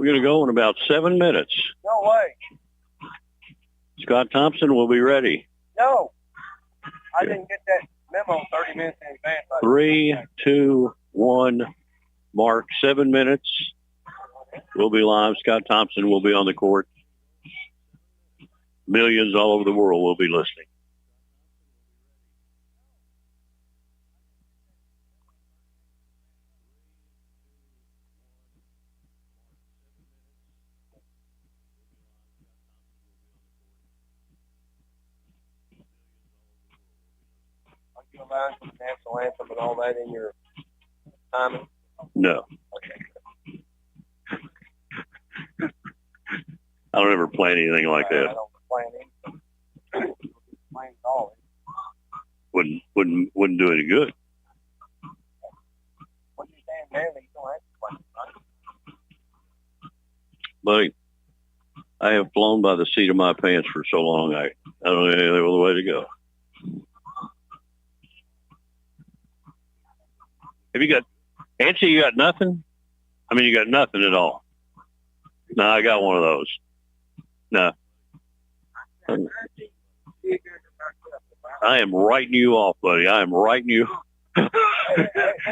We're going to go in about 7 minutes. No way. Scott Thompson will be ready. No. I didn't get that memo 30 minutes in advance. 3, 2, 1, mark. 7 minutes. We'll be live. Scott Thompson will be on the court. Millions all over the world will be listening. The national anthem and all that in your timing? No. Okay. I don't ever plan anything like that. I don't plan anything. Plan at all. Wouldn't do any good. When you stand there, you don't have to plan, right? Buddy, I have flown by the seat of my pants for so long, I don't know any other way to go. Have you got, Nancy, you got nothing? I mean, you got nothing at all. No, I got one of those. No. I am writing you off, buddy. I am writing you.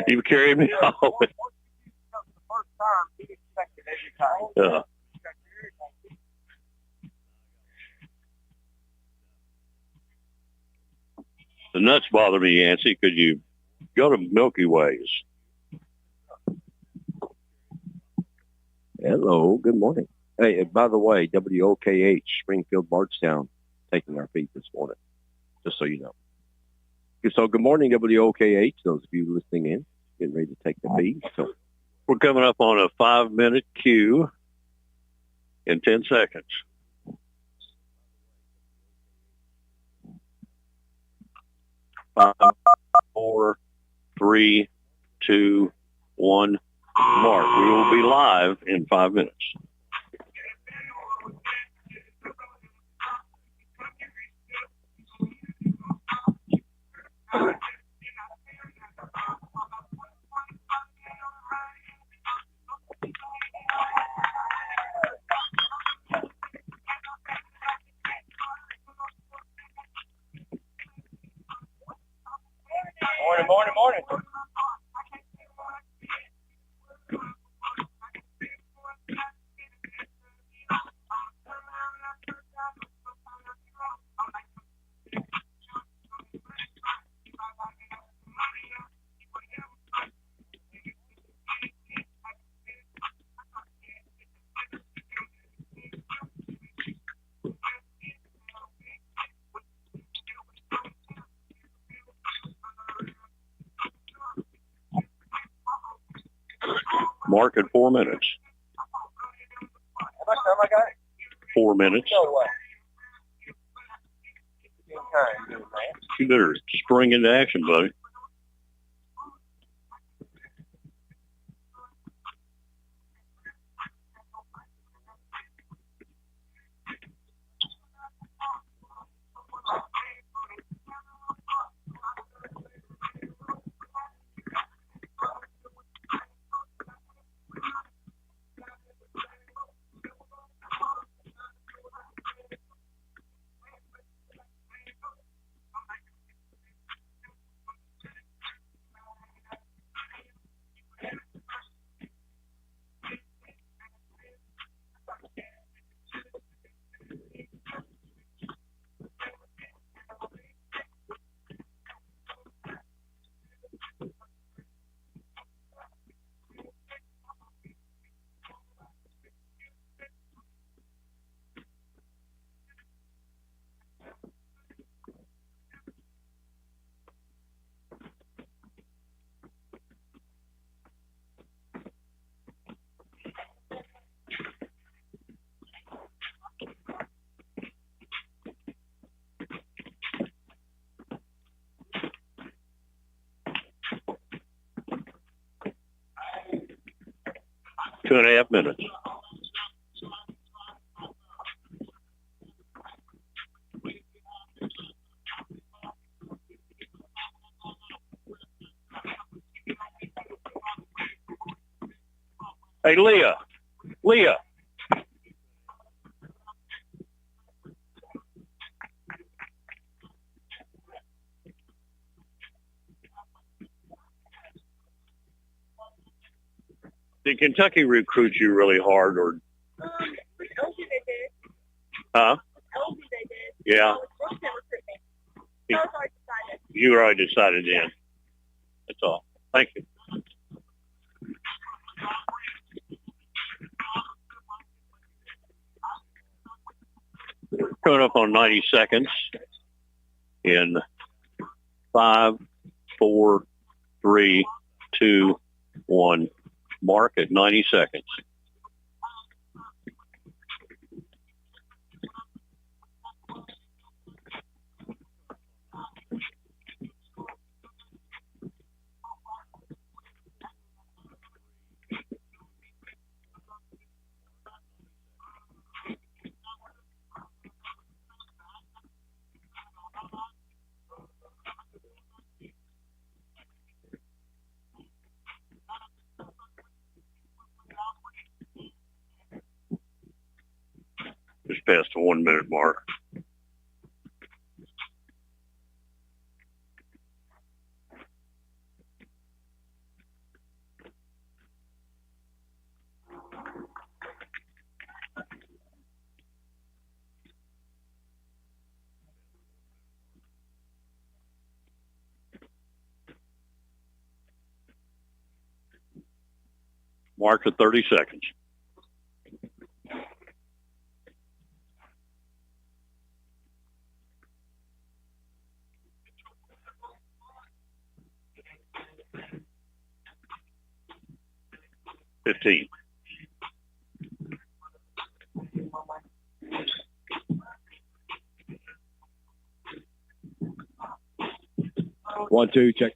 You've carried me off. The first time, he expected every time. The nuts bother me, Yancy. Could you go to Milky Ways? Hello, good morning. Hey, by the way, WOKH, Springfield, Bardstown, taking our feet this morning, just so you know. So good morning, WOKH, those of you listening in, getting ready to take the feed. So we're coming up on a 5-minute cue in 10 seconds. Five, 4, 3, 2, 1, mark. We will be live in 5 minutes. Morning. Mark at 4 minutes. How much time I got? 4 minutes. No way. You better spring into action, buddy. Two and a half minutes. Hey, Leah, Leah. Did Kentucky recruit you really hard, or? With LG they did. Huh? LG they did. Yeah. With Brossart recruit me. That was already decided. You already decided then. That's all. Thank you. Coming up on 90 seconds in 5, 4, 3, 2, 1. Mark at 90 seconds. Just past the 1 minute mark. Mark at 30 seconds. $15. One, two, check.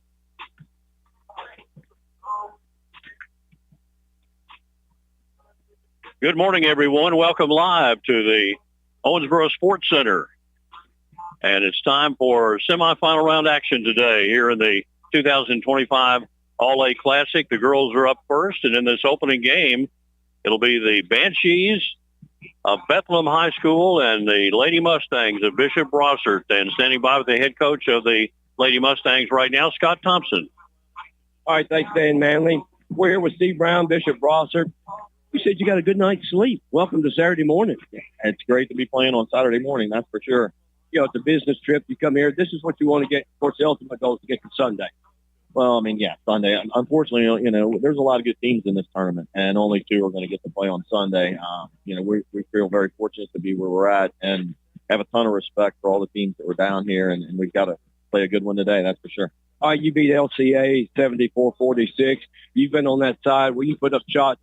Good morning, everyone. Welcome live to the Owensboro Sports Center. And it's time for semifinal round action today here in the 2025 All-A Classic. The girls are up first, and in this opening game, it'll be the Banshees of Bethlehem High School and the Lady Mustangs of Bishop Brossart. And standing by with the head coach of the Lady Mustangs right now, Scott Thompson. All right, thanks, Dan Manley. We're here with Steve Brown, Bishop Brossart. You said you got a good night's sleep. Welcome to Saturday morning. It's great to be playing on Saturday morning, that's for sure. You know, it's a business trip. You come here. This is what you want to get. Of course, the ultimate goal is to get to Sunday. Well, I mean, yeah, Sunday. Unfortunately, you know, there's a lot of good teams in this tournament, and only 2 are going to get to play on Sunday. You know, we feel very fortunate to be where we're at and have a ton of respect for all the teams that were down here, and we've got to play a good one today, that's for sure. All right, you beat LCA 74-46. You've been on that side where you put up shots,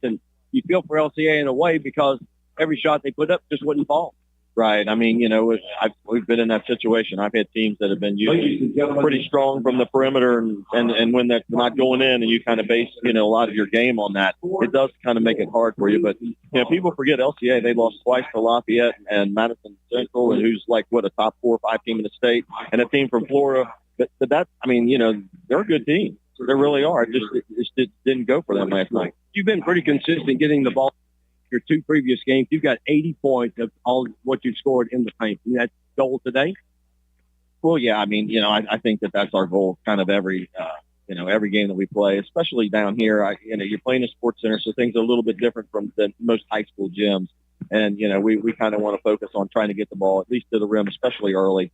and you feel for LCA in a way because every shot they put up just wouldn't fall. Right. I mean, you know, we've been in that situation. I've had teams that have been usually pretty strong from the perimeter, and when that's not going in, and you kind of base, you know, a lot of your game on that, it does kind of make it hard for you. But, you know, people forget LCA. They lost twice to Lafayette and Madison Central, and who's like, what, a top 4 or 5 team in the state, and a team from Florida. But that, I mean, you know, they're a good team. They really are. It just didn't go for them last night. You've been pretty consistent getting the ball. Your 2 previous games, you've got 80 points of all what you've scored in the paint. And that goal today? Well, yeah, I mean, you know, I think that's our goal kind of every game that we play, especially down here. You know, you're playing a sports center, so things are a little bit different from most high school gyms. And, you know, we kind of want to focus on trying to get the ball at least to the rim, especially early,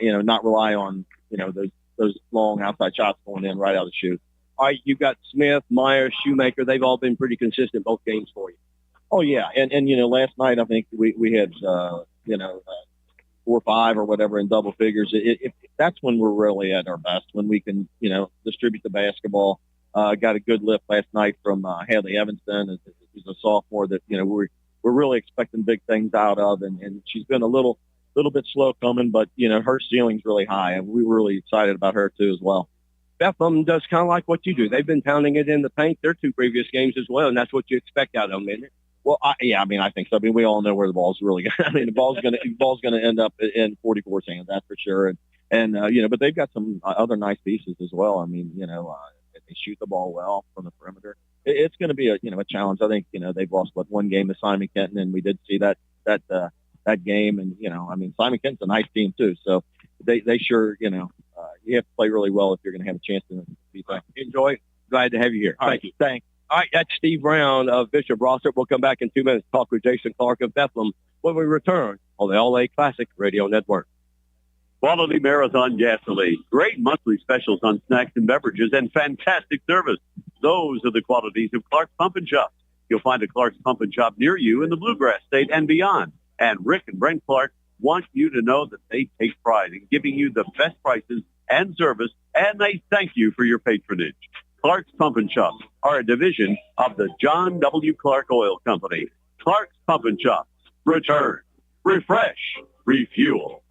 you know, not rely on, you know, those long outside shots going in right out of the chute. All right, you've got Smith, Meyer, Shoemaker. They've all been pretty consistent both games for you. Oh, yeah. And you know, last night I think we had, 4 or 5 or whatever in double figures. That's when we're really at our best, when we can, you know, distribute the basketball. Got a good lift last night from Hadley Evanston, who's a sophomore that, you know, we're really expecting big things out of. And she's been a little bit slow coming, but, you know, her ceiling's really high. And we were really excited about her, too, as well. Bethlehem does kind of like what you do. They've been pounding it in the paint their 2 previous games as well, and that's what you expect out of them, isn't it? Well, I think so. I mean, we all know where the ball's really going. I mean, the ball's going to end up in 44's hands, that's for sure. And you know, but they've got some other nice pieces as well. I mean, you know, they shoot the ball well from the perimeter. it's going to be a challenge. I think they've lost one game to Semifinals, and we did see that game. And Semifinals is a nice team too. So they sure you have to play really well if you're going to have a chance to beat them. Enjoy. Glad to have you here. Thank you. Thanks. All right, that's Steve Brown of Bishop Brossart. We'll come back in 2 minutes to talk with Jason Clark of Bethlehem when we return on the All-A Classic Radio Network. Quality Marathon gasoline, great monthly specials on snacks and beverages, and fantastic service. Those are the qualities of Clark's Pump and Shop. You'll find a Clark's Pump and Shop near you in the Bluegrass State and beyond. And Rick and Brent Clark want you to know that they take pride in giving you the best prices and service, and they thank you for your patronage. Clark's Pump and Shop are a division of the John W. Clark Oil Company. Clark's Pump and Shop. Return, refresh, refuel.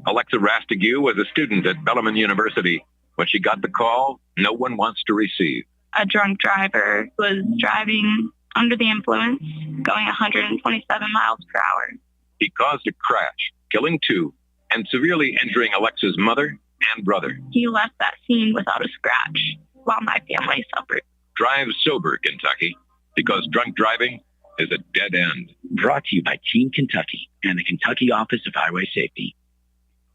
Alexa Rastigue was a student at Bethlehem University. When she got the call, no one wants to receive. A drunk driver was driving under the influence, going 127 miles per hour. He caused a crash, killing 2, and severely injuring Alexa's mother and brother. He left that scene without a scratch, while my family suffered. Drive sober, Kentucky, because drunk driving is a dead end. Brought to you by Team Kentucky and the Kentucky Office of Highway Safety.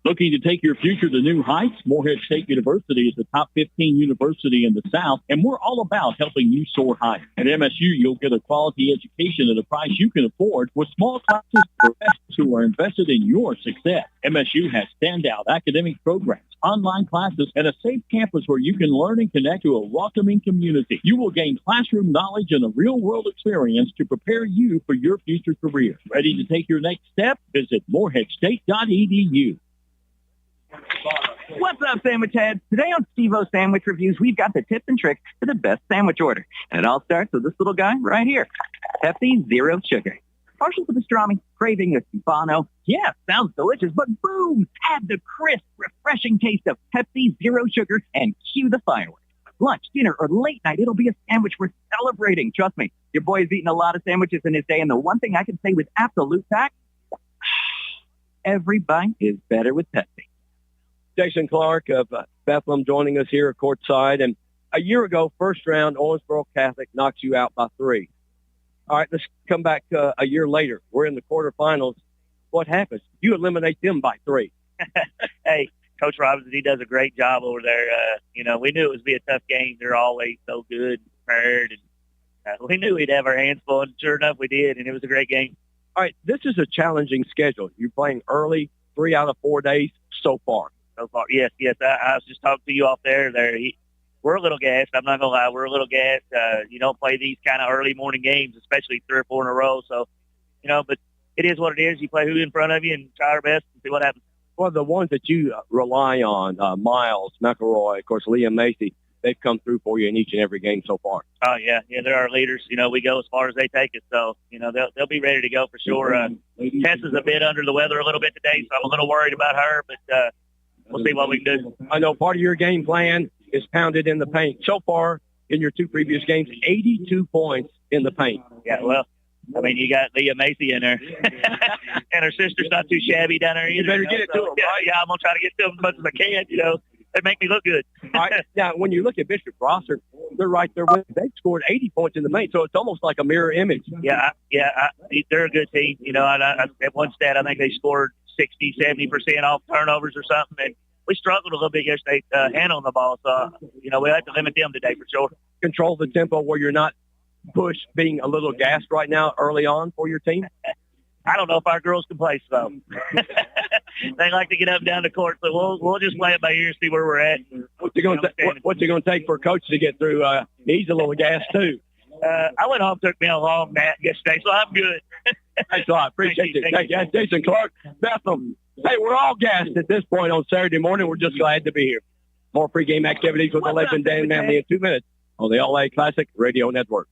Looking to take your future to new heights? Morehead State University is the top 15 university in the South, and we're all about helping you soar high. At MSU, you'll get a quality education at a price you can afford with small classes for professors who are invested in your success. MSU has standout academic programs, online classes, and a safe campus where you can learn and connect to a welcoming community. You will gain classroom knowledge and a real-world experience to prepare you for your future career. Ready to take your next step? Visit moreheadstate.edu. What's up, sandwich heads? Today on Steve-O Sandwich Reviews, we've got the tips and tricks for the best sandwich order. And it all starts with this little guy right here. Pepsi Zero Sugar. Partial to pastrami, craving a Cubano. Yeah, sounds delicious, but boom! Add the crisp, refreshing taste of Pepsi Zero Sugar and cue the fireworks. Lunch, dinner, or late night, it'll be a sandwich worth celebrating. Trust me, your boy's eaten a lot of sandwiches in his day, and the one thing I can say with absolute fact, every bite is better with Pepsi. Jason Clark of Bethlehem joining us here courtside. And a year ago, first round, Owensboro Catholic knocks you out by 3. All right, let's come back a year later. We're in the quarterfinals. What happens? You eliminate them by 3. Hey, Coach Robinson, he does a great job over there. We knew it was be a tough game. They're always so good and prepared. And we knew we'd have our hands full, and sure enough, we did, and it was a great game. All right, this is a challenging schedule. You're playing early, 3 out of 4 days so far. So far, yes. I was just talking to you off there. We're a little gassed. I'm not gonna lie, we're a little gassed. You don't play these kind of early morning games, especially 3 or 4 in a row. So, but it is what it is. You play who in front of you and try our best and see what happens. Well, the ones that you rely on, Miles, McElroy, of course, Liam Macy, they've come through for you in each and every game so far. Oh yeah, they're our leaders. We go as far as they take us. So, they'll be ready to go for sure. Tess is a bit under the weather a little bit today, so I'm a little worried about her, but. We'll see what we can do. I know part of your game plan is pounded in the paint. So far, in your 2 previous games, 82 points in the paint. Yeah, well, you got Leah Macy in there. And her sister's not too shabby down there either. You better get it to them, right? Yeah, I'm going to try to get to them as much as I can, They make me look good. All right. Now, when you look at Bishop Brossart, they're right there with They've scored 80 points in the paint, so it's almost like a mirror image. Yeah, they're a good team. I at one stat, I think they scored 60, 70% off turnovers or something. And we struggled a little bit yesterday handling the ball. So, we have to limit them today for sure. Control the tempo where you're not pushed, being a little gassed right now early on for your team. I don't know if our girls can play so. They like to get up and down the court, so we'll just play it by ear and see where we're at. What's it going to take for a coach to get through? He's a little gassed too. I went home, took me a long nap yesterday, so I'm good. Thanks a lot. Appreciate it. Thank you. Jason Clark, Bethlehem. Hey, we're all gassed at this point on Saturday morning. We're just glad to be here. More pregame activities with the legend Dan Manley in 2 minutes on the All-A Classic Radio Network.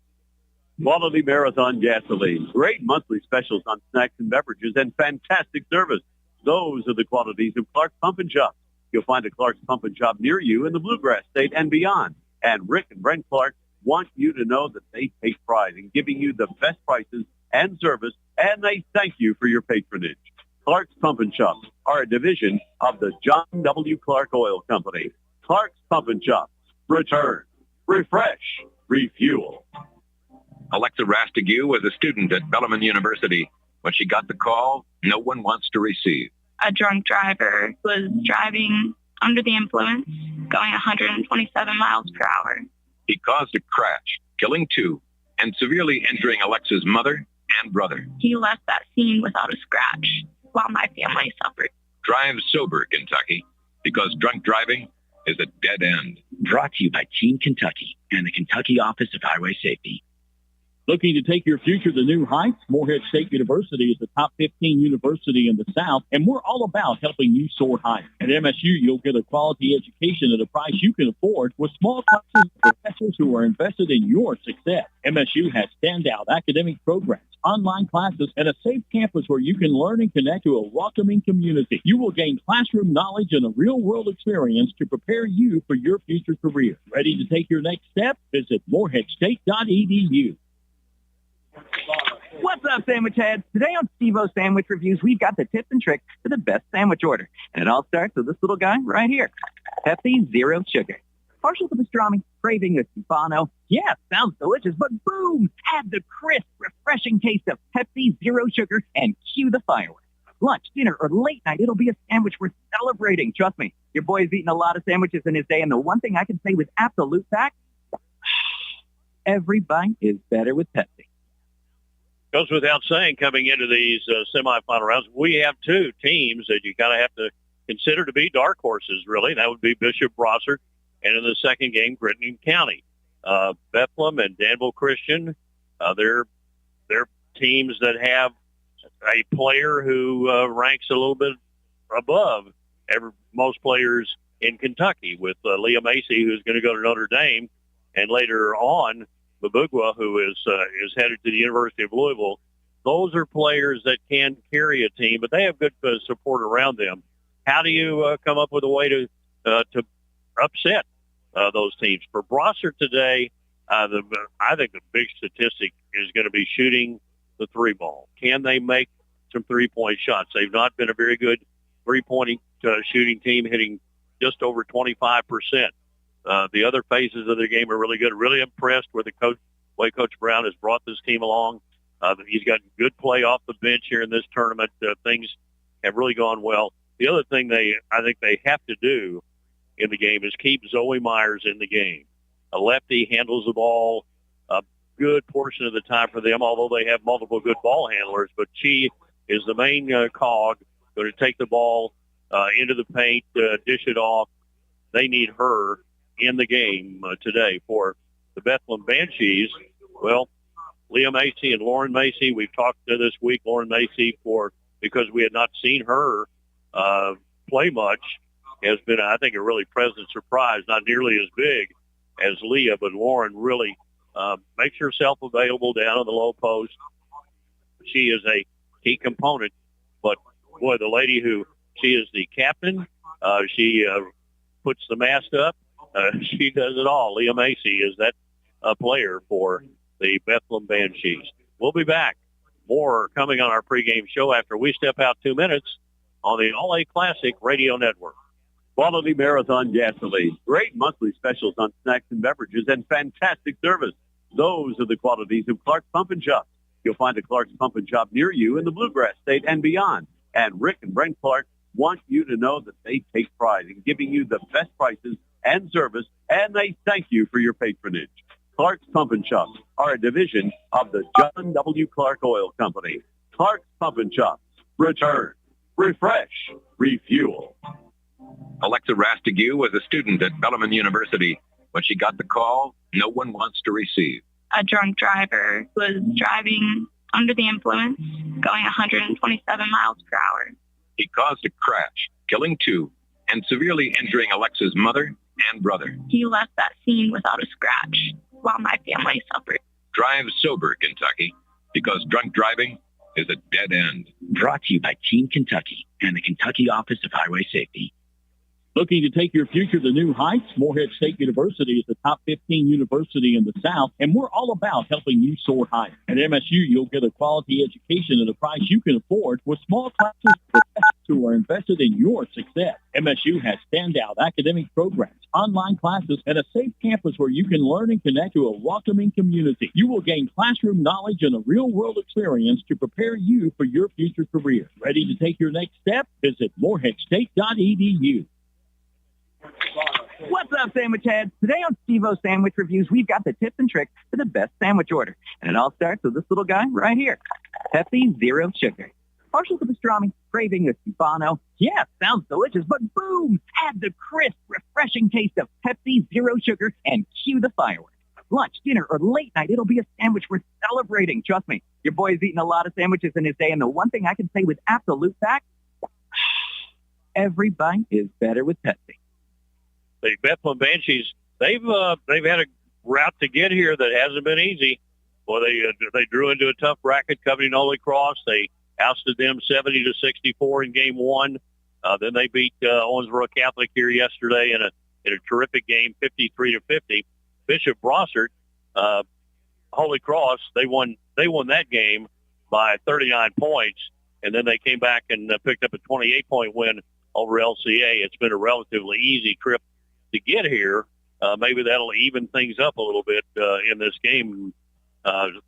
Quality Marathon gasoline, great monthly specials on snacks and beverages, and fantastic service. Those are the qualities of Clark's Pump and Shop. You'll find a Clark's Pump and Shop near you in the Bluegrass State and beyond. And Rick and Brent Clark want you to know that they take pride in giving you the best prices and service, and they thank you for your patronage. Clark's Pump and Shop are a division of the John W. Clark Oil Company. Clark's Pump and Shop. Return, refresh, refuel. Alexa Rastigue was a student at Bethlehem University. When she got the call, no one wants to receive. A drunk driver was driving under the influence, going 127 miles per hour. He caused a crash, killing 2 and severely injuring Alexa's mother and brother. He left that scene without a scratch while my family suffered. Drive sober, Kentucky, because drunk driving is a dead end. Brought to you by Team Kentucky and the Kentucky Office of Highway Safety. Looking to take your future to new heights? Morehead State University is the top 15 university in the South, and we're all about helping you soar higher. At MSU, you'll get a quality education at a price you can afford with small classes of professors who are invested in your success. MSU has standout academic programs, online classes, and a safe campus where you can learn and connect to a welcoming community. You will gain classroom knowledge and a real-world experience to prepare you for your future career. Ready to take your next step? Visit moreheadstate.edu. What's up, sandwich heads? Today on Steve-O Sandwich Reviews, we've got the tips and tricks for the best sandwich order. And it all starts with this little guy right here. Pepsi Zero Sugar. Partial to pastrami, craving the Stefano. Yeah, sounds delicious, but boom! Add the crisp, refreshing taste of Pepsi Zero Sugar and cue the fireworks. Lunch, dinner, or late night, it'll be a sandwich we're celebrating. Trust me, your boy's eaten a lot of sandwiches in his day, and the one thing I can say with absolute fact, every bite is better with Pepsi. Goes without saying, coming into these semifinal rounds, we have 2 teams that you kind of have to consider to be dark horses, really. That would be Bishop Brossart, and in the second game, Crittenden County. Bethlehem and Danville Christian, they're teams that have a player who ranks a little bit above most players in Kentucky, with Leah Macy, who's going to go to Notre Dame, and later on, Babugwa, who is headed to the University of Louisville. Those are players that can carry a team, but they have good support around them. How do you come up with a way to upset those teams? For Brossart today, I think the big statistic is going to be shooting the 3-ball. Can they make some 3-point shots? They've not been a very good 3-point shooting team, hitting just over 25%. The other phases of the game are really good. Really impressed with the way Coach Brown has brought this team along. He's got good play off the bench here in this tournament. Things have really gone well. The other thing I think they have to do in the game is keep Zoe Myers in the game. A lefty, handles the ball a good portion of the time for them, although they have multiple good ball handlers. But she is the main cog, going to take the ball into the paint, dish it off. They need her in the game today. For the Bethlehem Banshees, well, Leah Macy and Lauren Macy, we've talked to this week, Lauren Macy, because we had not seen her play much, has been, I think, a really pleasant surprise. Not nearly as big as Leah, but Lauren really makes herself available down on the low post. She is a key component, but boy, the lady she is the captain. She puts the mast up. She does it all. Leah Macy is that player for the Bethlehem Banshees. We'll be back. More coming on our pregame show after we step out 2 minutes on the All-A Classic Radio Network. Quality Marathon gasoline, great monthly specials on snacks and beverages, and fantastic service. Those are the qualities of Clark's Pump and Shop. You'll find a Clark's Pump and Shop near you in the Bluegrass State and beyond. And Rick and Brent Clark want you to know that they take pride in giving you the best prices and service, and they thank you for your patronage. Clark's Pump and Shop are a division of the John W. Clark Oil Company. Clark's Pump and Shop. Return, refresh, refuel. Alexa Rastigue was a student at Bethlehem University. When she got the call, no one wants to receive. A drunk driver was driving under the influence, going 127 miles per hour. He caused a crash, killing 2 and severely injuring Alexa's mother and brother. He left that scene without a scratch while my family suffered. Drive sober, Kentucky, because drunk driving is a dead end. Brought to you by Team Kentucky and the Kentucky Office of Highway Safety. Looking to take your future to new heights? Morehead State University is the top 15 university in the South, and we're all about helping you soar higher. At MSU, you'll get a quality education at a price you can afford with small classes of professors who are invested in your success. MSU has standout academic programs, online classes, and a safe campus where you can learn and connect to a welcoming community. You will gain classroom knowledge and a real-world experience to prepare you for your future career. Ready to take your next step? Visit moreheadstate.edu. What's up, sandwich heads? Today on Steve-O's Sandwich Reviews, we've got the tips and tricks for the best sandwich order. And it all starts with this little guy right here. Pepsi Zero Sugar. Partial to pastrami, craving the Stefano. Yeah, sounds delicious, but boom! Add the crisp, refreshing taste of Pepsi Zero Sugar and cue the fireworks. Lunch, dinner, or late night, it'll be a sandwich worth celebrating. Trust me, your boy's eaten a lot of sandwiches in his day, and the one thing I can say with absolute fact, every bite is better with Pepsi. The Bethlehem Banshees, they've had a route to get here that hasn't been easy. Well, they drew into a tough bracket, covering Holy Cross. They ousted them 70-64 in game one. Then they beat Owensboro Catholic here yesterday in a terrific game, 53-50. Bishop Brossart, Holy Cross, they won that game by 39 points, and then they came back and picked up a 28-point win over LCA. It's been a relatively easy trip to get here. Maybe that'll even things up a little bit in this game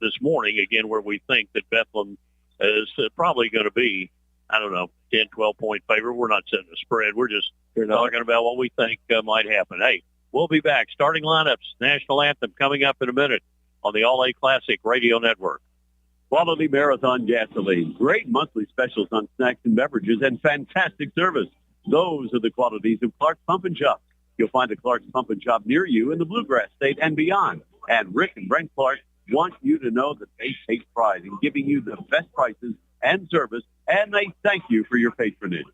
this morning, again, where we think that Bethlehem is probably going to be, 10, 12-point favorite. We're not setting a spread. We're just talking about what we think might happen. Hey, we'll be back. Starting lineups, national anthem coming up in a minute on the All-A Classic Radio Network. Quality Marathon gasoline, great monthly specials on snacks and beverages, and fantastic service. Those are the qualities of Clark's Pump and Shop. You'll find a Clark's Pump and Shop near you in the Bluegrass State and beyond. And Rick and Brent Clark want you to know that they take pride in giving you the best prices and service, and they thank you for your patronage.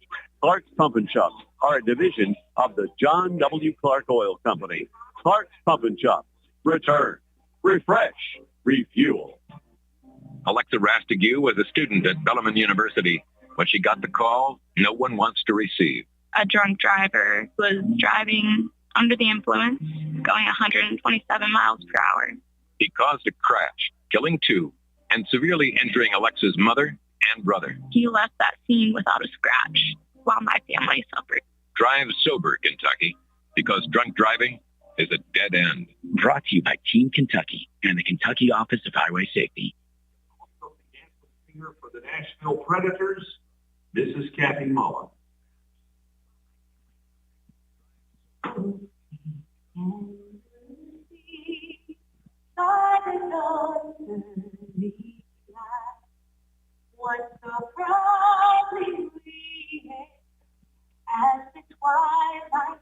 Clark's Pump and Shops are a division of the John W. Clark Oil Company. Clark's Pump and Shops. Return, refresh, refuel. Alexa Rastigue was a student at Bethlehem University. When she got the call, no one wants to receive. A drunk driver was driving under the influence, going 127 miles per hour. He caused a crash, killing 2, and severely injuring Alexa's mother and brother. He left that scene without a scratch, while my family suffered. Drive sober, Kentucky, because drunk driving is a dead end. Brought to you by Team Kentucky and the Kentucky Office of Highway Safety. For the Nashville Predators, this is Kathy Mullen. What so proudly we as the twilight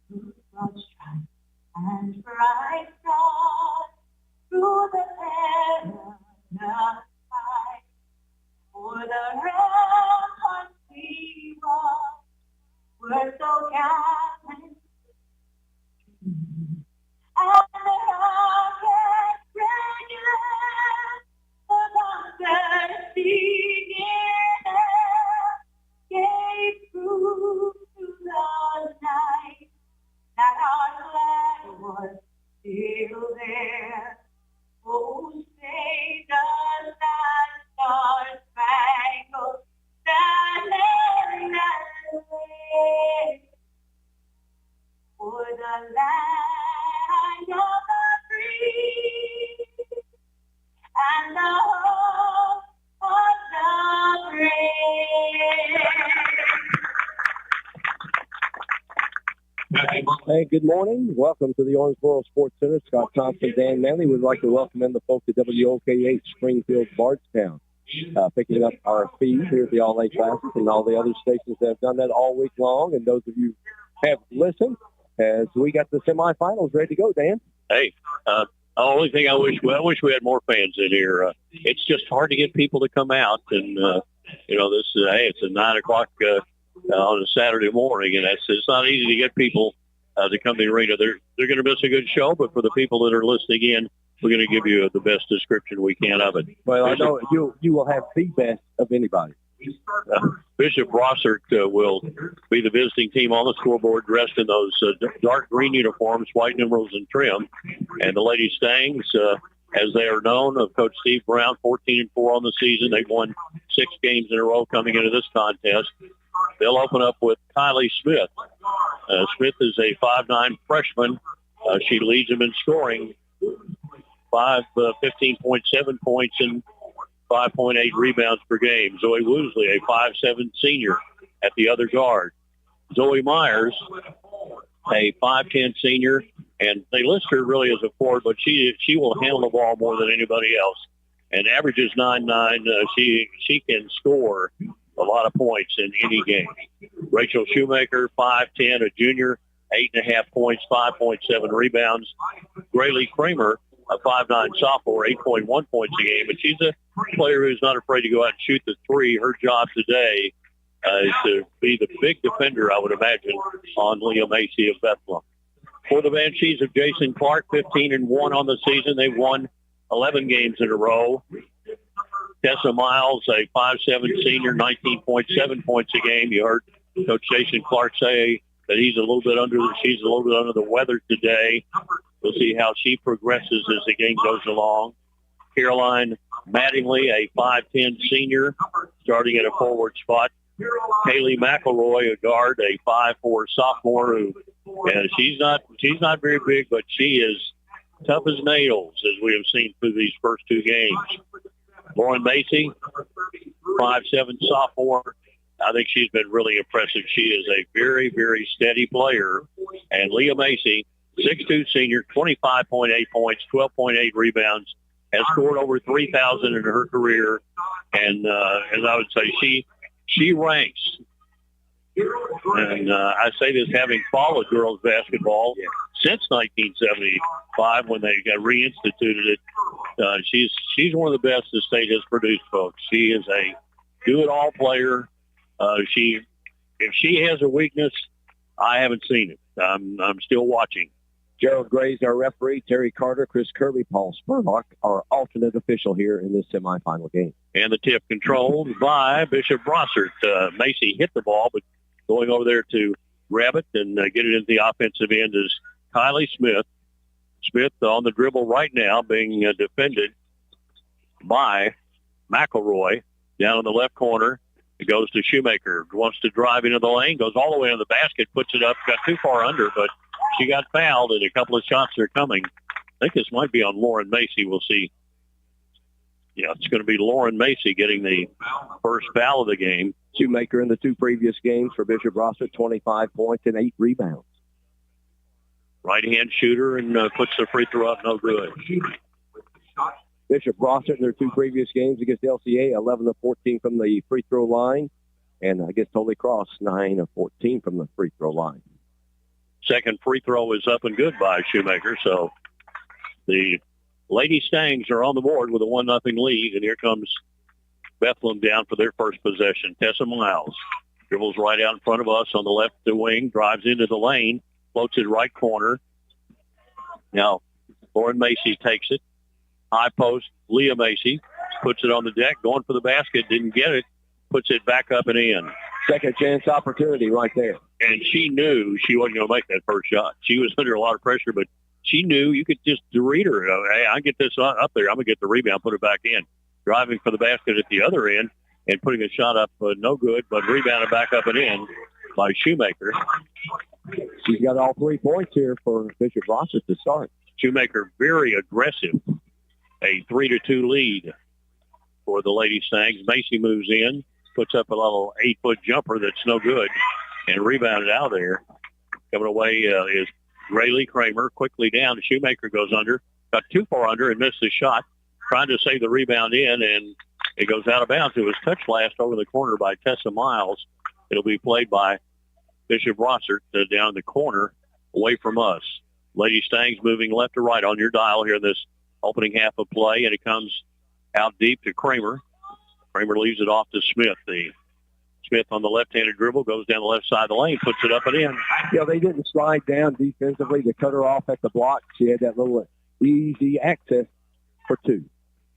through broad stripes and bright stars, through the perilous fight, for the ramparts we walk, were so gallant, and the rockets regular, the conquered beginner, gave proof to the night that our flag was still there. Oh, say does that star-spangled banner wave for the land of the free and the hope of the brave. Hey, good morning. Welcome to the Owensboro Sports Center. Scott Thompson, Dan Manley. We'd like to welcome in the folks at WOKH Springfield, Bardstown, picking up our feed here at the All-A Classic and all the other stations that have done that all week long. And those of you who have listened, as we got the semifinals ready to go, Dan. Hey, the only thing I wish we had more fans in here. It's just hard to get people to come out. And, it's a 9 o'clock on a Saturday morning, and it's not easy to get people to come to the arena. They're going to miss a good show, but for the people that are listening in, we're going to give you the best description we can of it. Well, I know you will have the best of anybody. Bishop Brossart will be the visiting team on the scoreboard, dressed in those dark green uniforms, white numerals and trim. And the Lady Stangs as they are known, of Coach Steve Brown, 14-4 on the season. They've won 6 games in a row coming into this contest. They'll open up with Kylie Smith. Smith is a 5'9" freshman. She leads them in scoring, 15.7 points and 5.8 rebounds per game. Zoe Woosley, a 5'7" senior at the other guard. Zoe Myers, a 5'10" senior, and they list her really as a forward, but she will handle the ball more than anybody else, and averages 9'9". She can score a lot of points in any game. Rachel Shoemaker, 5'10", a junior, 8.5 points, 5.7 rebounds. Graylee Kramer, a 5'9" sophomore, 8.1 points a game, and she's a player who's not afraid to go out and shoot the three. Her job today is to be the big defender, I would imagine, on Leah Macy of Bethlehem. For the Banshees of Jason Clark, 15-1 on the season. They've won 11 games in a row. Tessa Miles, a 5'7" senior, 19.7 points a game. You heard Coach Jason Clark say that she's a little bit under the weather today. We'll see how she progresses as the game goes along. Caroline Mattingly, a 5'10" senior, starting at a forward spot. Kaylee McElroy, a guard, a 5'4" sophomore, who she's not very big, but she is tough as nails, as we have seen through these first 2 games. Lauren Macy, 5'7" sophomore. I think she's been really impressive. She is a very, very steady player. And Leah Macy, 6'2" senior, 25.8 points, 12.8 rebounds, has scored over 3,000 in her career. And as I would say, she ranks. And I say this having followed girls basketball since 1975 when they got reinstituted it. She's one of the best the state has produced, folks. She is a do-it-all player. If she has a weakness, I haven't seen it. I'm still watching. Gerald Gray's our referee. Terry Carter, Chris Kirby, Paul Spurlock, our alternate official here in this semifinal game. And the tip controlled by Bishop Brossart. Macy hit the ball, but going over there to grab it and get it into the offensive end is Kylie Smith. Smith on the dribble right now, being defended by McElroy down in the left corner. It goes to Shoemaker. Wants to drive into the lane, goes all the way to the basket, puts it up, got too far under, but she got fouled, and a couple of shots are coming. I think this might be on Lauren Macy. We'll see. Yeah, it's going to be Lauren Macy getting the first foul of the game. Shoemaker in the 2 previous games for Bishop Brossart, 25 points and 8 rebounds. Right-hand shooter and puts the free throw up, no good. Bishop Brossart in their 2 previous games against LCA, 11 of 14 from the free throw line. And against Holy Cross, 9 of 14 from the free throw line. Second free throw is up and good by Shoemaker. So the Lady Stangs are on the board with a 1-0 lead. And here comes Bethlehem down for their first possession. Tessa Miles dribbles right out in front of us on the left wing, drives into the lane, floats it right corner. Now, Lauren Macy takes it. High post, Leah Macy puts it on the deck, going for the basket, didn't get it, puts it back up and in. Second chance opportunity right there. And she knew she wasn't going to make that first shot. She was under a lot of pressure, but she knew you could just read her. Hey, I get this up there. I'm going to get the rebound, put it back in. Driving for the basket at the other end and putting a shot up, no good, but rebounded back up and in by Shoemaker. She's got all 3 points here for Bishop Brossart to start. Shoemaker very aggressive. A 3-2 lead for the Lady Stangs. Macy moves in, puts up a little 8-foot jumper that's no good, and rebounded out of there. Coming away is Graylee Kramer. Quickly down. Shoemaker goes under. Got too far under and missed the shot. Trying to save the rebound in, and it goes out of bounds. It was touched last over the corner by Tessa Miles. It'll be played by Bishop Brossart down the corner away from us. Lady Stangs moving left to right on your dial here in this opening half of play, and it comes out deep to Kramer. Kramer leaves it off to Smith. The Smith on the left-handed dribble goes down the left side of the lane, puts it up and in. Yeah, they didn't slide down defensively to cut her off at the block. She had that little easy access for 2.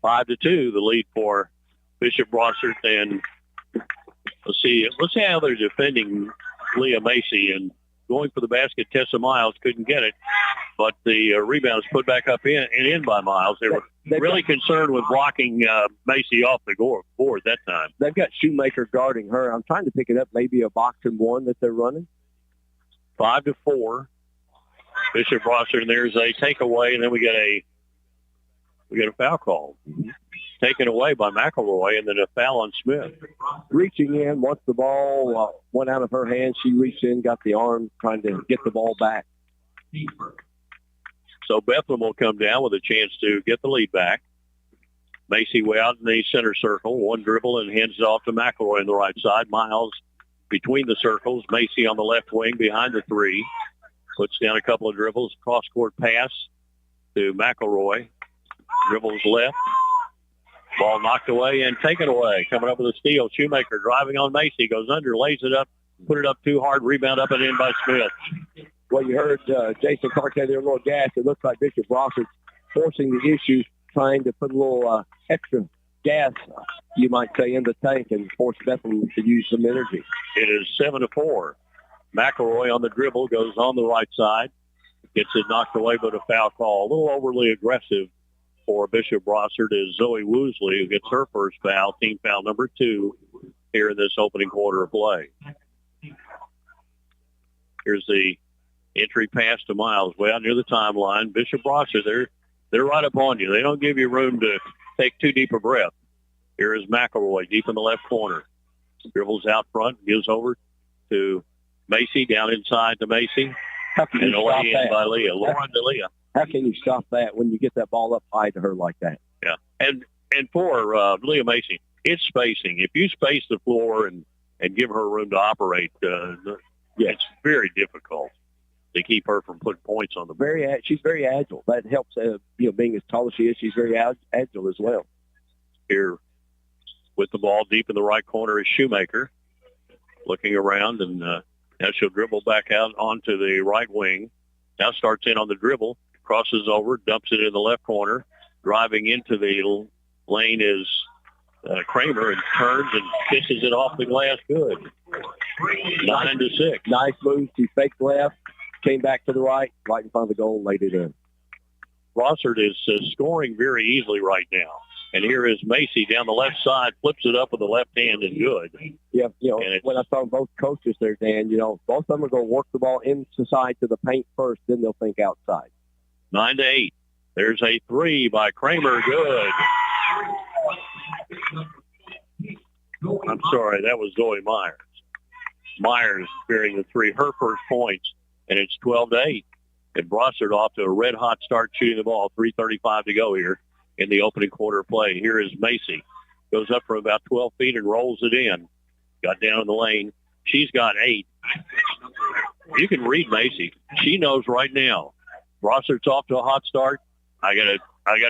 5-2, the lead for Bishop Brossart. And let's see how they're defending Leah Macy. And going for the basket, Tessa Miles couldn't get it. but the rebound is put back up in by Miles. They were really concerned with blocking Macy off the board that time. They've got Shoemaker guarding her. I'm trying to pick it up, maybe a box and one that they're running. 5-4. Bishop Brossart, and there's a takeaway, and then we get a foul call. Taken away by McElroy, and then a foul on Smith. Reaching in, once the ball went out of her hand, she reached in, got the arm, trying to get the ball back. So Bethlehem will come down with a chance to get the lead back. Macy way out in the center circle, one dribble and hands it off to McElroy on the right side. Miles between the circles. Macy on the left wing behind the three. Puts down a couple of dribbles. Cross-court pass to McElroy. Dribbles left. Ball knocked away and taken away. Coming up with a steal. Shoemaker driving on Macy. Goes under, lays it up, put it up too hard. Rebound up and in by Smith. Well, you heard Jason Clark had there a little gas. It looks like Bishop Brossart forcing the issue, trying to put a little extra gas, you might say, in the tank and force Bethlehem to use some energy. It is 7-4. McElroy on the dribble goes on the right side. Gets it knocked away, but a foul call. A little overly aggressive for Bishop Brossart is Zoe Woosley, who gets her first foul, team foul number 2 here in this opening quarter of play. Here's the entry pass to Miles, way out near the timeline. Bishop Brossart, they're right up on you. They don't give you room to take too deep a breath. Here is McElroy deep in the left corner. Dribbles out front, gives over to Macy, down inside to Macy. How can and you away stop in that? by Leah. Lauren to Leah. How can you stop that when you get that ball up high to her like that? Yeah. And for Leah Macy, it's spacing. If you space the floor and give her room to operate, it's very difficult to keep her from putting points on the board. She's very agile. That helps, being as tall as she is, she's very agile as well. Here with the ball deep in the right corner is Shoemaker. Looking around, and now she'll dribble back out onto the right wing. Now starts in on the dribble, crosses over, dumps it in the left corner. Driving into the lane is Kramer, and turns and kisses it off the glass good. 9-6. Nice move. She faked left, came back to the right in front of the goal, laid it in. Brossart is scoring very easily right now. And here is Macy down the left side, flips it up with the left hand and good. Yeah, when I saw both coaches there, Dan, both of them are going to work the ball inside to the paint first, then they'll think outside. 9-8. There's a three by Kramer. Good. I'm sorry, that was Zoe Myers. Myers bearing the three, her first points, and it's 12-8. And Brossart off to a red-hot start shooting the ball. 3:35 to go here in the opening quarter play. Here is Macy. Goes up for about 12 feet and rolls it in. Got down in the lane. She's got 8. You can read Macy. She knows right now. Brossart's off to a hot start. I gotta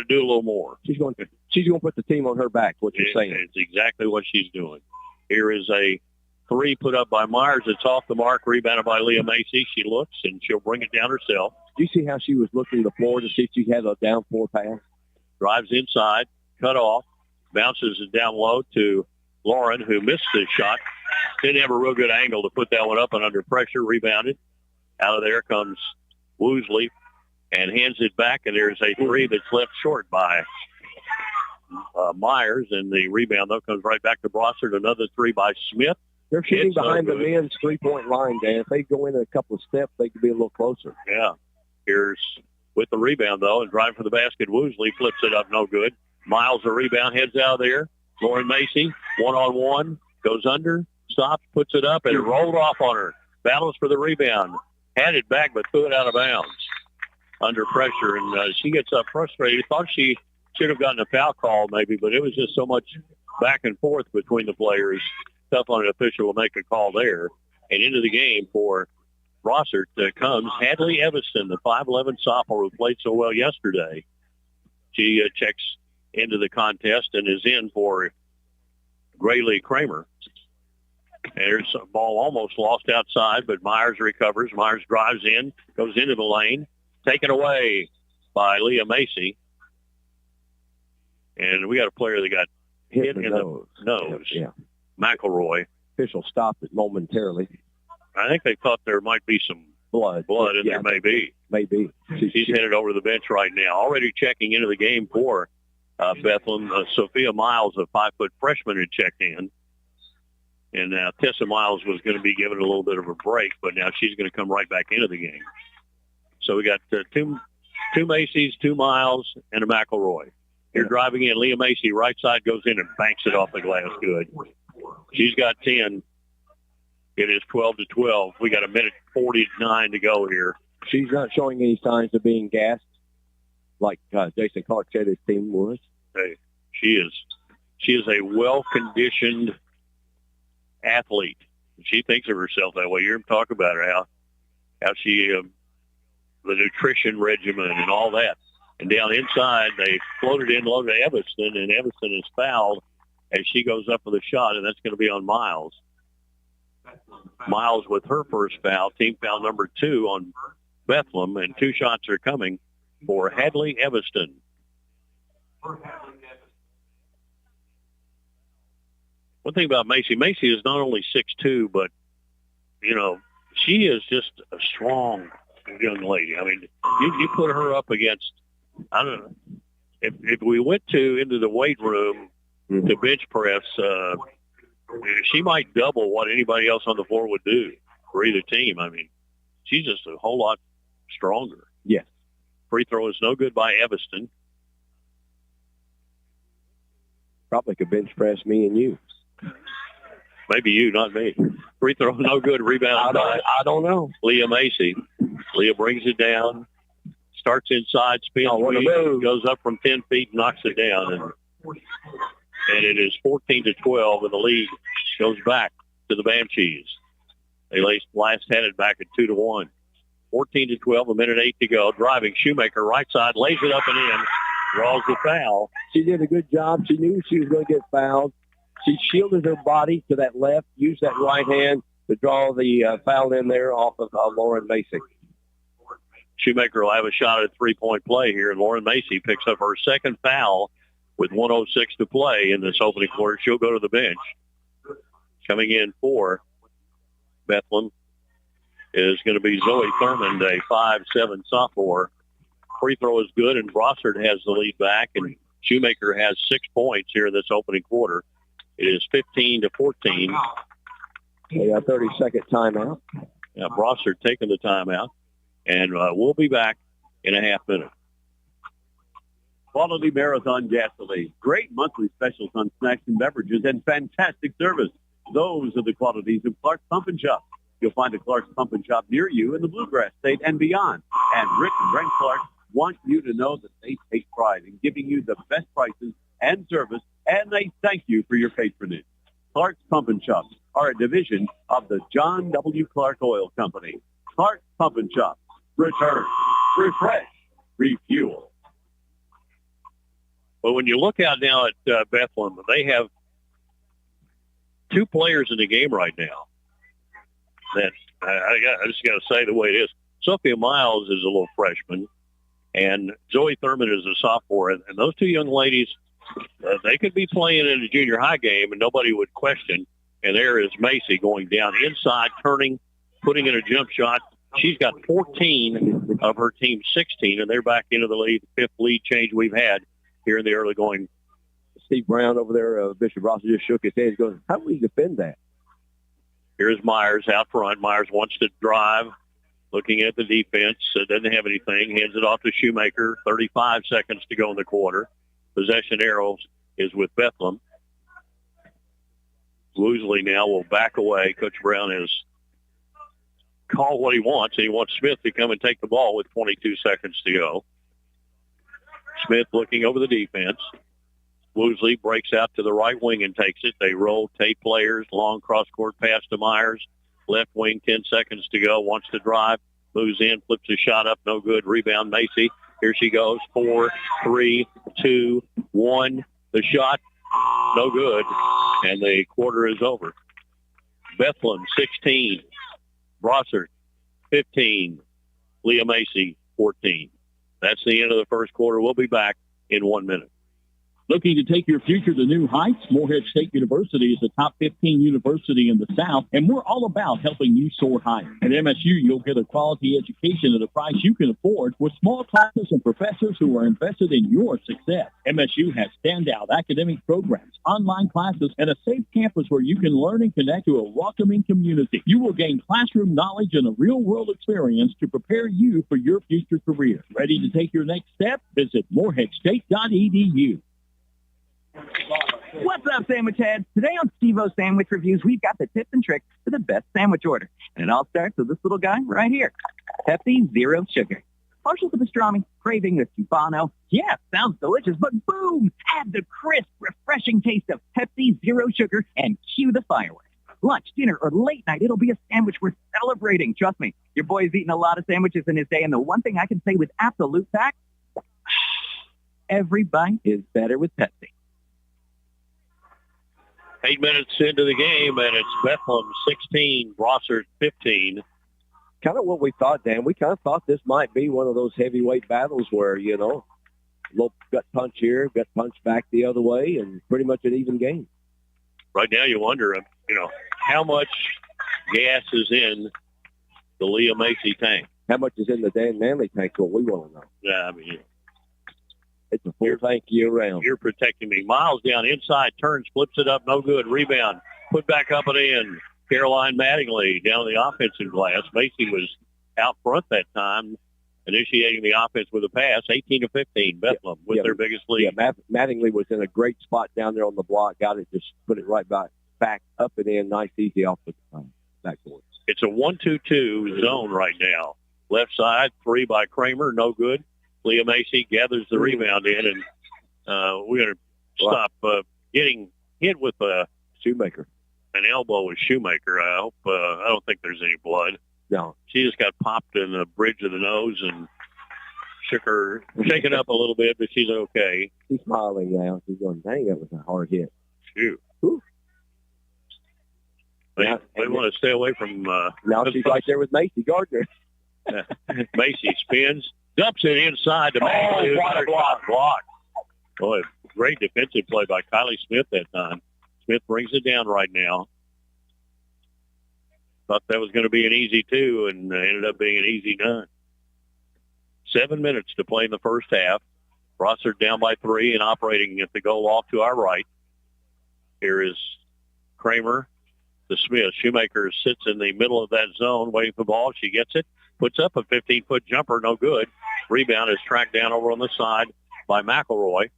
do a little more. She's going to put the team on her back, what you're saying. It's exactly what she's doing. Here is a three put up by Myers. It's off the mark, rebounded by Leah Macy. She looks, and she'll bring it down herself. Do you see how she was looking the floor to see if she had a down floor pass? Drives inside, cut off, bounces it down low to Lauren, who missed the shot. Didn't have a real good angle to put that one up, and under pressure, rebounded. Out of there comes Woosley and hands it back, and there's a three that's left short by Myers, and the rebound, though, comes right back to Brossart. Another three by Smith. They're shooting behind the men's three-point line, Dan. If they go in a couple of steps, they could be a little closer. Yeah. Here's with the rebound, though, and driving for the basket. Woosley flips it up, no good. Miles, the rebound, heads out of there. Lauren Macy, one-on-one, goes under, stops, puts it up, and it rolled off on her. Battles for the rebound. Had it back, but threw it out of bounds under pressure, and she gets up frustrated. Thought she should have gotten a foul call maybe, but it was just so much back and forth between the players. Tough on an official to make a call there. And into the game for Brossart comes Hadley Evanston, the 5'11 sophomore who played so well yesterday. She checks into the contest and is in for Graylee Kramer. And there's a ball almost lost outside, but Myers recovers. Myers drives in, goes into the lane, taken away by Leah Macy. And we got a player that got hit in the nose. Yeah. McElroy. Official stopped it momentarily. I think they thought there might be some blood. And there may be. Maybe. She's headed over to the bench right now. Already checking into the game for Bethlehem. Sophia Miles, a 5-foot freshman, had checked in. And Tessa Miles was going to be given a little bit of a break, but now she's going to come right back into the game. So we got two Macy's, 2 Miles, and a McElroy. Here driving in, Leah Macy, right side, goes in and banks it off the glass good. She's got 10. It is 12-12. We got a minute 49 to go here. She's not showing any signs of being gassed like Jason Clark said his team was. Hey, she is a well-conditioned athlete. She thinks of herself that way. You're talking about her, how she, the nutrition regimen and all that. And down inside, they floated in low to Evanston, and Evanston is fouled as she goes up for the shot, and that's going to be on Miles. Miles with her first foul, team foul number 2 on Bethlehem, and 2 shots are coming for Hadley Evanston. One thing about Macy is not only 6'2", but, she is just a strong young lady. I mean, you put her up against, I don't know, if we went into the weight room to bench press, she might double what anybody else on the floor would do for either team. I mean, she's just a whole lot stronger. Yes. Free throw is no good by Evanston. Probably could bench press me and you. Maybe you, not me. Free throw no good. Rebound. I don't know. Leah Macy. Leah brings it down. Starts inside, spins, goes up from 10 feet, knocks it down. And it is 14-12, and the lead goes back to the Banshees. They last had it back at 2-1. 14-12, a minute 8 to go. Driving Shoemaker, right side, lays it up and in, draws the foul. She did a good job. She knew she was going to get fouled. She shielded her body to that left, used that right hand to draw the foul in there off of Lauren Macy. Shoemaker will have a shot at a 3-point play here, and Lauren Macy picks up her second foul with 1:06 to play in this opening quarter. She'll go to the bench. Coming in for Bethlehem is going to be Zoe Thurmond, a 5'7" sophomore. Free throw is good, and Brossart has the lead back, and Shoemaker has 6 points here in this opening quarter. It is 15-14. They got 30-second timeout. Yeah, Brossart taking the timeout, and we'll be back in a half minute. Quality Marathon gasoline, great monthly specials on snacks and beverages, and fantastic service. Those are the qualities of Clark's Pump and Shop. You'll find a Clark's Pump and Shop near you in the Bluegrass State and beyond. And Rick and Brent Clark want you to know that they take pride in giving you the best prices and service, and they thank you for your patronage. Clark's Pump and Shops are a division of the John W. Clark Oil Company. Clark's Pump and Shops. Return, refresh, refuel. Well, when you look out now at Bethlehem, they have 2 players in the game right now that I just got to say the way it is. Sophia Miles is a little freshman, and Zoe Thurmond is a sophomore. And those 2 young ladies, they could be playing in a junior high game, and nobody would question. And there is Macy going down inside, turning, putting in a jump shot. She's got 14 of her team's 16, and they're back into the lead, the 5th lead change we've had here in the early going. Steve Brown over there, Bishop Ross, just shook his head. He goes, how do we defend that? Here's Myers out front. Myers wants to drive, looking at the defense. Doesn't have anything. Hands it off to Shoemaker. 35 seconds to go in the quarter. Possession arrows is with Bethlehem. Woosley now will back away. Coach Brown has called what he wants, and he wants Smith to come and take the ball with 22 seconds to go. Smith looking over the defense. Woosley breaks out to the right wing and takes it. They rotate players. Long cross-court pass to Myers. Left wing, 10 seconds to go. Wants to drive. Moves in, flips a shot up. No good. Rebound, Macy. Here she goes. 4, 3, 2, 1. The shot, no good. And the quarter is over. Bethlehem, 16. Brossart, 15. Leah Macy, 14. That's the end of the first quarter. We'll be back in 1 minute. Looking to take your future to new heights? Morehead State University is a top 15 university in the South, and we're all about helping you soar higher. At MSU, you'll get a quality education at a price you can afford with small classes and professors who are invested in your success. MSU has standout academic programs, online classes, and a safe campus where you can learn and connect to a welcoming community. You will gain classroom knowledge and a real-world experience to prepare you for your future career. Ready to take your next step? Visit moreheadstate.edu. What's up, sandwich heads? Today on Steve-O's Sandwich Reviews, we've got the tips and tricks for the best sandwich order. And it all starts with this little guy right here. Pepsi Zero Sugar. Partial to pastrami, craving the Cubano. Yeah, sounds delicious, but boom! Add the crisp, refreshing taste of Pepsi Zero Sugar and cue the fireworks. Lunch, dinner, or late night, it'll be a sandwich worth celebrating. Trust me, your boy's eaten a lot of sandwiches in his day, and the one thing I can say with absolute fact, every bite is better with Pepsi. 8 minutes into the game, and it's Bethlehem 16, Brossart 15. Kind of what we thought, Dan. We kind of thought this might be one of those heavyweight battles where, you know, little gut punch here, gut punch back the other way, and pretty much an even game. Right now you wonder, you know, how much gas is in the Leah Macy tank. How much is in the Dan Manley tank? What we want to know. Yeah, I mean, it's a full tank year round. You're protecting me. Miles down inside, turns, flips it up, no good. Rebound, put back up and in. Caroline Mattingly down the offensive glass. Macy was out front that time, initiating the offense with a pass. 18-15, Bethlehem with their biggest lead. Yeah, Mattingly was in a great spot down there on the block. Got it, just put it right back up and in. Nice, easy off the backboard. It's a 1-2-2 zone right now. Left side, three by Kramer, no good. Leah Macy gathers the rebound in, and we're going to stop getting hit with Shoemaker. An elbow with Shoemaker. I hope. I don't think there's any blood. No. She just got popped in the bridge of the nose and shaken up a little bit, but she's okay. She's smiling now. She's going, dang, that was a hard hit. Shoot. They want to stay away from... now she's right there with Macy Gardner. Macy spins, dumps it inside to Macy. What a block. Boy, great defensive play by Kylie Smith that time. Smith brings it down right now. Thought that was going to be an easy two, and ended up being an easy none. 7 minutes to play in the first half. Brossart down by 3 and operating at the goal off to our right. Here is Kramer to Smith. Shoemaker sits in the middle of that zone waiting for the ball. She gets it, puts up a 15-foot jumper, no good. Rebound is tracked down over on the side by McElroy.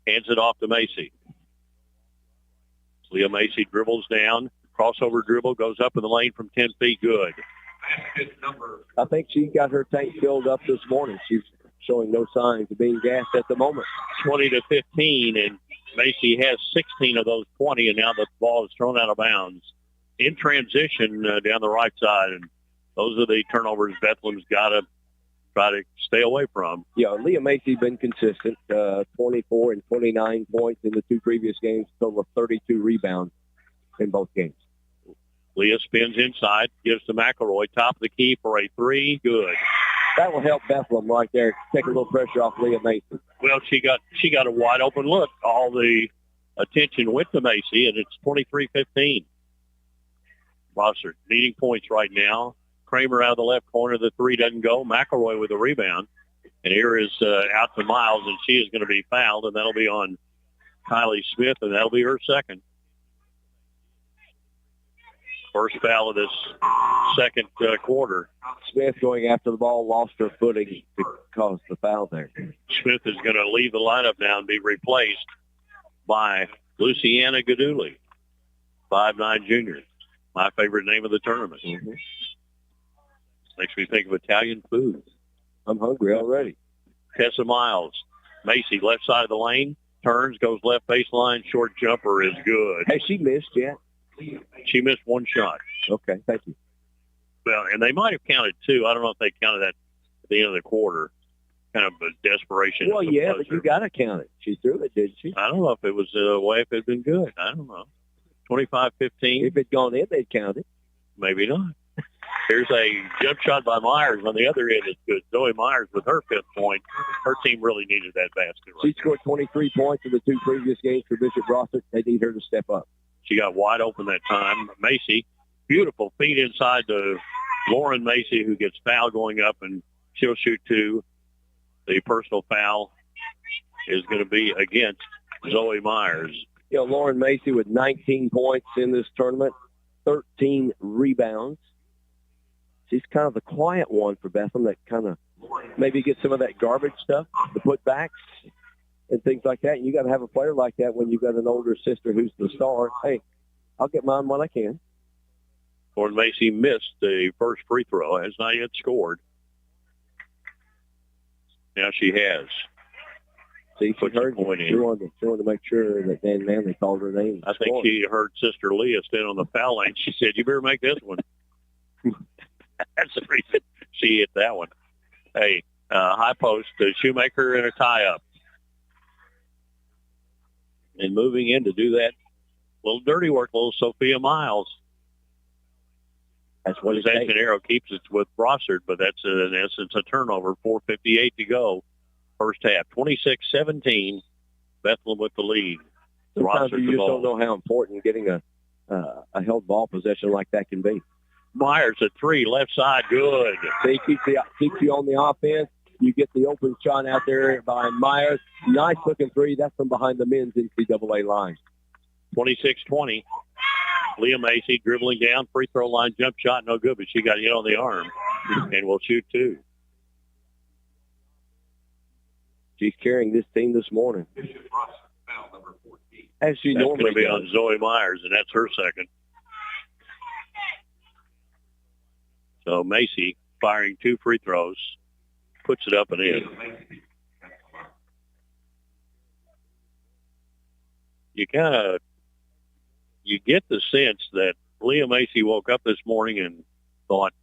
Hands it off to Macy. Leah Macy dribbles down, crossover dribble, goes up in the lane from 10 feet, good. I think she got her tank filled up this morning. She's showing no signs of being gassed at the moment. 20-15, and Macy has 16 of those 20, and now the ball is thrown out of bounds. In transition down the right side, and those are the turnovers Bethlehem's got to try to stay away from. Yeah, Leah Macy's been consistent, 24 and 29 points in the two previous games, total of 32 rebounds in both games. Leah spins inside, gives to McElroy, top of the key for a three, good. That will help Bethlehem right there, take a little pressure off Leah Macy. Well, she got a wide open look. All the attention went to Macy, and it's 23-15. Brossart needing points right now. Kramer out of the left corner. The three doesn't go. McElroy with a rebound. And here is out to Miles, and she is going to be fouled, and that'll be on Kylie Smith, and that'll be her second. First foul of this second quarter. Smith going after the ball, lost her footing to cause the foul there. Smith is going to leave the lineup now and be replaced by Luciana Gaduli, 5'9" junior. My favorite name of the tournament. Mm-hmm. Makes me think of Italian food. I'm hungry already. Tessa Miles. Macy, left side of the lane, turns, goes left baseline, short jumper is good. Has she missed yet? She missed one shot. Okay, thank you. Well, and they might have counted two. I don't know if they counted that at the end of the quarter. Kind of a desperation. Well, yeah, but you got to count it. She threw it, didn't she? I don't know if it was a way if it had been good. I don't know. 25-15. If it gone in, they'd count it. Maybe not. Here's a jump shot by Myers on the other end. It's good. Zoe Myers with her 5th point. Her team really needed that basket. She scored 23 points in the 2 previous games for Bishop Brossart. They need her to step up. She got wide open that time. Macy, beautiful feed inside to Lauren Macy, who gets foul going up, and she'll shoot 2. The personal foul is going to be against Zoe Myers. You know, Lauren Macy with 19 points in this tournament, 13 rebounds. She's kind of the quiet one for Bethlehem that kind of maybe gets some of that garbage stuff, the putbacks and things like that. And you got to have a player like that when you've got an older sister who's the star. Hey, I'll get mine when I can. Lauren Macy missed the first free throw, has not yet scored. Now she has. See, she heard she wanted to make sure that Dan Manley called her name. I think she heard Sister Leah stand on the foul line. She said, "You better make this one." That's the reason she hit that one. Hey, high post, Shoemaker and a tie-up. And moving in to do that little dirty work, little Sophia Miles. That's what Zancanero keeps it with Brossart, but that's in essence a turnover. 4:58 to go. First half, 26-17. Bethlehem with the lead. Sometimes you just don't know how important getting a held ball possession like that can be. Myers at 3, left side, good. They keeps you on the offense. You get the open shot out there by Myers. Nice looking 3. That's from behind the men's NCAA line. 26-20. Leah Macy dribbling down, free throw line, jump shot, no good, but she got hit on the arm and will shoot 2. She's carrying this team this morning. As she that's normally going to be does. on Zoe Myers, and that's her second. So Macy firing 2 free throws, puts it up and in. You get the sense that Leah Macy woke up this morning and thought,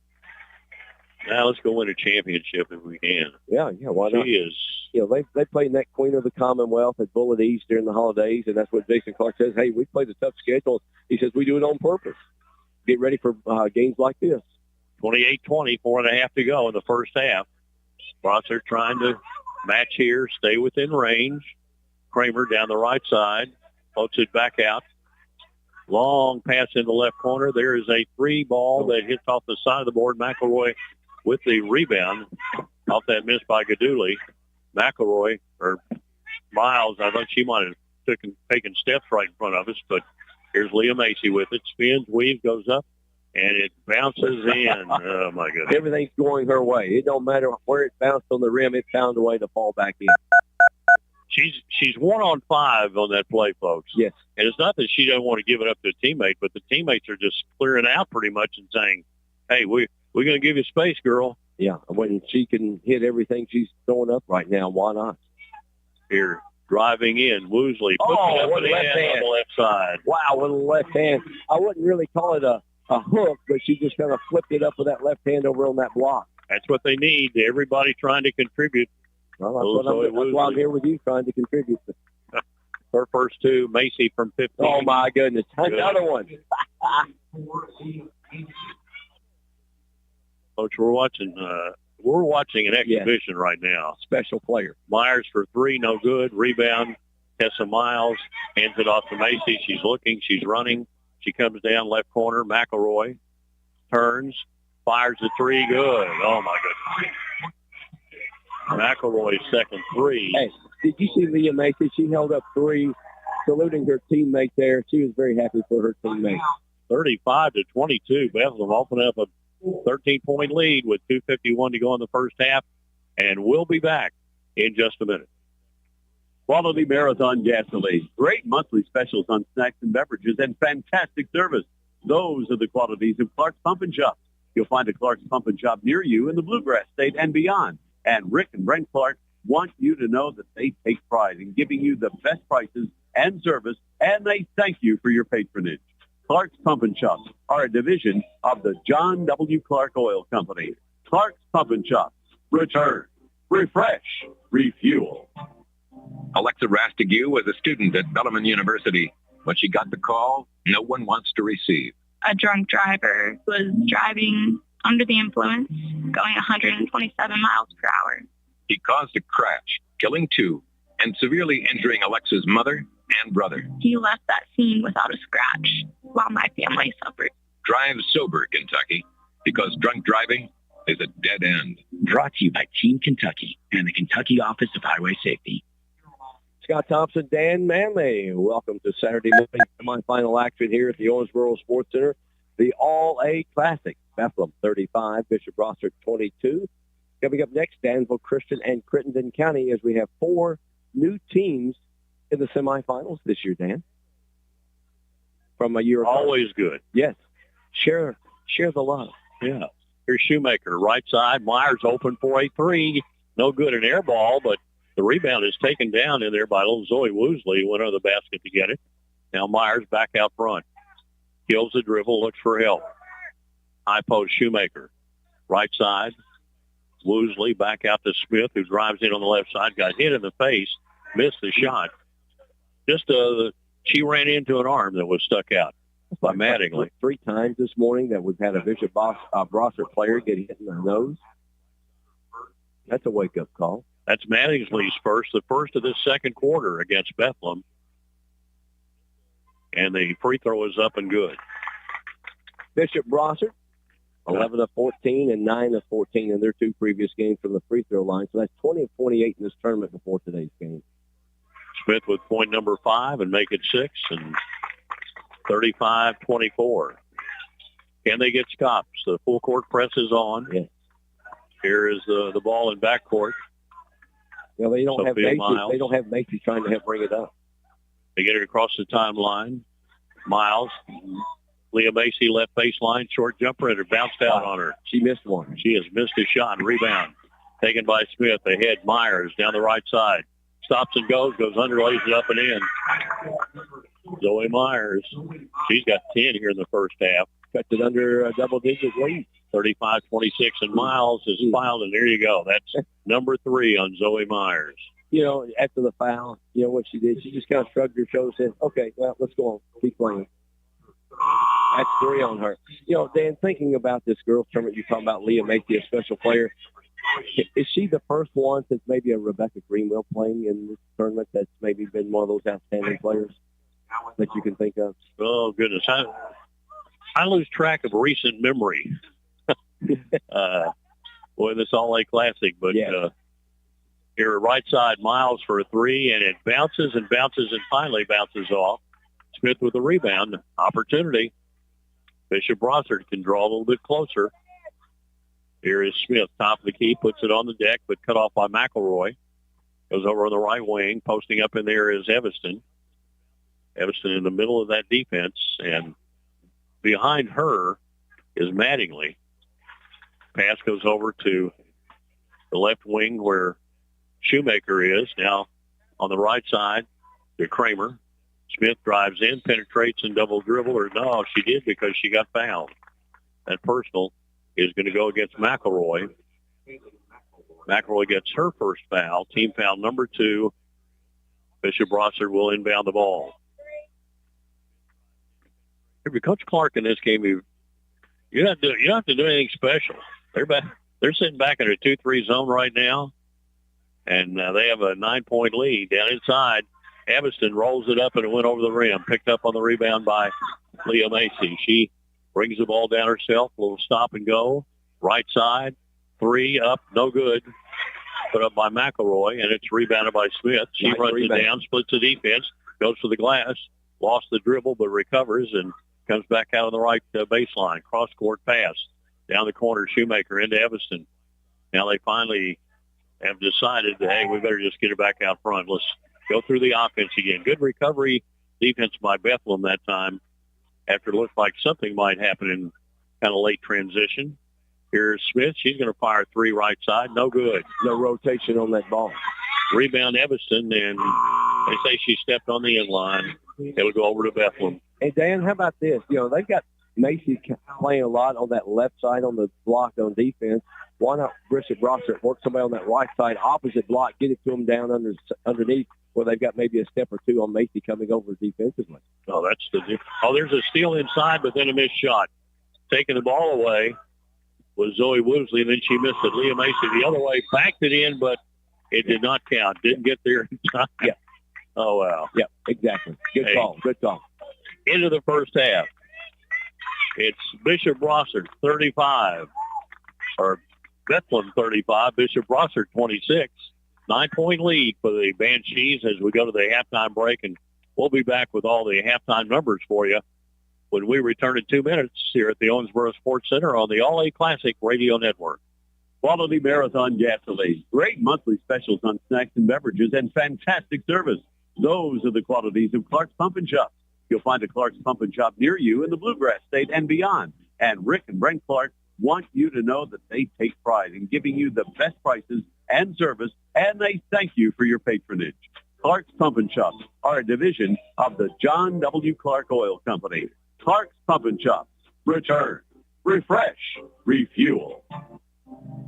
now let's go win a championship if we can. Yeah, why not? She is. You know, they played in that Queen of the Commonwealth at Bullitt East during the holidays, and that's what Jason Clark says. Hey, we played a tough schedule. He says we do it on purpose. Get ready for games like this. 28-20, 4.5 to go in the first half. Brossart trying to match here, stay within range. Kramer down the right side, floats it back out. Long pass in the left corner. There is a 3 ball that hits off the side of the board. McElroy with the rebound off that miss by Gaduli. McElroy, or Miles, I thought she might have taken steps right in front of us, but here's Leah Macy with it. Spins, weaves, goes up, and it bounces in. Oh, my goodness. Everything's going her way. It don't matter where it bounced on the rim. It found a way to fall back in. She's 1-on-5 on that play, folks. Yes. And it's not that she doesn't want to give it up to a teammate, but the teammates are just clearing out pretty much and saying, hey, we're going to give you space, girl. Yeah, when she can hit everything she's throwing up right now, why not? Here, driving in, Woosley puts it up with the left hand on the left side. Wow, with a left hand. I wouldn't really call it a hook, but she just kind of flipped it up with that left hand over on that block. That's what they need. Everybody trying to contribute. Well, that's why I'm here with you, trying to contribute. Her first 2, Macy from 15. Oh, my goodness. Good. Another one. Coach, we're watching an exhibition right now. Special player. Myers for 3, no good. Rebound, Tessa Miles hands it off to Macy. She's looking. She's running. She comes down left corner. McElroy turns, fires the 3. Good. Oh, my goodness. McElroy's second 3. Hey, did you see Leah Macy? She held up 3, saluting her teammate there. She was very happy for her teammate. 35-22. Bethlehem open up a 13-point lead with 2:51 to go in the first half, and we'll be back in just a minute. Quality Marathon Gasoline. Great monthly specials on snacks and beverages and fantastic service. Those are the qualities of Clark's Pump and Shop. You'll find a Clark's Pump and Shop near you in the Bluegrass State and beyond. And Rick and Brent Clark want you to know that they take pride in giving you the best prices and service, and they thank you for your patronage. Clark's Pump and Shops are a division of the John W. Clark Oil Company. Clark's Pump and Shops. Return, refresh, refuel. Alexa Rastigue was a student at Bethlehem University. When she got the call, no one wants to receive. A drunk driver was driving under the influence, going 127 miles per hour. He caused a crash, killing 2 and severely injuring Alexa's mother and brother. He left that scene without a scratch, while my family suffered. Drive sober, Kentucky, because drunk driving is a dead end. Brought to you by Team Kentucky and the Kentucky Office of Highway Safety. Scott Thompson, Dan Manley. Welcome to Saturday morning semifinal action here at the Owensboro Sports Center. The All-A Classic, Bethlehem 35, Bishop Brossart 22. Coming up next, Danville, Christian, and Crittenden County, as we have 4 new teams in the semifinals this year, Dan. From a year ago. Always good. Yes. Share the love. Yeah. Here's Shoemaker, right side. Myers open for a 3. No good, an air ball, but the rebound is taken down in there by little Zoe Woosley, went under the basket to get it. Now Myers back out front. Kills the dribble, looks for help. High post Shoemaker. Right side. Woosley back out to Smith, who drives in on the left side. Got hit in the face. Missed the shot. She ran into an arm that was stuck out by Mattingly. 3 times this morning that we've had a Bishop Brossart player get hit in the nose. That's a wake-up call. That's Mattingly's the first of this second quarter against Bethlehem. And the free throw is up and good. Bishop Brossart, 11 of 14 and 9 of 14 in their 2 previous games from the free throw line. So that's 20 of 28 in this tournament before today's game. Smith with point number 5 and make it 6 and 35-24. Can they get stops? The full court press is on. Yes. Here is the ball in backcourt. You know, they don't Sophia have Macy. Miles. They don't have Macy trying to help bring it up. They get it across the timeline. Miles. Leah Macy left baseline. Short jumper, and it bounced out on her. She missed one. She has missed a shot. Rebound. Taken by Smith. Ahead, Myers down the right side. Stops and goes under, lays it up and in. Zoe Myers. She's got 10 here in the first half. Cuts it under a double-digit lead. 35-26, and Miles is fouled, and there you go. That's number 3 on Zoe Myers. You know, after the foul, you know what she did? She just kind of shrugged her shoulders and said, okay, well, let's go on. Keep playing. That's 3 on her. You know, Dan, thinking about this girls' tournament, you're talking about Leah Macy, a special player. Is she the first one since maybe a Rebecca Greenwell playing in this tournament that's maybe been one of those outstanding players that you can think of? Oh, goodness. I lose track of recent memory. Boy, this All-A Classic. But here, right side, Miles for a 3, and it bounces and bounces and finally bounces off. Smith with a rebound. Opportunity. Bishop Brossart can draw a little bit closer. Here is Smith, top of the key, puts it on the deck, but cut off by McElroy. Goes over on the right wing. Posting up in there is Evanston. Evanston in the middle of that defense, and behind her is Mattingly. Pass goes over to the left wing where Shoemaker is. Now on the right side to Kramer. Smith drives in, penetrates, and double dribble. Or no, she did because she got fouled. That personal is going to go against McElroy. McElroy gets her first foul. Team foul number 2. Bishop Brossart will inbound the ball. Coach Clark in this game, you don't have to do anything special. They're sitting back in a 2-3 zone right now, and they have a 9-point lead. Down inside, Evanston rolls it up, and it went over the rim. Picked up on the rebound by Leah Macy. She brings the ball down herself. A little stop and go. Right side, 3 up, no good. Put up by McElroy, and it's rebounded by Smith. She runs it down, splits the defense, goes for the glass, lost the dribble, but recovers and comes back out on the right baseline. Cross-court pass. Down the corner, Shoemaker into Evanston. Now they finally have decided that, hey, we better just get it back out front. Let's go through the offense again. Good recovery defense by Bethlehem that time after it looked like something might happen in kind of late transition. Here's Smith. She's going to fire 3 right side. No good. No rotation on that ball. Rebound Evanston, and they say she stepped on the end line. It'll go over to Bethlehem. Hey, Dan, how about this? You know, they've got Macy playing a lot on that left side on the block on defense. Why not Bishop Brossart work somebody on that right side, opposite block, get it to them down underneath where they've got maybe a step or 2 on Macy coming over defensively. Oh, there's a steal inside, but then a missed shot. Taking the ball away was Zoe Woosley, and then she missed it. Leah Macy the other way, backed it in, but it did not count. Didn't get there in time. Yeah. Oh, wow. Yeah, exactly. Good call. Good call. Into the first half. It's Bishop Brossart 35, or Bethlehem 35, Bishop Brossart 26. 9-point lead for the Banshees as we go to the halftime break, and we'll be back with all the halftime numbers for you when we return in 2 minutes here at the Owensboro Sports Center on the All-A Classic Radio Network. Quality Marathon gasoline, great monthly specials on snacks and beverages, and fantastic service. Those are the qualities of Clark's Pump and Shop. You'll find a Clark's Pump and Shop near you in the Bluegrass State and beyond. And Rick and Brent Clark want you to know that they take pride in giving you the best prices and service, and they thank you for your patronage. Clark's Pump and Shop are a division of the John W. Clark Oil Company. Clark's Pump and Shop. Return, refresh, refuel.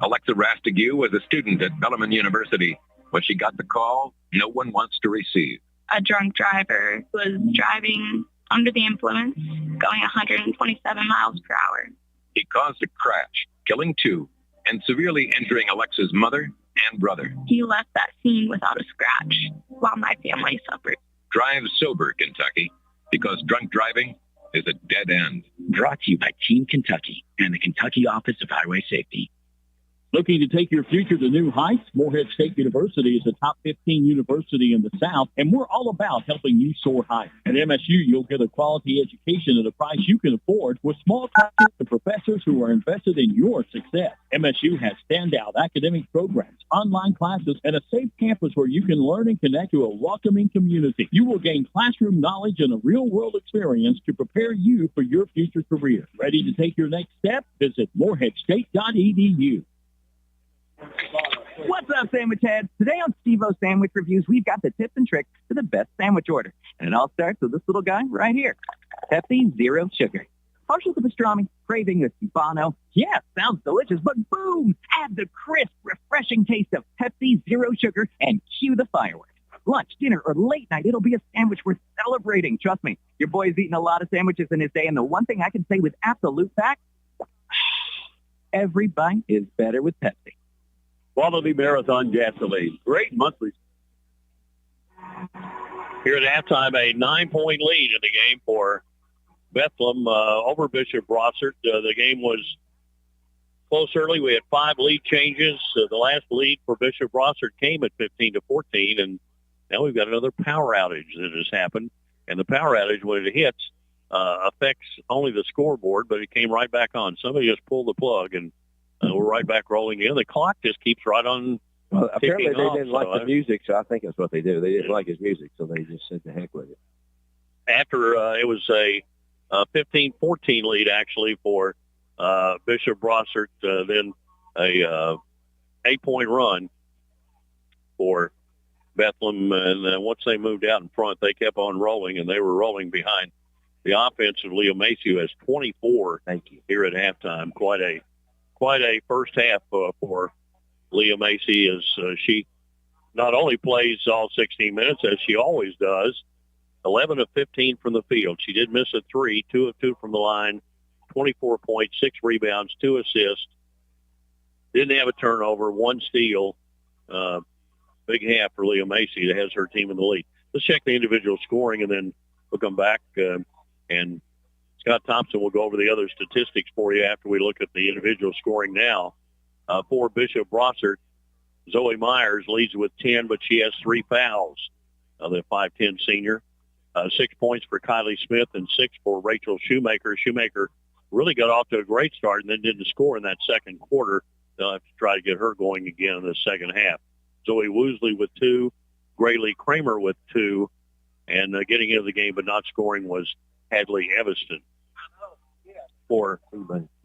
Alexa Rastigue was a student at Bethlehem University. When she got the call, no one wants to receive. A drunk driver was driving under the influence, going 127 miles per hour. He caused a crash, killing 2 and severely injuring Alexa's mother and brother. He left that scene without a scratch while my family suffered. Drive sober, Kentucky, because drunk driving is a dead end. Brought to you by Team Kentucky and the Kentucky Office of Highway Safety. Looking to take your future to new heights? Morehead State University is a top 15 university in the South, and we're all about helping you soar high. At MSU, you'll get a quality education at a price you can afford with small classes and professors who are invested in your success. MSU has standout academic programs, online classes, and a safe campus where you can learn and connect to a welcoming community. You will gain classroom knowledge and a real-world experience to prepare you for your future career. Ready to take your next step? Visit moreheadstate.edu. What's up, sandwich heads? Today on Steve-O Sandwich Reviews, we've got the tips and tricks for the best sandwich order. And it all starts with this little guy right here. Pepsi Zero Sugar. Partial to pastrami, craving a Cubano. Yeah, sounds delicious, but boom! Add the crisp, refreshing taste of Pepsi Zero Sugar and cue the fireworks. Lunch, dinner, or late night, it'll be a sandwich worth celebrating. Trust me, your boy's eaten a lot of sandwiches in his day, and the one thing I can say with absolute fact, every bite is better with Pepsi. Quality Marathon gasoline, great monthly. Here at halftime, a 9-point lead in the game for Bethlehem over Bishop Brossart. The game was close early. We had 5 lead changes. The last lead for Bishop Brossart came at 15-14, and now we've got another power outage that has happened. And the power outage, when it hits, affects only the scoreboard, but it came right back on. Somebody just pulled the plug, and we're right back rolling in. The clock just keeps right on. Well, apparently they off, didn't like the music, so I think that's what they did. They didn't like his music, so they just said the heck with it. After it was a 15-14 lead, actually, for Bishop Brossart, then a 8-point run for Bethlehem. And once they moved out in front, they kept on rolling, and they were rolling behind the offense of Leah Macy, who has 24 here at halftime. Quite a first half for Leah Macy, as she not only plays all 16 minutes, as she always does, 11 of 15 from the field. She did miss a 3, 2 of 2 from the line, 24 points, 6 rebounds, 2 assists. Didn't have a turnover, 1 steal. Big half for Leah Macy that has her team in the lead. Let's check the individual scoring, and then we'll come back and Scott Thompson will go over the other statistics for you after we look at the individual scoring now. For Bishop Brossart, Zoe Myers leads with 10, but she has 3 fouls. The 5'10 senior. 6 points for Kylie Smith and 6 for Rachel Shoemaker. Shoemaker really got off to a great start and then didn't score in that second quarter. They'll have to try to get her going again in the second half. Zoe Woosley with 2, Graylee Kramer with 2, and getting into the game but not scoring was Hadley Evanston. For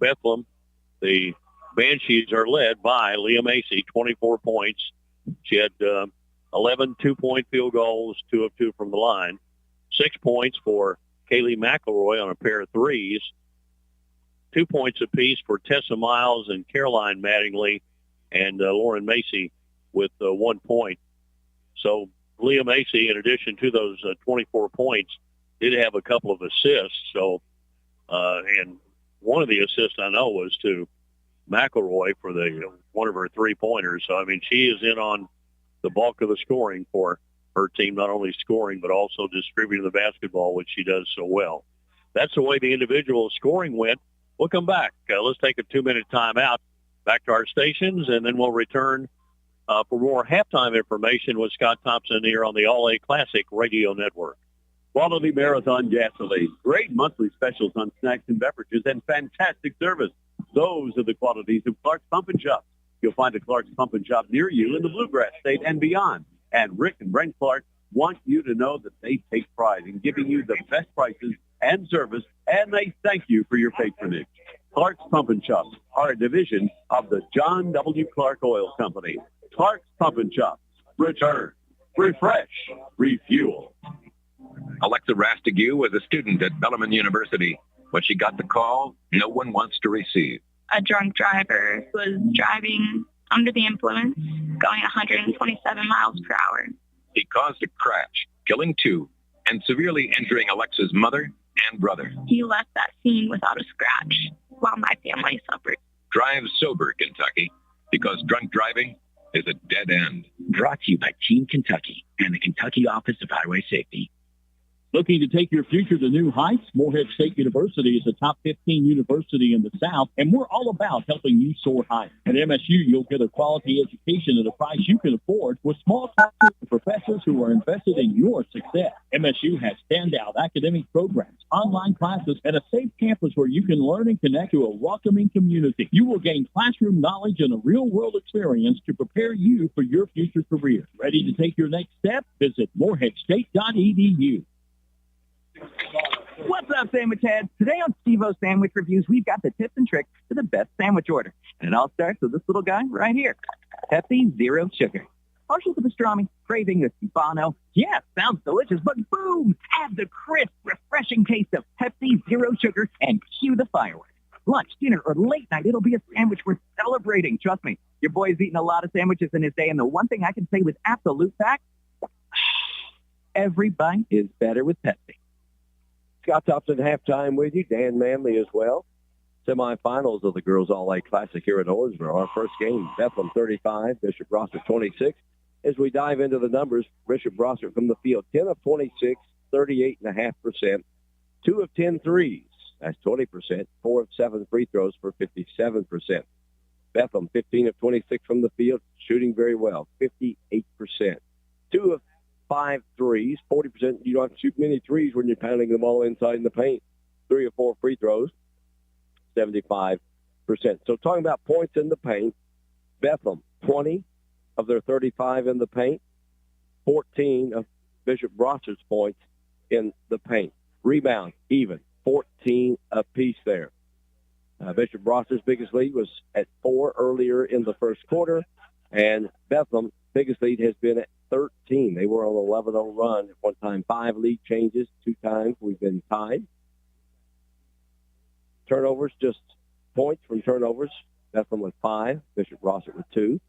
Bethlehem, the Banshees are led by Leah Macy, 24 points. She had 11 two-point field goals, 2 of 2 from the line. 6 points for Kaylee McElroy on a pair of threes. 2 points apiece for Tessa Miles and Caroline Mattingly, and Lauren Macy with 1 point. So Leah Macy, in addition to those 24 points, did have a couple of assists. So, and one of the assists I know was to McElroy for one of her three-pointers. So, I mean, she is in on the bulk of the scoring for her team, not only scoring but also distributing the basketball, which she does so well. That's the way the individual scoring went. We'll come back. Let's take a 2-minute timeout back to our stations, and then we'll return for more halftime information with Scott Thompson here on the All-A Classic Radio Network. Quality Marathon gasoline, great monthly specials on snacks and beverages, and fantastic service. Those are the qualities of Clark's Pump and Shop. You'll find a Clark's Pump and Shop near you in the Bluegrass State and beyond. And Rick and Brent Clark want you to know that they take pride in giving you the best prices and service, and they thank you for your patronage. Clark's Pump and Shops are a division of the John W. Clark Oil Company. Clark's Pump and Shops. Return, refresh, refuel. Alexa Rastigue was a student at Bethlehem University. When she got the call, no one wants to receive. A drunk driver was driving under the influence, going 127 miles per hour. He caused a crash, killing 2 and severely injuring Alexa's mother and brother. He left that scene without a scratch, while my family suffered. Drive sober, Kentucky, because drunk driving is a dead end. Brought to you by Team Kentucky and the Kentucky Office of Highway Safety. Looking to take your future to new heights? Morehead State University is a top 15 university in the South, and we're all about helping you soar higher. At MSU, you'll get a quality education at a price you can afford with small classes and professors who are invested in your success. MSU has standout academic programs, online classes, and a safe campus where you can learn and connect to a welcoming community. You will gain classroom knowledge and a real-world experience to prepare you for your future career. Ready to take your next step? Visit moreheadstate.edu. What's up, sandwich heads? Today on Steve-O's Sandwich Reviews, we've got the tips and tricks for the best sandwich order. And it all starts with this little guy right here. Pepsi Zero Sugar. Partial to pastrami, craving the Stefano. Yeah, sounds delicious, but boom! Add the crisp, refreshing taste of Pepsi Zero Sugar and cue the fireworks. Lunch, dinner, or late night, it'll be a sandwich worth celebrating. Trust me, your boy's eaten a lot of sandwiches in his day, and the one thing I can say with absolute fact, every bite is better with Pepsi. Scott Thompson halftime with you. Dan Manley as well. Semifinals of the Girls All-A Classic here in Owensboro. Our first game, Bethlehem 35, Bishop Brossart 26. As we dive into the numbers, Bishop Brossart from the field, 10 of 26, 38.5%. 2 of 10 threes, that's 20%. 4 of 7 free throws for 57%. Bethlehem, 15 of 26 from the field, shooting very well, 58%. 2 of 5 threes, 40%. You don't have to shoot many threes when you're pounding them all inside in the paint. 3 or 4 free throws, 75%. So talking about points in the paint, Bethlehem, 20 of their 35 in the paint, 14 of Bishop Brossart's points in the paint. Rebound, even, 14 apiece there. Bishop Brossart's biggest lead was at 4 earlier in the first quarter, and Bethlehem's biggest lead has been at 13. They were on an 11-0 run. At one time, 5 lead changes. 2 times we've been tied. Turnovers, just points from turnovers. Bethlehem with 5. Bishop Brossart with 2.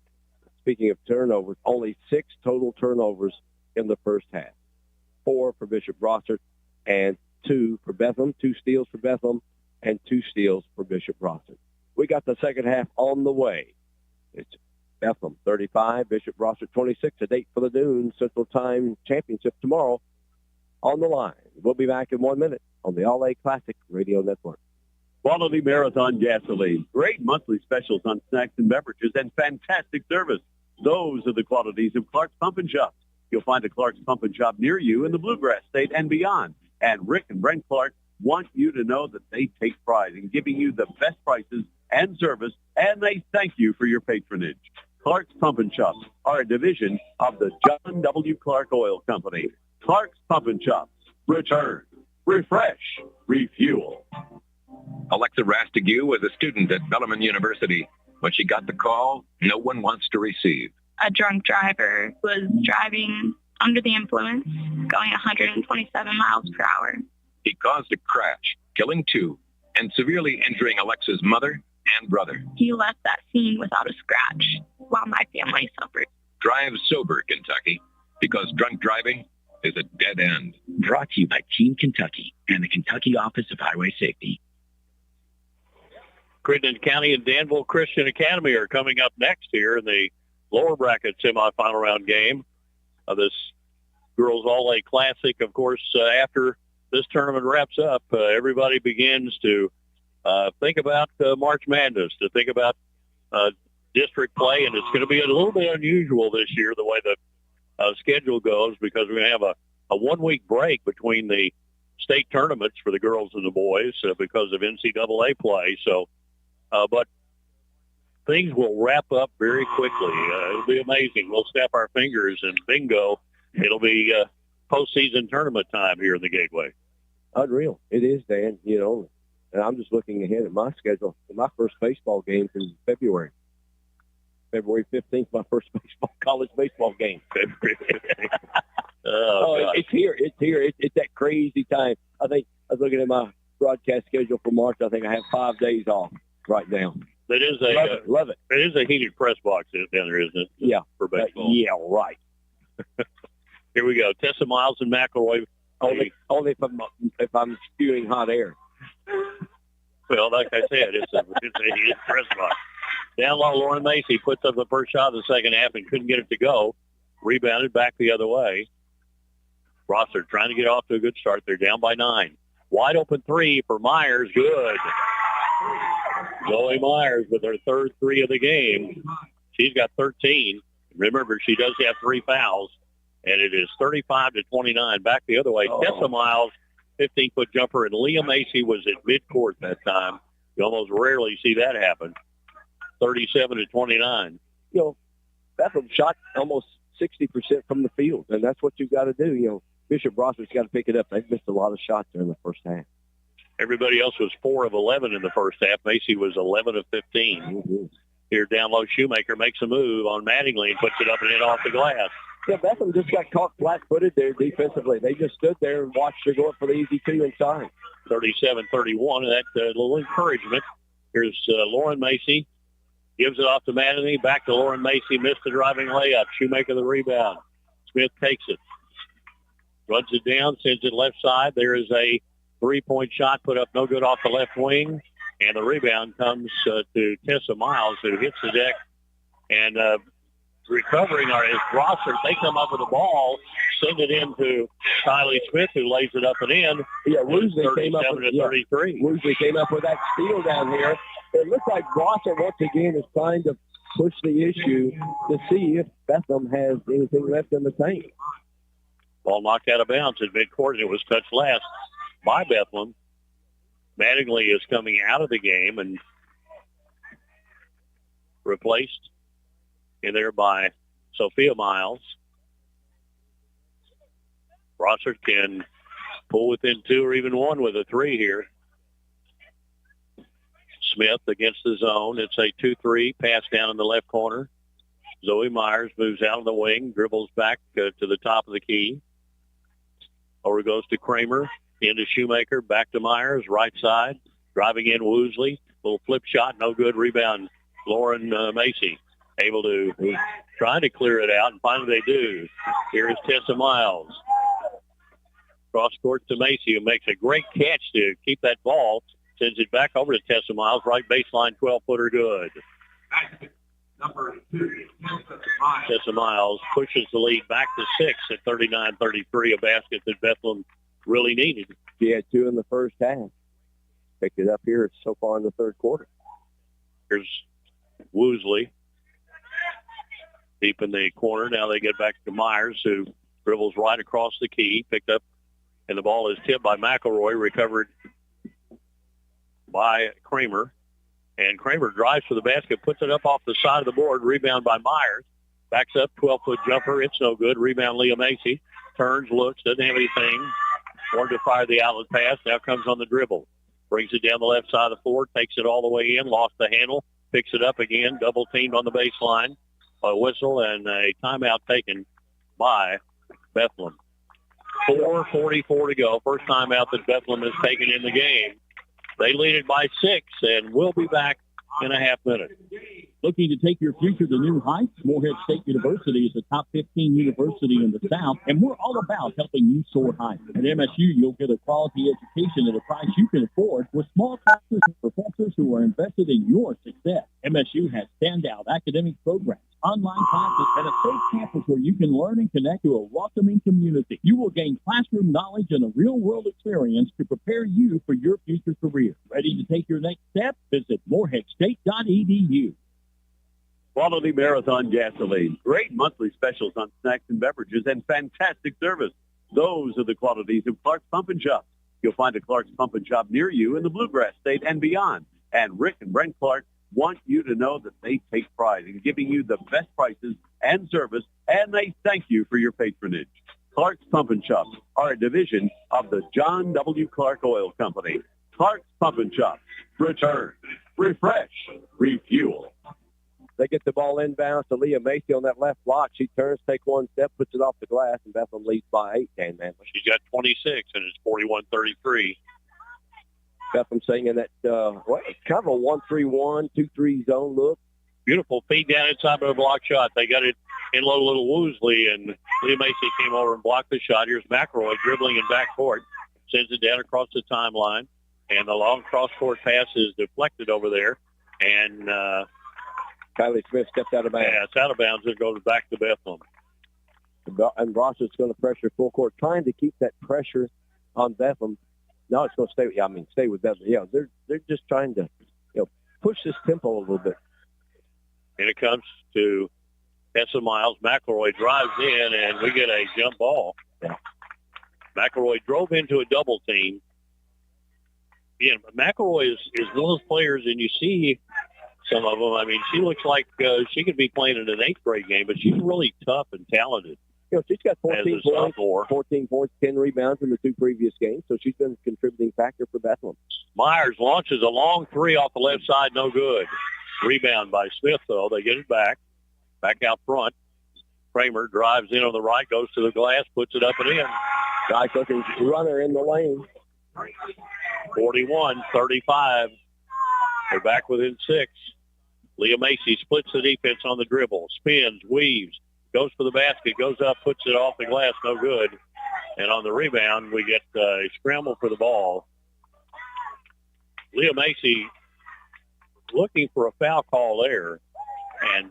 Speaking of turnovers, only 6 total turnovers in the first half. 4 for Bishop Brossart and 2 for Bethlehem. 2 steals for Bethlehem and 2 steals for Bishop Brossart. We got the second half on the way. It's Bethlehem 35, Bishop Brossart 26, a date for the Dune Central Time Championship tomorrow on the line. We'll be back in 1 minute on the All-A Classic Radio Network. Quality Marathon gasoline, great monthly specials on snacks and beverages, and fantastic service. Those are the qualities of Clark's Pump and Shop. You'll find a Clark's Pump and Shop near you in the Bluegrass State and beyond. And Rick and Brent Clark want you to know that they take pride in giving you the best prices and service, and they thank you for your patronage. Clark's Pump and Shops are a division of the John W. Clark Oil Company. Clark's Pump and Shops. Return, refresh, refuel. Alexa Rastigue was a student at Bethlehem University. When she got the call, no one wants to receive. A drunk driver was driving under the influence, going 127 miles per hour. He caused a crash, killing 2 and severely injuring Alexa's mother and brother. He left that scene without a scratch, while my family suffered. Drive sober, Kentucky, because drunk driving is a dead end. Brought to you by Team Kentucky and the Kentucky Office of Highway Safety. Crittenden County and Danville Christian Academy are coming up next here in the lower bracket semifinal round game of this Girls All-A Classic. Of course, after this tournament wraps up, everybody begins to think about March Madness, to think about district play, and it's going to be a little bit unusual this year the way the schedule goes, because we're going to have a 1 week break between the state tournaments for the girls and the boys because of NCAA play. So, but things will wrap up very quickly. It'll be amazing. We'll snap our fingers and bingo, it'll be postseason tournament time here in the Gateway. Unreal. It is, Dan. You know, and I'm just looking ahead at my schedule. My first baseball game is February 15th, my first college baseball game. February 15th. It's here. It's that crazy time. I think I was looking at my broadcast schedule for March. I think I have 5 days off right now. That is love it. It is a heated press box down there, isn't it? Yeah. For baseball. Yeah, right. Here we go. Tessa Miles and McElroy. Only if I'm spewing hot air. Well, like I said, it's a heated press box. Down low, Lauren Macy puts up the first shot of the second half and couldn't get it to go. Rebounded back the other way. Brossart trying to get off to a good start. They're down by 9. Wide open three for Myers. Good. Zoe Myers with her third three of the game. She's got 13. Remember, she does have 3 fouls. And it is 35-29. Back the other way. Tessa Miles, 15-foot jumper, and Leah Macy was at midcourt that time. You almost rarely see that happen. 37-29. You know, Bethlehem shot almost 60% from the field, and that's what you've got to do. You know, Bishop Brossart's got to pick it up. They've missed a lot of shots during the first half. Everybody else was 4 of 11 in the first half. Macy was 11 of 15. Mm-hmm. Here, down low, Shoemaker makes a move on Mattingly and puts it up and in off the glass. Yeah, Bethlehem just got caught flat-footed there defensively. They just stood there and watched her go up for the easy 2 inside. 37-31, and that little encouragement. Here's Lauren Macy. Gives it off to Mattingly. Back to Lauren Macy. Missed the driving layup. Shoemaker the rebound. Smith takes it. Runs it down. Sends it left side. There is a 3-point shot put up no good off the left wing. And the rebound comes to Tessa Miles, who hits the deck. And recovering is Brossart. They come up with the ball, send it in to Kylie Smith, who lays it up and in. Yeah, Woosley came up with 33. Woosley came up with that steal down here. It looks like Brossart once again is trying to push the issue to see if Bethlehem has anything left in the tank. Ball knocked out of bounds at midcourt, and it was touched last by Bethlehem. Mattingly is coming out of the game and replaced in there by Sophia Miles. Brossart can pull within 2 or even 1 with a 3 here. Smith against the zone. It's a 2-3 pass down in the left corner. Zoe Myers moves out of the wing, dribbles back to the top of the key. Over goes to Kramer, into Shoemaker, back to Myers, right side. Driving in Woosley. Little flip shot, no good. Rebound, Lauren Macy. Able to try to clear it out, and finally they do. Here is Tessa Miles. Cross court to Macy, who makes a great catch to keep that ball. Sends it back over to Tessa Miles, right baseline, 12-footer good. Number 2, Tessa Miles pushes the lead back to 6 at 39-33, a basket that Bethlehem really needed. She had 2 in the first half. Picked it up here so far in the third quarter. Here's Woosley. Deep in the corner. Now they get back to Myers, who dribbles right across the key, picked up, and the ball is tipped by McElroy, recovered by Kramer. And Kramer drives for the basket, puts it up off the side of the board, rebound by Myers. Backs up, 12-foot jumper. It's no good. Rebound, Leah Macy. Turns, looks, doesn't have anything. Wanted to fire the outlet pass. Now comes on the dribble. Brings it down the left side of the floor, takes it all the way in, lost the handle, picks it up again, double-teamed on the baseline. A whistle and a timeout taken by Bethlehem. 4:44 to go. First timeout that Bethlehem has taken in the game. They lead it by 6, and we'll be back in a half minute. Looking to take your future to new heights? Morehead State University is a top 15 university in the South, and we're all about helping you soar higher. At MSU, you'll get a quality education at a price you can afford with small classes and professors who are invested in your success. MSU has standout academic programs, online classes, and a safe campus where you can learn and connect to a welcoming community. You will gain classroom knowledge and a real-world experience to prepare you for your future career. Ready to take your next step? Visit moreheadstate.edu. Quality Marathon gasoline, great monthly specials on snacks and beverages, and fantastic service. Those are the qualities of Clark's Pump and Shop. You'll find a Clark's Pump and Shop near you in the Bluegrass State and beyond. And Rick and Brent Clark want you to know that they take pride in giving you the best prices and service, and they thank you for your patronage. Clark's Pump and Shop are a division of the John W. Clark Oil Company. Clark's Pump and Shop. Return, refresh, refuel. They get the ball inbounds to Leah Macy on that left block. She turns, takes one step, puts it off the glass, and Bethlehem leads by 8, Dan Manley. She's got 26, and it's 41-33. Bethlehem saying in that, kind of a 1-3-1, 2-3 zone look. Beautiful feed down inside of a block shot. They got it in low little Woosley, and Leah Macy came over and blocked the shot. Here's McElroy dribbling in backcourt, sends it down across the timeline, and the long cross-court pass is deflected over there, and Kylie Smith stepped out of bounds. Yeah, it's out of bounds. It goes back to Bethlehem. And Brossart's going to pressure full court, trying to keep that pressure on Bethlehem. No, it's going to stay with Bethlehem. Yeah, they're just trying to, push this tempo a little bit. And it comes to Tessa Miles. McElroy drives in, and we get a jump ball. Yeah. McElroy drove into a double team. Yeah, McElroy is one of those players, and you see some of them. I mean, she looks like she could be playing in an 8th grade game, but she's really tough and talented. She's got 14 points, 10 rebounds in the 2 previous games, so she's been a contributing factor for Bethlehem. Myers launches a long 3 off the left side, no good. Rebound by Smith, though. They get it back out front. Kramer drives in on the right, goes to the glass, puts it up and in. Nice looking runner in the lane. 41-35. They're back within 6. Leah Macy splits the defense on the dribble, spins, weaves, goes for the basket, goes up, puts it off the glass, no good. And on the rebound, we get a scramble for the ball. Leah Macy looking for a foul call there. And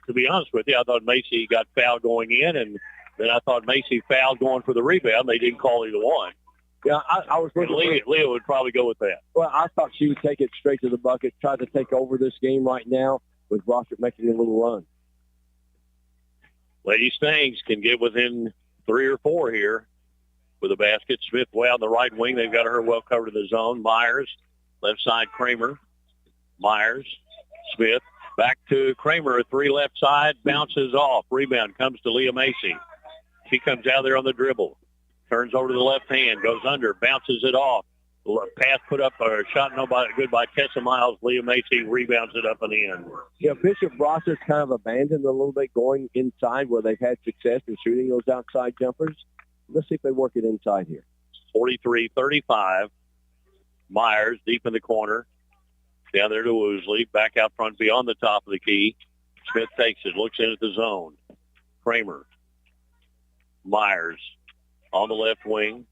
to be honest with you, I thought Macy got fouled going in, and then I thought Macy fouled going for the rebound. They didn't call either one. Yeah, I was looking. Leah would probably go with that. Well, I thought she would take it straight to the bucket, try to take over this game right now with Brossart making a little run. Lady Stangs can get within 3 or 4 here with a basket. Smith way on the right wing. They've got her well covered in the zone. Myers, left side Kramer. Myers, Smith, back to Kramer. 3 left side, bounces off. Rebound comes to Leah Macy. She comes out there on the dribble. Turns over to the left hand, goes under, bounces it off. Pass put up, or shot good by Tessa Miles. Leah Macy rebounds it up and in. Yeah, Bishop Brossart's kind of abandoned a little bit going inside where they've had success in shooting those outside jumpers. Let's see if they work it inside here. 43-35. Myers deep in the corner. Down there to Woosley. Back out front beyond the top of the key. Smith takes it, looks in at the zone. Kramer. Myers on the left wing.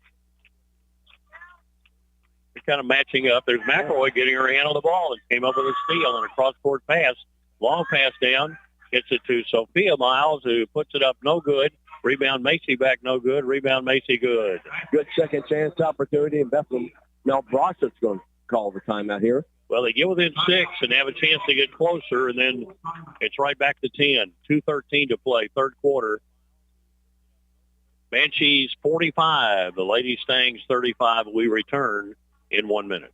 They're kind of matching up. There's McElroy getting her hand on the ball and came up with a steal and a cross-court pass. Long pass down. Gets it to Sophia Miles, who puts it up no good. Rebound Macy back no good. Rebound Macy good. Good second chance opportunity in Bethlehem. Now Brossart's going to call the timeout here. Well, they get within 6 and have a chance to get closer, and then it's right back to 10. 2:13 to play, third quarter. Banshees 45, the Lady Stangs 35. We return in 1 minute.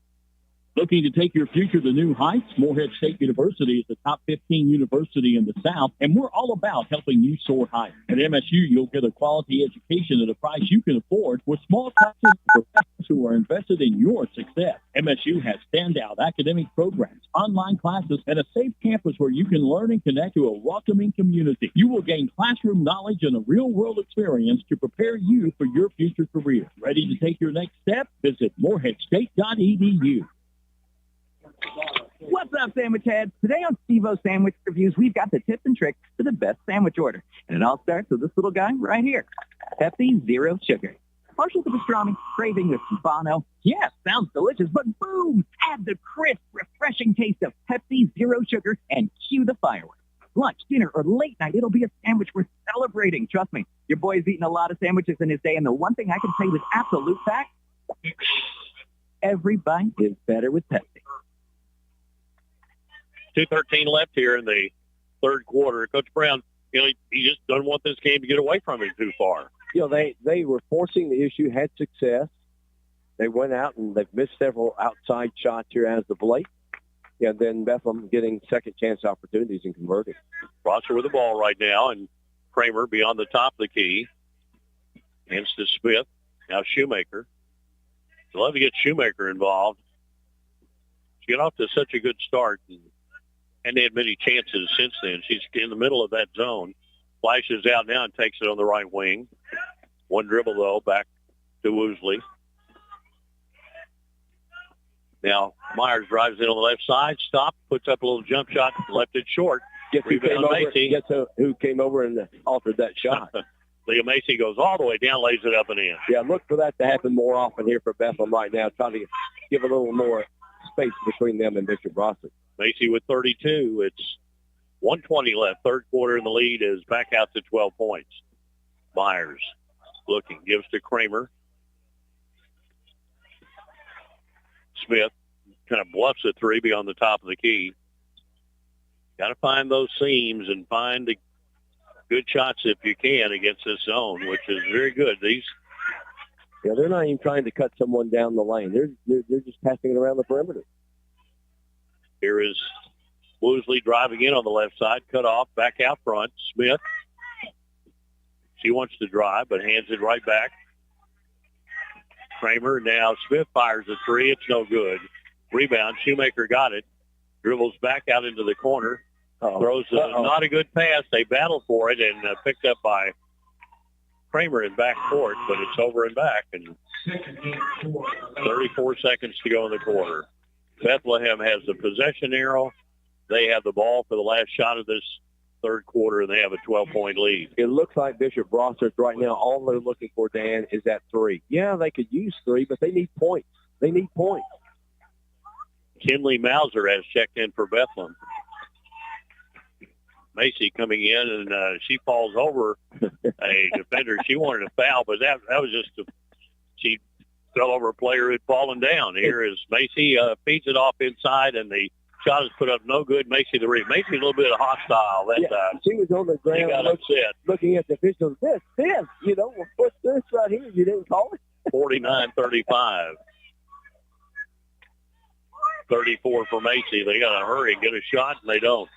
Looking to take your future to new heights? Morehead State University is the top 15 university in the South, and we're all about helping you soar higher. At MSU, you'll get a quality education at a price you can afford with small classes and professors who are invested in your success. MSU has standout academic programs, online classes, and a safe campus where you can learn and connect to a welcoming community. You will gain classroom knowledge and a real-world experience to prepare you for your future career. Ready to take your next step? Visit moreheadstate.edu. What's up, sandwich heads? Today on Steve-O Sandwich Reviews, we've got the tips and tricks for the best sandwich order. And it all starts with this little guy right here. Pepsi Zero Sugar. Partial to pastrami, craving with Bono. Yeah, sounds delicious, but boom! Add the crisp, refreshing taste of Pepsi Zero Sugar and cue the fireworks. Lunch, dinner, or late night, it'll be a sandwich worth celebrating. Trust me, your boy's eaten a lot of sandwiches in his day, and the one thing I can say with absolute fact, every bite is better with Pepsi. 2:13 left here in the third quarter. Coach Brown, he just doesn't want this game to get away from him too far. They were forcing the issue, had success. They went out and they've missed several outside shots here as of late. And then Bethlehem getting second chance opportunities and converting. Brossart with the ball right now, and Kramer beyond the top of the key. Hands to Smith. Now Shoemaker. I'd love to get Shoemaker involved. She got off to such a good start, and they had many chances since then. She's in the middle of that zone. Flashes out now and takes it on the right wing. One dribble, though, back to Woosley. Now Myers drives in on the left side, stopped, puts up a little jump shot, left it short. Guess who came over and altered that shot. Leah Macy goes all the way down, lays it up and in. Yeah, look for that to happen more often here for Bethlehem right now, trying to give a little more space between them and Bishop Brossart. Macy with 32. It's 1:20 left. Third quarter, and the lead is back out to 12 points. Myers looking, gives to Kramer. Smith kind of bluffs a three beyond the top of the key. Got to find those seams and find the good shots if you can against this zone, which is very good. They're not even trying to cut someone down the lane. They're just passing it around the perimeter. Here is Woosley driving in on the left side, cut off, back out front. Smith. She wants to drive, but hands it right back. Kramer. Now Smith fires a three. It's no good. Rebound. Shoemaker got it. Dribbles back out into the corner. Throws not a good pass. They battle for it and picked up by Kramer in back court, but it's over and back. And 34 seconds to go in the quarter. Bethlehem has the possession arrow. They have the ball for the last shot of this third quarter, and they have a 12-point lead. It looks like Bishop Brossart right now, all they're looking for, Dan, is that three. Yeah, they could use three, but they need points. They need points. Kinley Mauser has checked in for Bethlehem. Macy coming in, and she falls over a defender. She wanted a foul, but that was just she fell over a player who had fallen down. Here is Macy, feeds it off inside, and the shot is put up no good. Macy the read. Macy a little bit hostile that time. She was on the ground looking at the officials. This, what's this right here? You didn't call it? 49-35. 34 for Macy. They got to hurry and get a shot, and they don't.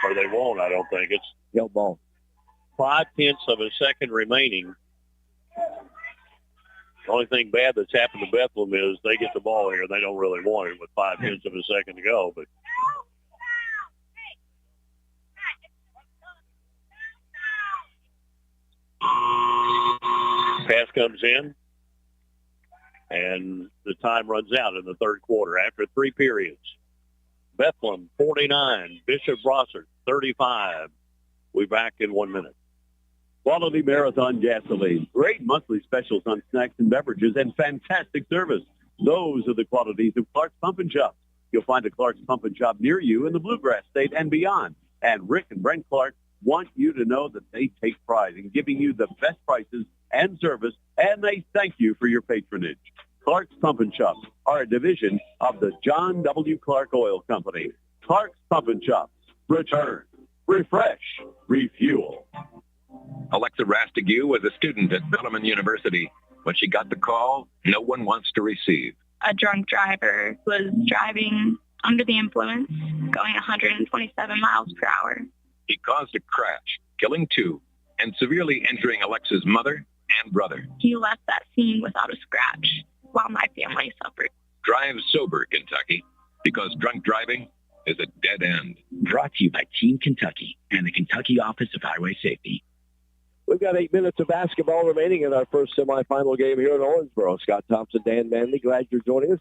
Or they won't, I don't think. It's no ball. 0.5 of a second remaining. The only thing bad that's happened to Bethlehem is they get the ball here. They don't really want it with 0.5 of a second to go. But pass comes in, and the time runs out in the third quarter after 3 periods. Bethlehem 49, Bishop Brossart 35. We'll be back in 1 minute. Quality Marathon gasoline, great monthly specials on snacks and beverages, and fantastic service. Those are the qualities of Clark's Pump and Shop. You'll find a Clark's Pump and Shop near you in the Bluegrass State and beyond. And Rick and Brent Clark want you to know that they take pride in giving you the best prices and service, and they thank you for your patronage. Clark's Pump and Shop are a division of the John W. Clark Oil Company. Clark's Pump and Shop. Return, refresh, refuel. Alexa Rastigue was a student at Bethlehem University. When she got the call, no one wants to receive. A drunk driver was driving under the influence, going 127 miles per hour. He caused a crash, killing 2, and severely injuring Alexa's mother and brother. He left that scene without a scratch, while my family suffered. Drive sober, Kentucky, because drunk driving is a dead end. Brought to you by Team Kentucky and the Kentucky Office of Highway Safety. We've got 8 minutes of basketball remaining in our first semifinal game here in Owensboro. Scott Thompson, Dan Manley, glad you're joining us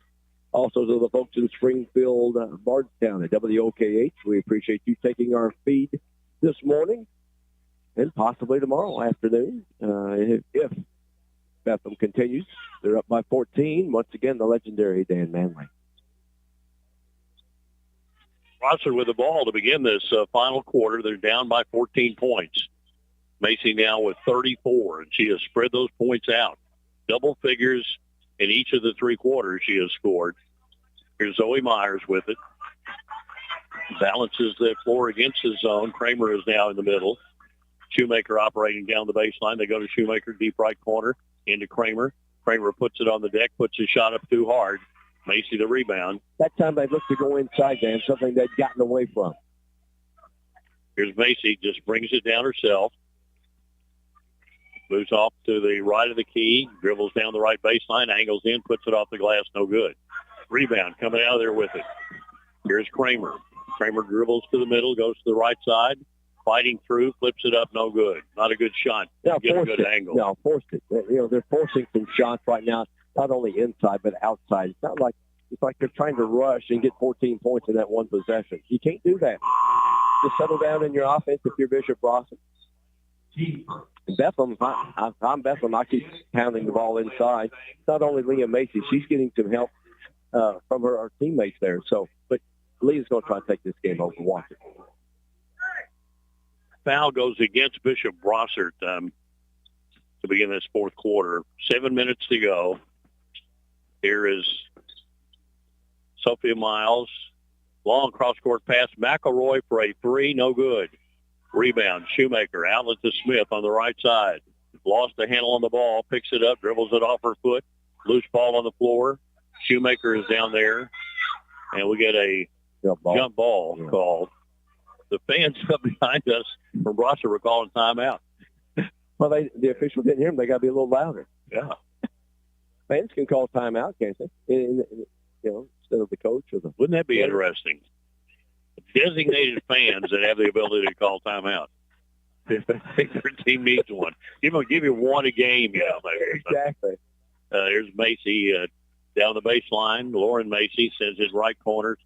Also to the folks in Springfield, Bardstown at WOKH, we appreciate you taking our feed this morning and possibly tomorrow afternoon if Bethlehem continues. They're up by 14. Once again, the legendary Dan Manley. Brossart with the ball to begin this final quarter. They're down by 14 points. Macy now with 34, and she has spread those points out. Double figures in each of the 3 quarters she has scored. Here's Zoe Myers with it. Balances the floor against the zone. Kramer is now in the middle. Shoemaker operating down the baseline. They go to Shoemaker, deep right corner, into Kramer. Kramer puts it on the deck, puts his shot up too hard. Macy the rebound. That time they looked to go inside, Dan, something they'd gotten away from. Here's Macy, just brings it down herself. Moves off to the right of the key, dribbles down the right baseline, angles in, puts it off the glass, no good. Rebound coming out of there with it. Here's Kramer. Kramer dribbles to the middle, goes to the right side, fighting through, flips it up, no good. Not a good shot. No, get a good angle. No, forced it. They're forcing some shots right now, not only inside but outside. It's like they're trying to rush and get 14 points in that one possession. You can't do that. Just settle down in your offense if you're Bishop Brossart. Bethlehem, I'm Bethlehem. I keep pounding the ball inside. It's not only Leah Macy. She's getting some help from her teammates there. So, but Leah's going to try and take this game over. Watch it. Foul goes against Bishop Brossart to begin this 4th quarter. 7 minutes to go. Here is Sophia Miles. Long cross-court pass. McElroy for a 3. No good. Rebound. Shoemaker. Outlet to Smith on the right side. Lost the handle on the ball. Picks it up. Dribbles it off her foot. Loose ball on the floor. Shoemaker is down there. And we get a jump ball called. The fans up behind us from Brossart were calling timeout. Well, the officials didn't hear them. They got to be a little louder. Yeah. Fans can call timeout, can't they? Instead of the coach or the. Wouldn't that be interesting? Designated fans that have the ability to call timeout. If they think their team needs one, give you one a game. Maybe. Exactly. Here's Macy down the baseline. Lauren Macy sends his right corner.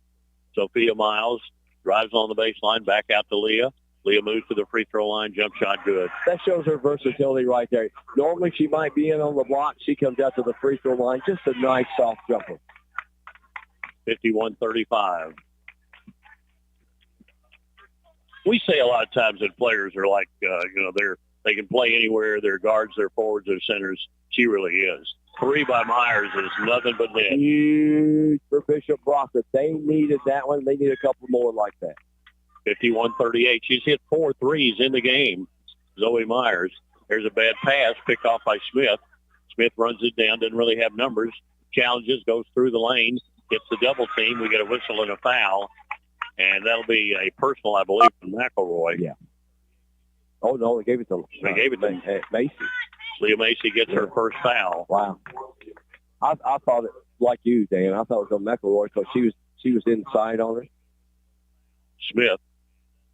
Sophia Miles drives on the baseline, back out to Leah. Leah moves to the free throw line. Jump shot good. That shows her versatility right there. Normally she might be in on the block. She comes out to the free throw line. Just a nice soft jumper. 51-35. We say a lot of times that players are like, they can play anywhere. They're guards, they're forwards, they're centers. She really is. 3 by Myers is nothing but net. Huge for Bishop Brossart. They needed that one. They need a couple more like that. 51-38. She's hit 4 threes in the game. Zoe Myers. There's a bad pass picked off by Smith. Smith runs it down, doesn't really have numbers. Challenges, goes through the lane, gets the double team. We get a whistle and a foul. And that'll be a personal, I believe, from McElroy. Yeah. Oh, no, they gave it to Macy. Leah Macy gets her first foul. Wow. I thought it, like you, Dan, I thought it was on McElroy because she was inside on her. Smith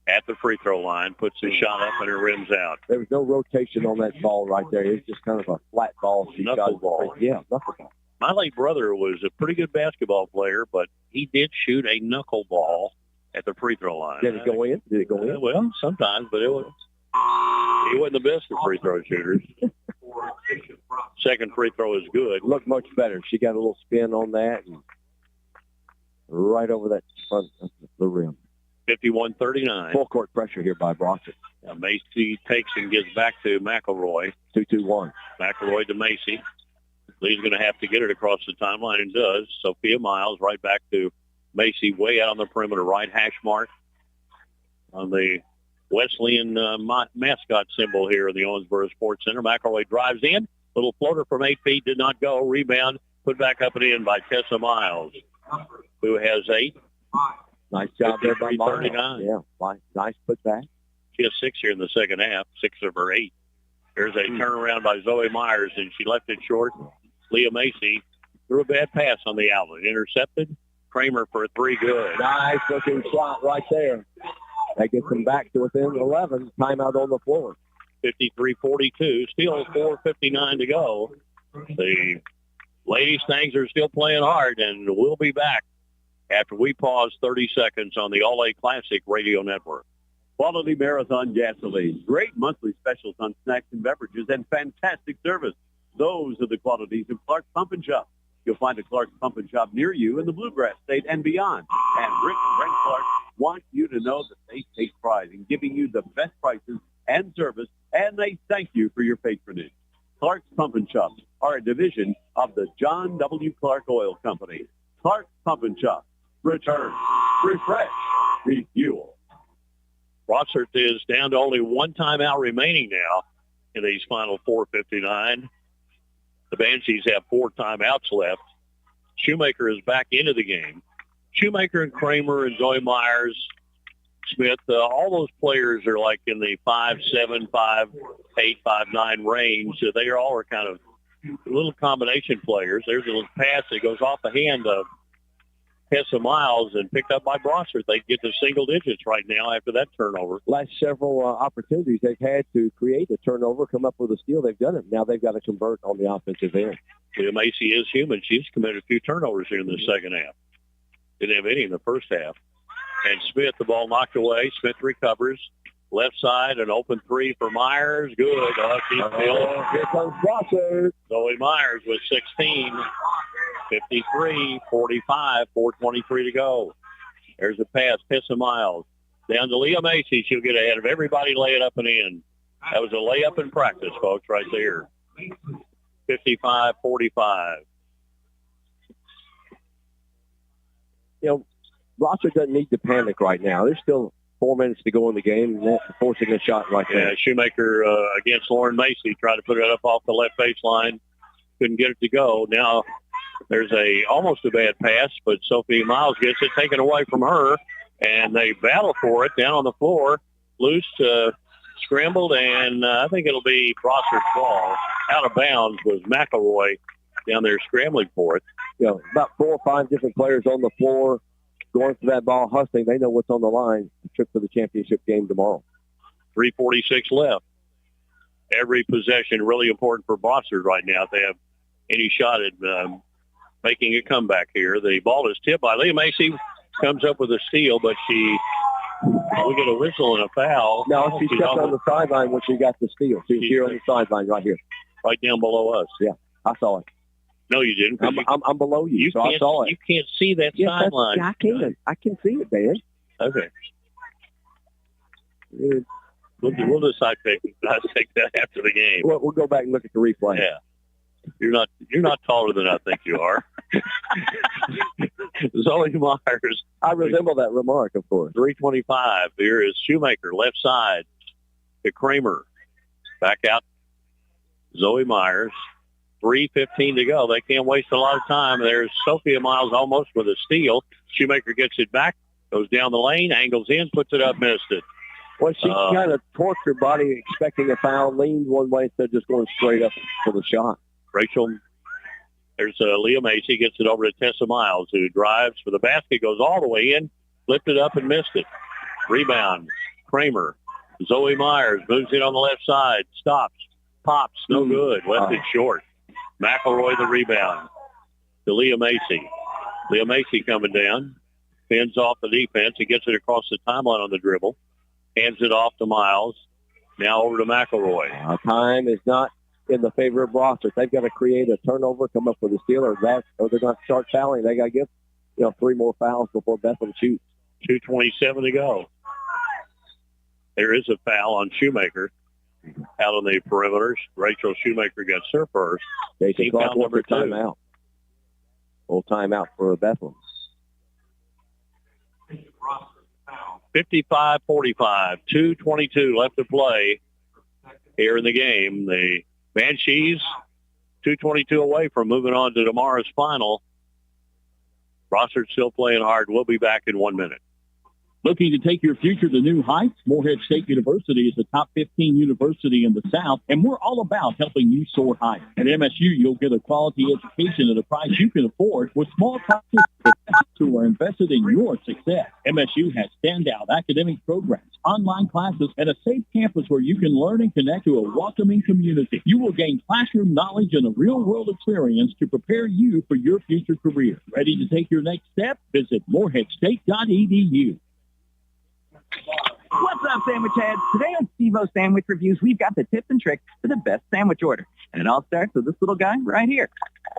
at the free throw line, puts his shot up and it rims out. There was no rotation on that ball right there. It was just kind of a flat ball. Knuckle ball. Yeah, knuckle ball. My late brother was a pretty good basketball player, but he did shoot a knuckle ball at the free throw line. Did it go in? Well, sometimes, but he wasn't the best of free throw shooters. Second free throw is good. Looked much better. She got a little spin on that and right over that front of the rim. 51-39. Full court pressure here by Brossart. Macy takes and gives back to McElroy. 2-2-1. McElroy to Macy. Lee's going to have to get it across the timeline and does. Sophia Miles right back to Macy way out on the perimeter, right hash mark on the Wesleyan mascot symbol here in the Owensboro Sports Center. McElroy drives in. Little floater from 8 feet did not go. Rebound put back up and in by Tessa Miles, who has 8. Nice job there by Miles. Yeah, nice put back. She has 6 here in the second half, 6 of her 8. There's a turnaround by Zoe Myers, and she left it short. Leah Macy threw a bad pass on the outlet. Intercepted. Kramer for a 3, good. Nice looking shot right there. That gets them back to within 11. Timeout on the floor. 53-42. Still 4:59 to go. The Ladies, things are still playing hard, and we'll be back after we pause 30 seconds on the All-A Classic Radio Network. Quality Marathon gasoline, great monthly specials on snacks and beverages, and fantastic service. Those are the qualities of Clark's Pump and Shop. You'll find a Clark's Pump and Shop near you in the Bluegrass State and beyond. And Rick and Brent Clark want you to know that they take pride in giving you the best prices and service, and they thank you for your patronage. Clark's Pump and Shop are a division of the John W. Clark Oil Company. Clark's Pump and Shop. Return, refresh, refuel. Brossart is down to only one timeout remaining now in these final 4:59. The Banshees have 4 timeouts left. Shoemaker is back into the game. Shoemaker and Kramer and Zoe Myers, Smith, all those players are like in the 5'7", 5'8", 5'9" range. So they all are kind of little combination players. There's a little pass that goes off the hand of Tessa Miles and picked up by Brossart. They get to single digits right now after that turnover. Last several opportunities they've had to create a turnover, come up with a steal. They've done it. Now they've got to convert on the offensive end. Leah Macy is human. She's committed a few turnovers here in the second half. Didn't have any in the first half. And Smith, the ball knocked away. Smith recovers. Left side, an open 3 for Myers. Good. Here comes Brossart. Zoe Myers with 16. 53, 45, 4:23 to go. There's a pass. Tessa Miles. Down to Leah Macy. She'll get ahead of everybody, lay it up and in. That was a layup in practice, folks, right there. 55-45. You know, Brossart doesn't need to panic right now. There's still 4 minutes to go in the game, and that's forcing a shot right there. Yeah, Shoemaker against Lauren Macy tried to put it up off the left baseline. Couldn't get it to go. Now there's almost a bad pass, but Sophie Miles gets it taken away from her, and they battle for it down on the floor. Loose, scrambled, and I think it'll be Brossart's ball. Out of bounds was McElroy down there scrambling for it. You know, about 4 or 5 different players on the floor going for that ball, hustling. They know what's on the line. The trip to the championship game tomorrow. 3:46 left. Every possession really important for Brossart right now if they have any shot at making a comeback here. The ball is tipped by Leah Macy. Comes up with a steal, but we get a whistle and a foul. No, she stepped on the sideline when she got the steal. She's here on the sideline right here. Right down below us. Yeah, I saw it. No, you didn't. I'm below you, so I saw it. You can't see that sideline. I can. I can see it, Dan. Okay. We'll decide to take that after the game. We'll go back and look at the replay. Yeah. You're not taller than I think you are. Zoe Myers. I resemble that remark, of course. 3:25. Here is Shoemaker, left side to Kramer. Back out, Zoe Myers. 3:15 to go. They can't waste a lot of time. There's Sophia Miles almost with a steal. Shoemaker gets it back, goes down the lane, angles in, puts it up, missed it. Well, she kind of torqued her body expecting a foul, leaned one way instead of just going straight up for the shot. Rachel, there's Leah Macy, gets it over to Tessa Miles, who drives for the basket, goes all the way in, lifted up and missed it. Rebound, Kramer. Zoe Myers moves it on the left side, stops, pops, no good, left it short. McElroy the rebound to Leah Macy. Leah Macy coming down, fends off the defense and gets it across the timeline on the dribble. Hands it off to Miles. Now over to McElroy. Time is not in the favor of Brossart. They've got to create a turnover, come up with a steal, or they're going to start fouling. They got to get 3 more fouls before Bethlehem shoots. 2:27 to go. There is a foul on Shoemaker out on the perimeters. Rachel Shoemaker gets her first. Jason Clark wants a timeout. Full timeout for Bethlehem. 55-45, 2:22 left to play here in the game. The Banshees, 2:22 away from moving on to tomorrow's final. Brossart still playing hard. We'll be back in 1 minute. Looking to take your future to new heights? Morehead State University is the top 15 university in the South, and we're all about helping you soar higher. At MSU, you'll get a quality education at a price you can afford with small classes who are invested in your success. MSU has standout academic programs, online classes, and a safe campus where you can learn and connect to a welcoming community. You will gain classroom knowledge and a real-world experience to prepare you for your future career. Ready to take your next step? Visit moreheadstate.edu. What's up, sandwich heads? Today on Steve-O Sandwich Reviews, we've got the tips and tricks for the best sandwich order. And it all starts with this little guy right here.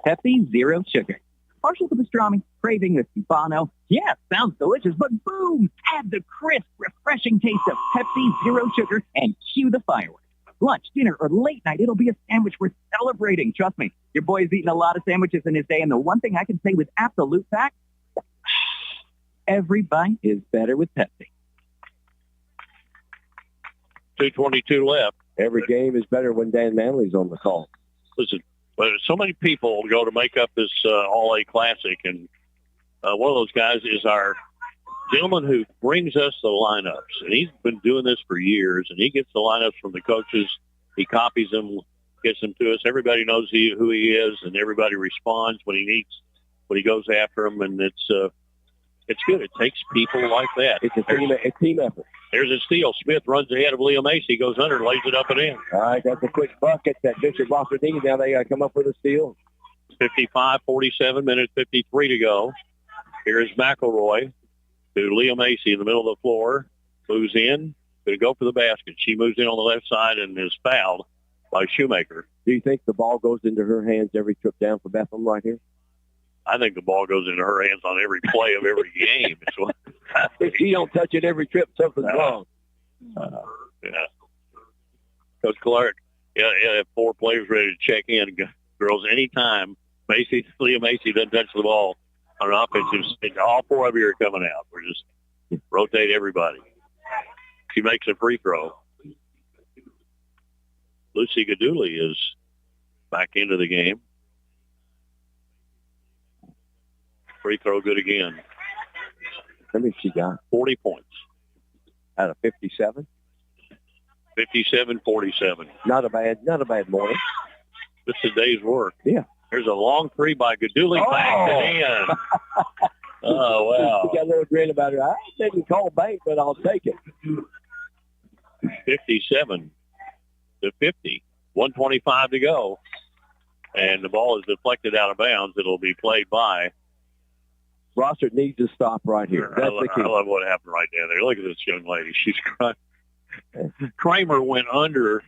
Pepsi Zero Sugar. Partial to pastrami, craving the Stefano. Yeah, sounds delicious, but boom! Add the crisp, refreshing taste of Pepsi Zero Sugar and cue the fireworks. Lunch, dinner, or late night, it'll be a sandwich worth celebrating. Trust me, your boy's eaten a lot of sandwiches in his day, and the one thing I can say with absolute fact, every bite is better with Pepsi. 2:22 left. Every game is better when Dan Manley's on the call. Listen, but so many people go to make up this All-A Classic, and one of those guys is our gentleman who brings us the lineups. And he's been doing this for years, and he gets the lineups from the coaches. He copies them, gets them to us. Everybody knows who he is, and everybody responds when he goes after them, and it's good. It takes people like that. It's a team effort. There's a steal. Smith runs ahead of Leo Macy, goes under, lays it up and in. All right, that's a quick bucket that Bishop Brossart needs. Now they got to come up with a steal. 55-47, minute 53 to go. Here's McElroy to Leo Macy in the middle of the floor. Moves in, going to go for the basket. She moves in on the left side and is fouled by Shoemaker. Do you think the ball goes into her hands every trip down for Bethlehem right here? I think the ball goes into her hands on every play of every game. If she don't touch it every trip, something's wrong. Yeah. Coach Clark, have 4 players ready to check in. Girls, anytime Leo Macy doesn't touch the ball on an offensive stage, all 4 of you are coming out. We're just rotate everybody. She makes a free throw. Lucy Gaduli is back into the game. Free throw good again. How many she got? 40 points. Out of 57? 57-47. Not a bad morning. This is a day's work. Yeah. There's a long three by Gaduli. Backed it in. Oh, wow. She got a little grin about her. I didn't call bank, but I'll take it. 57-50. 1:25 to go. And the ball is deflected out of bounds. It'll be played by Brossart needs to stop right here. That's the key. I love what happened right down there. Look at this young lady. She's crying. Kramer went under.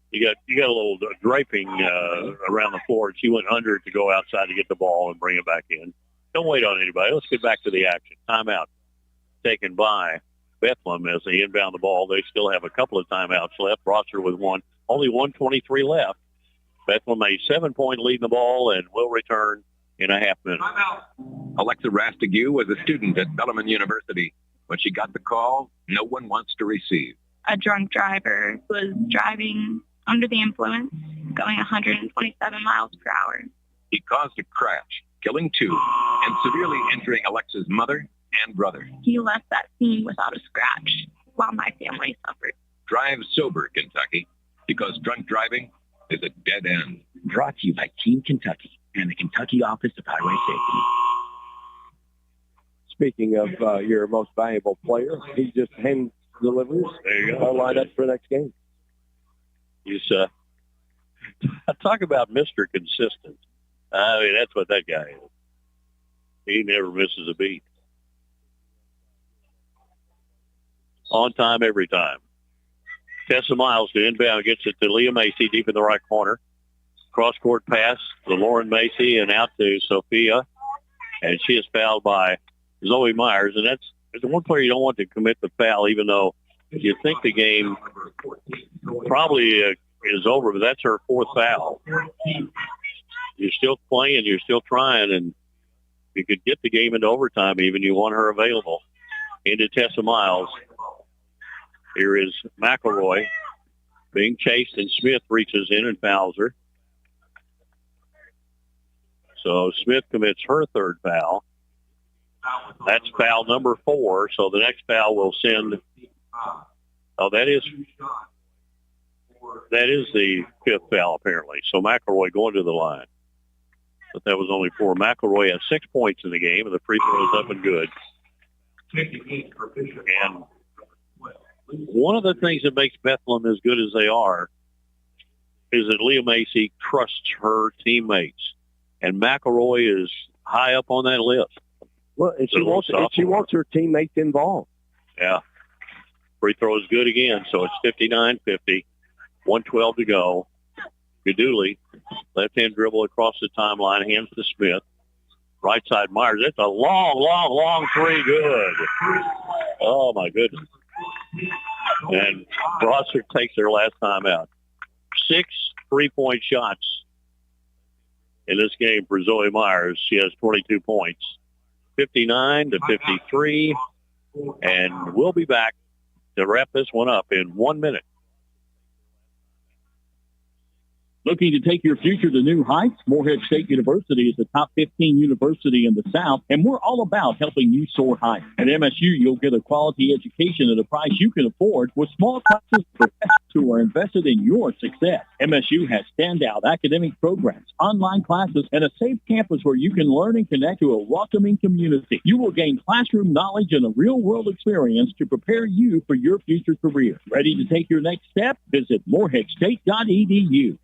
You got a little draping around the floor, and she went under to go outside to get the ball and bring it back in. Don't wait on anybody. Let's get back to the action. Timeout taken by Bethlehem as they inbound the ball. They still have a couple of timeouts left. Brossart with one. Only 1:23 left. Bethlehem a 7-point lead in the ball and will return in a half minute. Alexa Rastigue was a student at Bethlehem University. When she got the call, no one wants to receive. A drunk driver was driving under the influence, going 127 miles per hour. He caused a crash, killing 2 and severely injuring Alexa's mother and brother. He left that scene without a scratch while my family suffered. Drive sober, Kentucky, because drunk driving is a dead end. Brought to you by Team Kentucky and the Kentucky Office of Highway Safety. Speaking of your most valuable player, he just hand delivers. There you go. Our lineup for next game. He's talk about Mr. Consistent. I mean, that's what that guy is. He never misses a beat. On time, every time. Tessa Miles to inbound, gets it to Leah Macy deep in the right corner. Cross-court pass to Lauren Macy and out to Sophia. And she is fouled by Zoe Myers. And that's the one player you don't want to commit the foul, even though you think the game probably is over, but that's her 4th foul. You're still playing, you're still trying, and you could get the game into overtime even. You want her available. Into Tessa Miles. Here is McElroy being chased, and Smith reaches in and fouls her. So Smith commits her 3rd foul. That's foul number 4. So the next foul will send. Oh, that is the 5th foul apparently. So McElroy going to the line. But that was only 4. McElroy has 6 points in the game, and the free throw is up and good. And one of the things that makes Bethlehem as good as they are is that Leah Macy trusts her teammates. And McElroy is high up on that list. Well, and she wants her teammates involved. Yeah. Free throw is good again, so it's 59-50. 1:12 to go. Gaduli, left-hand dribble across the timeline, hands to Smith. Right side Myers. It's a long three. Good. Oh, my goodness. And Brossart takes their last time out. 6 3-point shots in this game for Zoe Myers. She has 22 points. 59-53. And we'll be back to wrap this one up in 1 minute. Looking to take your future to new heights? Morehead State University is the top 15 university in the South, and we're all about helping you soar higher. At MSU, you'll get a quality education at a price you can afford with small classes for professors who are invested in your success. MSU has standout academic programs, online classes, and a safe campus where you can learn and connect to a welcoming community. You will gain classroom knowledge and a real-world experience to prepare you for your future career. Ready to take your next step? Visit moreheadstate.edu.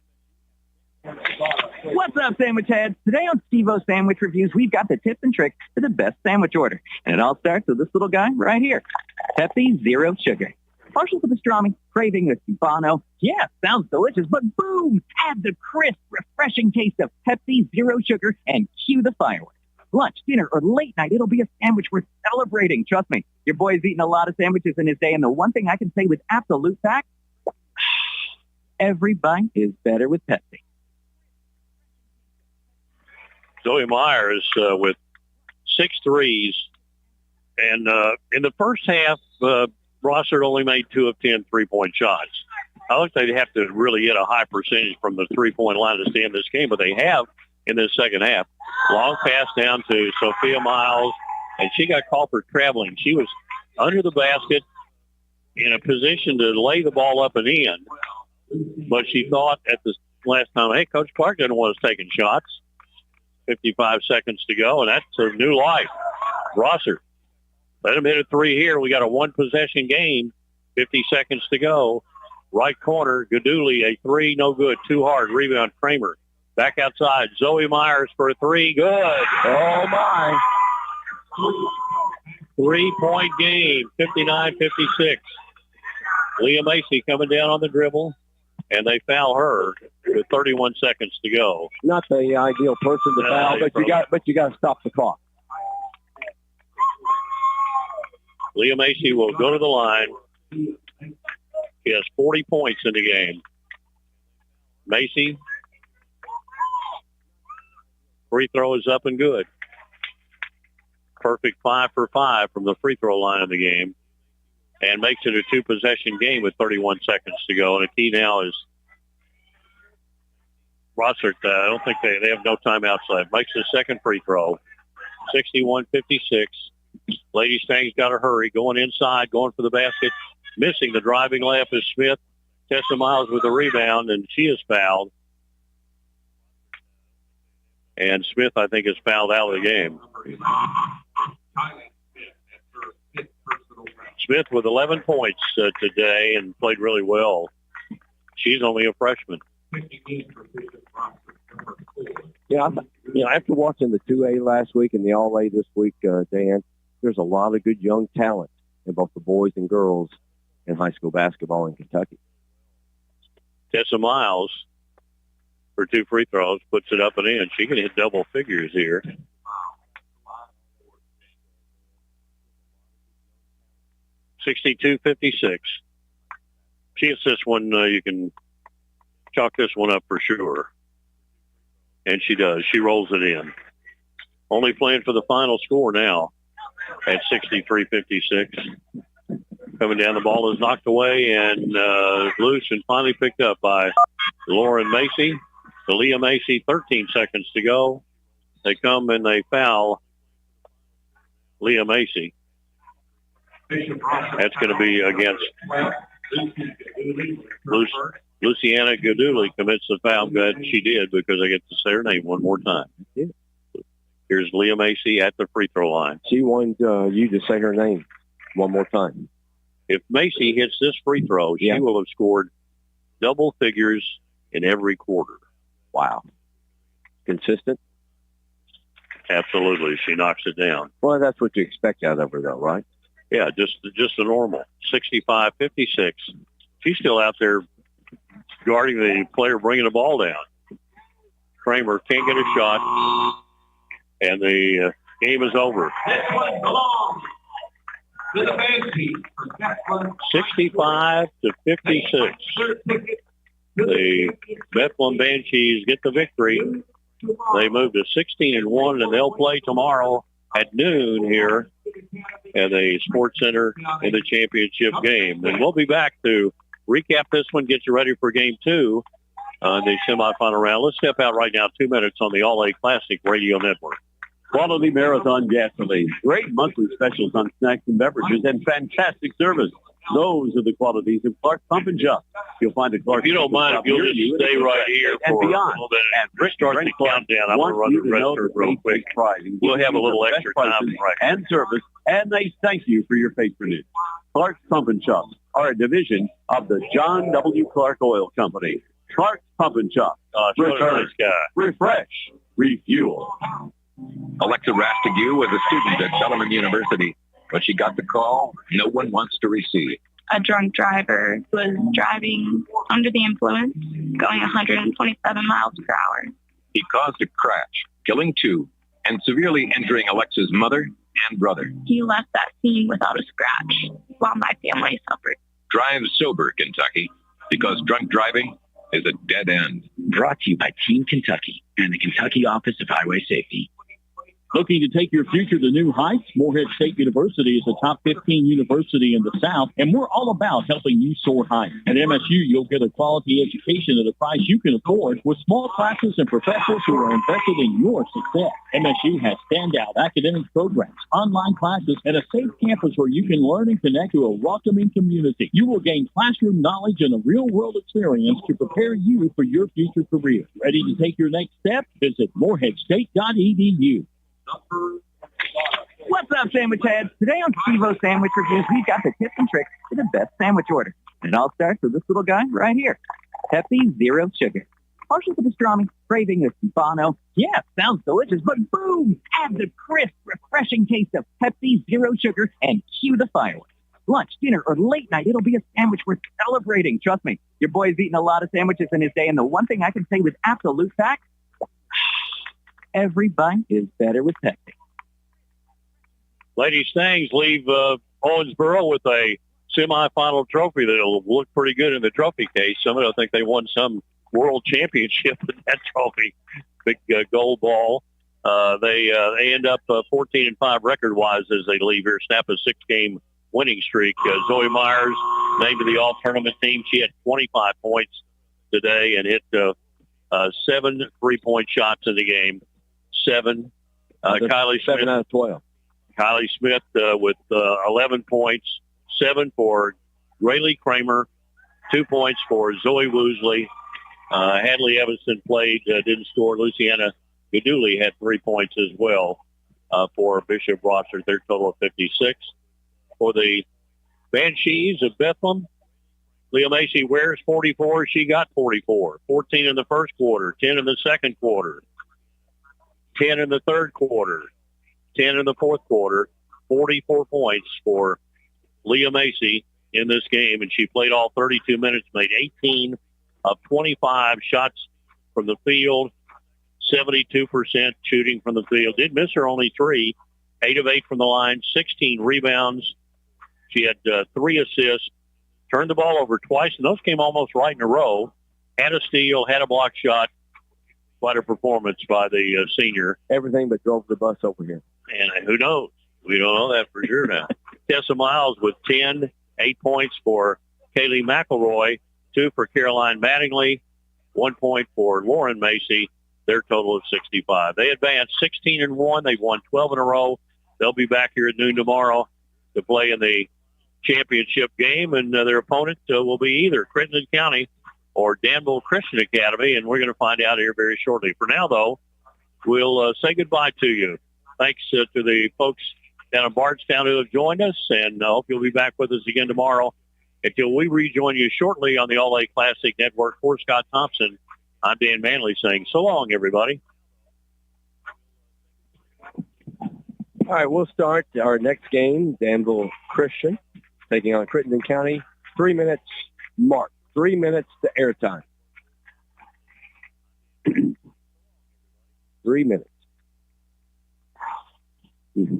What's up, sandwich heads? Today on Steve-O Sandwich Reviews, we've got the tips and tricks for the best sandwich order. And it all starts with this little guy right here. Pepsi Zero Sugar. Partial to pastrami, craving a Stefano. Yeah, sounds delicious, but boom! Add the crisp, refreshing taste of Pepsi Zero Sugar and cue the fireworks. Lunch, dinner, or late night, it'll be a sandwich worth celebrating. Trust me, your boy's eaten a lot of sandwiches in his day, and the one thing I can say with absolute fact, every bite is better with Pepsi. Zoe Myers with 6 threes. And in the first half, Brossart only made 2 of 10 3-point shots. I think they'd have to really get a high percentage from the 3-point line to stay in this game, but they have in this second half. Long pass down to Sophia Miles, and she got called for traveling. She was under the basket in a position to lay the ball up and in, but she thought at the last time, hey, Coach Clark didn't want us taking shots. 55 seconds to go, and that's a new life. Brossart, let him hit a 3 here. We got a 1-possession game. 50 seconds to go. Right corner, Gaduli, a 3, no good. Too hard. Rebound, Kramer. Back outside, Zoe Myers for a 3. Good. Oh, my. 3-point game, 59-56. Leah Macy coming down on the dribble, and they foul her with 31 seconds to go. Not the ideal person to foul, but you got to stop the clock. Leah Macy will go to the line. She has 40 points in the game. Macy, free throw is up and good. Perfect 5 for 5 from the free throw line of the game, and makes it a 2-possession game with 31 seconds to go. And the key now is Brossart. I don't think they have no timeouts left. Makes the second free throw. 61-56. Lady Stang's got to hurry. Going inside, going for the basket. Missing the driving layup is Smith. Tessa Miles with the rebound, and she is fouled. And Smith, I think, is fouled out of the game. Smith with 11 points today and played really well. She's only a freshman. Yeah, after watching the 2A last week and the All-A this week, Dan, there's a lot of good young talent in both the boys and girls in high school basketball in Kentucky. Tessa Miles, for 2 free throws, puts it up and in. She can hit double figures here. $62-56. She hits this one. You can chalk this one up for sure. And she does. She rolls it in. Only playing for the final score now at 63-56. Coming down, the ball is knocked away and loose and finally picked up by Lauren Macy. To Leah Macy, 13 seconds to go. They come and they foul Leah Macy. That's going to be against Luciana Gaduli commits the foul. Good, she did, because I get to say her name one more time. Here's Leah Macy at the free throw line. She wanted you to say her name one more time. If Macy hits this free throw, she will have scored double figures in every quarter. Wow. Consistent? Absolutely. She knocks it down. Well, that's what you expect out of her, though, right? Yeah, just the normal. 65-56. She's still out there guarding the player bringing the ball down. Kramer can't get a shot, and the game is over. 65-56. The Bethlehem Banshees get the victory. They move to 16-1, and they'll play tomorrow at noon here at the Sports Center in the championship game. And we'll be back to recap this one, get you ready for game 2 on the semifinal round. Let's step out right now, 2 minutes on the All-A Classic Radio Network. Quality Marathon gasoline, great monthly specials on snacks and beverages, and fantastic service. Those are the qualities of Clark Pump and Jump. You'll find a Clark. If you don't mind, if you'll just stay right here for beyond. a little bit and start the countdown, I'm going to run the register real quick. We'll have a little extra time right and service, and they thank you for your patronage. Clark's Pump and Shop are a division of the John W. Clark Oil Company. Clark's Pump and Shop. Nice guy. Refresh. Refuel. Alexa Rastigue was a student at Bethlehem University. When she got the call, no one wants to receive. A drunk driver was driving under the influence, going 127 miles per hour. He caused a crash, killing 2 and severely injuring Alexa's mother and brother. He left that scene without a scratch, while my family suffered. Drive sober, Kentucky, because drunk driving is a dead end. Brought to you by Team Kentucky and the Kentucky Office of Highway Safety. Looking to take your future to new heights? Morehead State University is a top 15 university in the South, and we're all about helping you soar higher. At MSU, you'll get a quality education at a price you can afford with small classes and professors who are invested in your success. MSU has standout academic programs, online classes, and a safe campus where you can learn and connect to a welcoming community. You will gain classroom knowledge and a real-world experience to prepare you for your future career. Ready to take your next step? Visit moreheadstate.edu. What's up, sandwich heads? Today on Steve-O Sandwich Reviews, we've got the tips and tricks for the best sandwich order. And it all starts with this little guy right here. Pepsi Zero Sugar. Partial to pastrami, craving a Stefano. Yeah, sounds delicious, but boom! Add the crisp, refreshing taste of Pepsi Zero Sugar and cue the fireworks. Lunch, dinner, or late night, it'll be a sandwich worth celebrating. Trust me, your boy's eaten a lot of sandwiches in his day, and the one thing I can say with absolute fact, every bite is better with Pepsi. Lady Stangs leave Owensboro with a semifinal trophy that'll look pretty good in the trophy case. Some of them think they won some world championship with that trophy. Big gold ball. They end up 14-5 record-wise as they leave here, snap a 6-game winning streak. Zoe Myers named to the all-tournament team. She had 25 points today and hit 7 3-point shots in the game. 7. Kylie Smith. 7 out of 12. Kylie Smith with 11 points, 7 for Rayleigh Kramer, 2 points for Zoe Woosley. Hadley Evanston played, didn't score. Luciana Gaduli had 3 points as well for Bishop Brossart, their total of 56. For the Banshees of Bethlehem, Leah Macy wears 44. She got 44. 14 in the first quarter, 10 in the second quarter. 10 in the third quarter, 10 in the fourth quarter, 44 points for Leah Macy in this game, and she played all 32 minutes, made 18 of 25 shots from the field, 72% shooting from the field. Did miss her only 3, 8 of 8 from the line, 16 rebounds. She had 3 assists, turned the ball over twice, and those came almost right in a row. Had a steal, had a block shot. Quite a performance by the senior. Everything but drove the bus over here. And who knows? We don't know that for sure now. Tessa Miles with 10, 8 points for Kaylee McElroy, 2 for Caroline Mattingly, 1 point for Lauren Macy, their total of 65. They advanced 16-1. They've won 12 in a row. they'll be back here at noon tomorrow to play in the championship game, and their opponent will be either Crittenden County or Danville Christian Academy, and we're going to find out here very shortly. For now, though, we'll say goodbye to you. Thanks to the folks down in Bardstown who have joined us, and I hope you'll be back with us again tomorrow. Until we rejoin you shortly on the All-A Classic Network, for Scott Thompson, I'm Dan Manley saying so long, everybody. All right, we'll start our next game, Danville Christian, taking on Crittenden County. 3 minutes mark. 3 minutes to airtime. 3 minutes. Mm-hmm.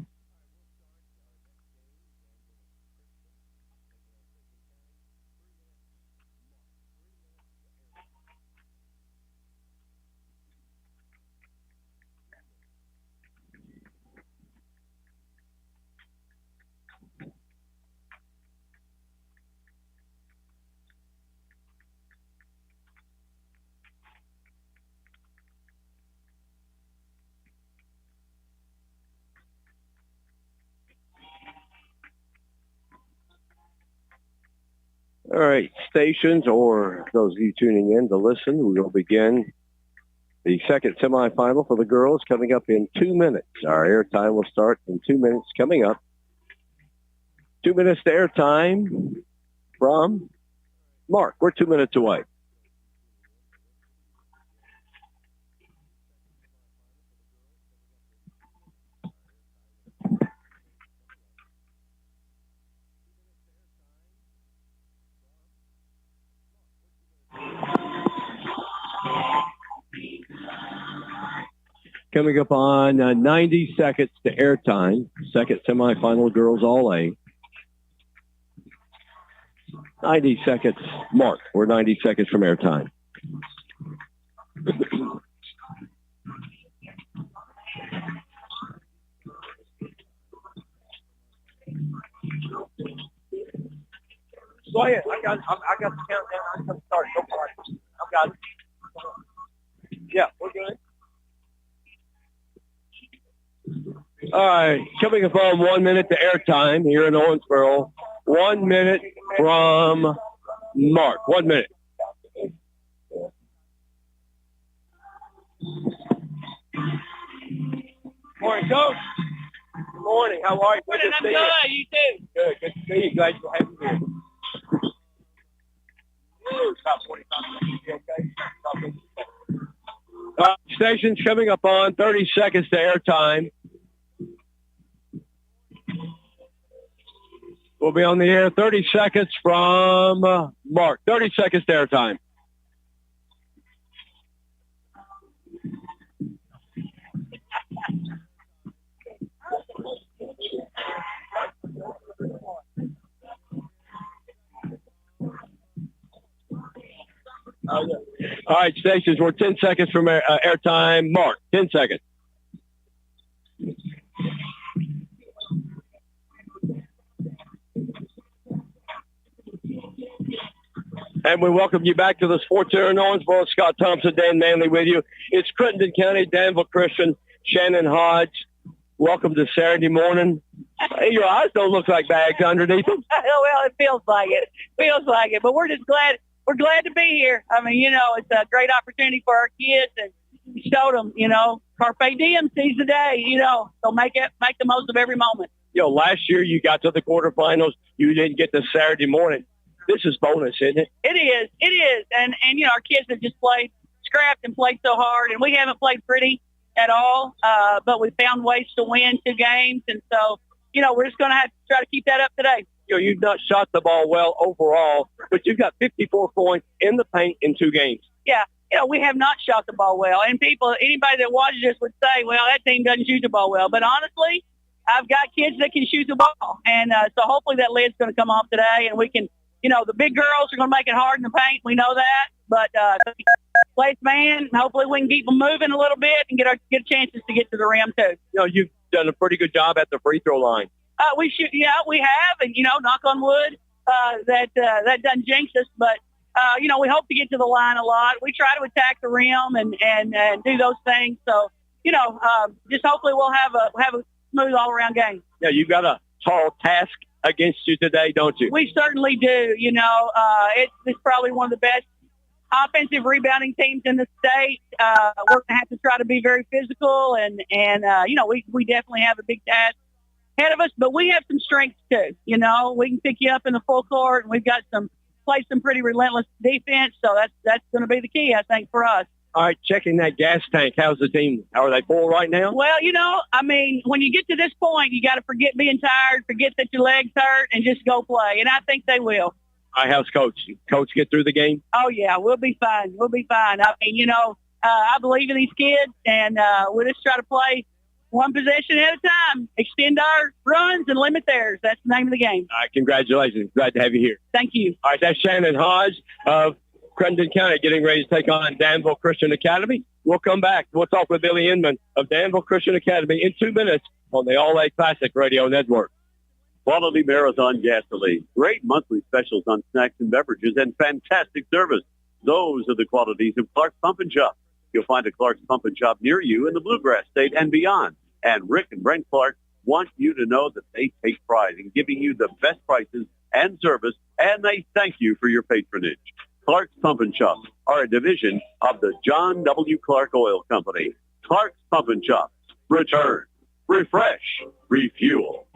All right, stations, or those of you tuning in to listen, we will begin the second semifinal for the girls coming up in 2 minutes. Our airtime will start in 2 minutes coming up. 2 minutes to airtime from Mark. We're 2 minutes away. Coming up on 90 seconds to airtime, second semifinal girls All-A. 90 seconds mark. We're 90 seconds from airtime. Go ahead. I got the countdown. I'm going to start. Go for it. I've got it. Yeah, we're good. All right, coming up on 1 minute to airtime here in Owensboro. 1 minute from Mark. 1 minute. Morning, Coach. Good morning. How are you? Good to see you. I'm good. You too. Good. Good to see you. Glad to have you here. About 45 minutes. Okay. Station's coming up on 30 seconds to airtime. We'll be on the air 30 seconds from Mark. 30 seconds to airtime. All right, stations, we're 10 seconds from airtime. Mark, 10 seconds. And we welcome you back to the Sports Center in Owensboro. Scott Thompson, Dan Manley with you. It's Crittenden County, Danville Christian, Shannon Hodge. Welcome to Saturday morning. Hey, your eyes don't look like bags underneath them. Well, it feels like it. But we're just glad. We're glad to be here. I mean, it's a great opportunity for our kids, and showed them, carpe diem, seize the day, so make the most of every moment. Last year you got to the quarterfinals. You didn't get to Saturday morning. This is bonus, isn't it? It is. And our kids have just scrapped and played so hard, and we haven't played pretty at all, but we found ways to win 2 games. And so, we're just going to have to try to keep that up today. You've not shot the ball well overall, but you've got 54 points in the paint in 2 games. Yeah. We have not shot the ball well. And anybody that watches us would say, well, that team doesn't shoot the ball well. But honestly, I've got kids that can shoot the ball. And so hopefully that lid's going to come off today, and we can, the big girls are going to make it hard in the paint. We know that. But place man, hopefully we can keep them moving a little bit and get chances to get to the rim too. You've done a pretty good job at the free throw line. We have, and knock on wood, that doesn't jinx us. But we hope to get to the line a lot. We try to attack the rim and do those things. So just hopefully we'll have smooth all-around game. Yeah, you've got a tall task against you today, don't you? We certainly do. It's probably one of the best offensive rebounding teams in the state. We're going to have to try to be very physical, and we definitely have a big task ahead of us, but we have some strengths too. We can pick you up in the full court, and we've got some pretty relentless defense, so that's going to be the key, I think, for us. All right, checking that gas tank. How's the team? Are they full right now? Well, when you get to this point, you got to forget being tired, forget that your legs hurt, and just go play, and I think they will. All right, how's Coach? Coach get through the game? Oh, yeah, we'll be fine. We'll be fine. I mean, I believe in these kids, and we'll just try to play one possession at a time, extend our runs and limit theirs. That's the name of the game. All right, congratulations. Glad to have you here. Thank you. All right, that's Shannon Hodge of Crittenden County getting ready to take on Danville Christian Academy. We'll come back. We'll talk with Billy Inman of Danville Christian Academy in 2 minutes on the All-A Classic Radio Network. Quality Marathon gasoline, great monthly specials on snacks and beverages, and fantastic service. Those are the qualities of Clark's Pump and Shop. You'll find a Clark's Pump and Shop near you in the Bluegrass State and beyond. And Rick and Brent Clark want you to know that they take pride in giving you the best prices and service, and they thank you for your patronage. Clark's Pump and Shop are a division of the John W. Clark Oil Company. Clark's Pump and Shop. Return, refresh, refuel.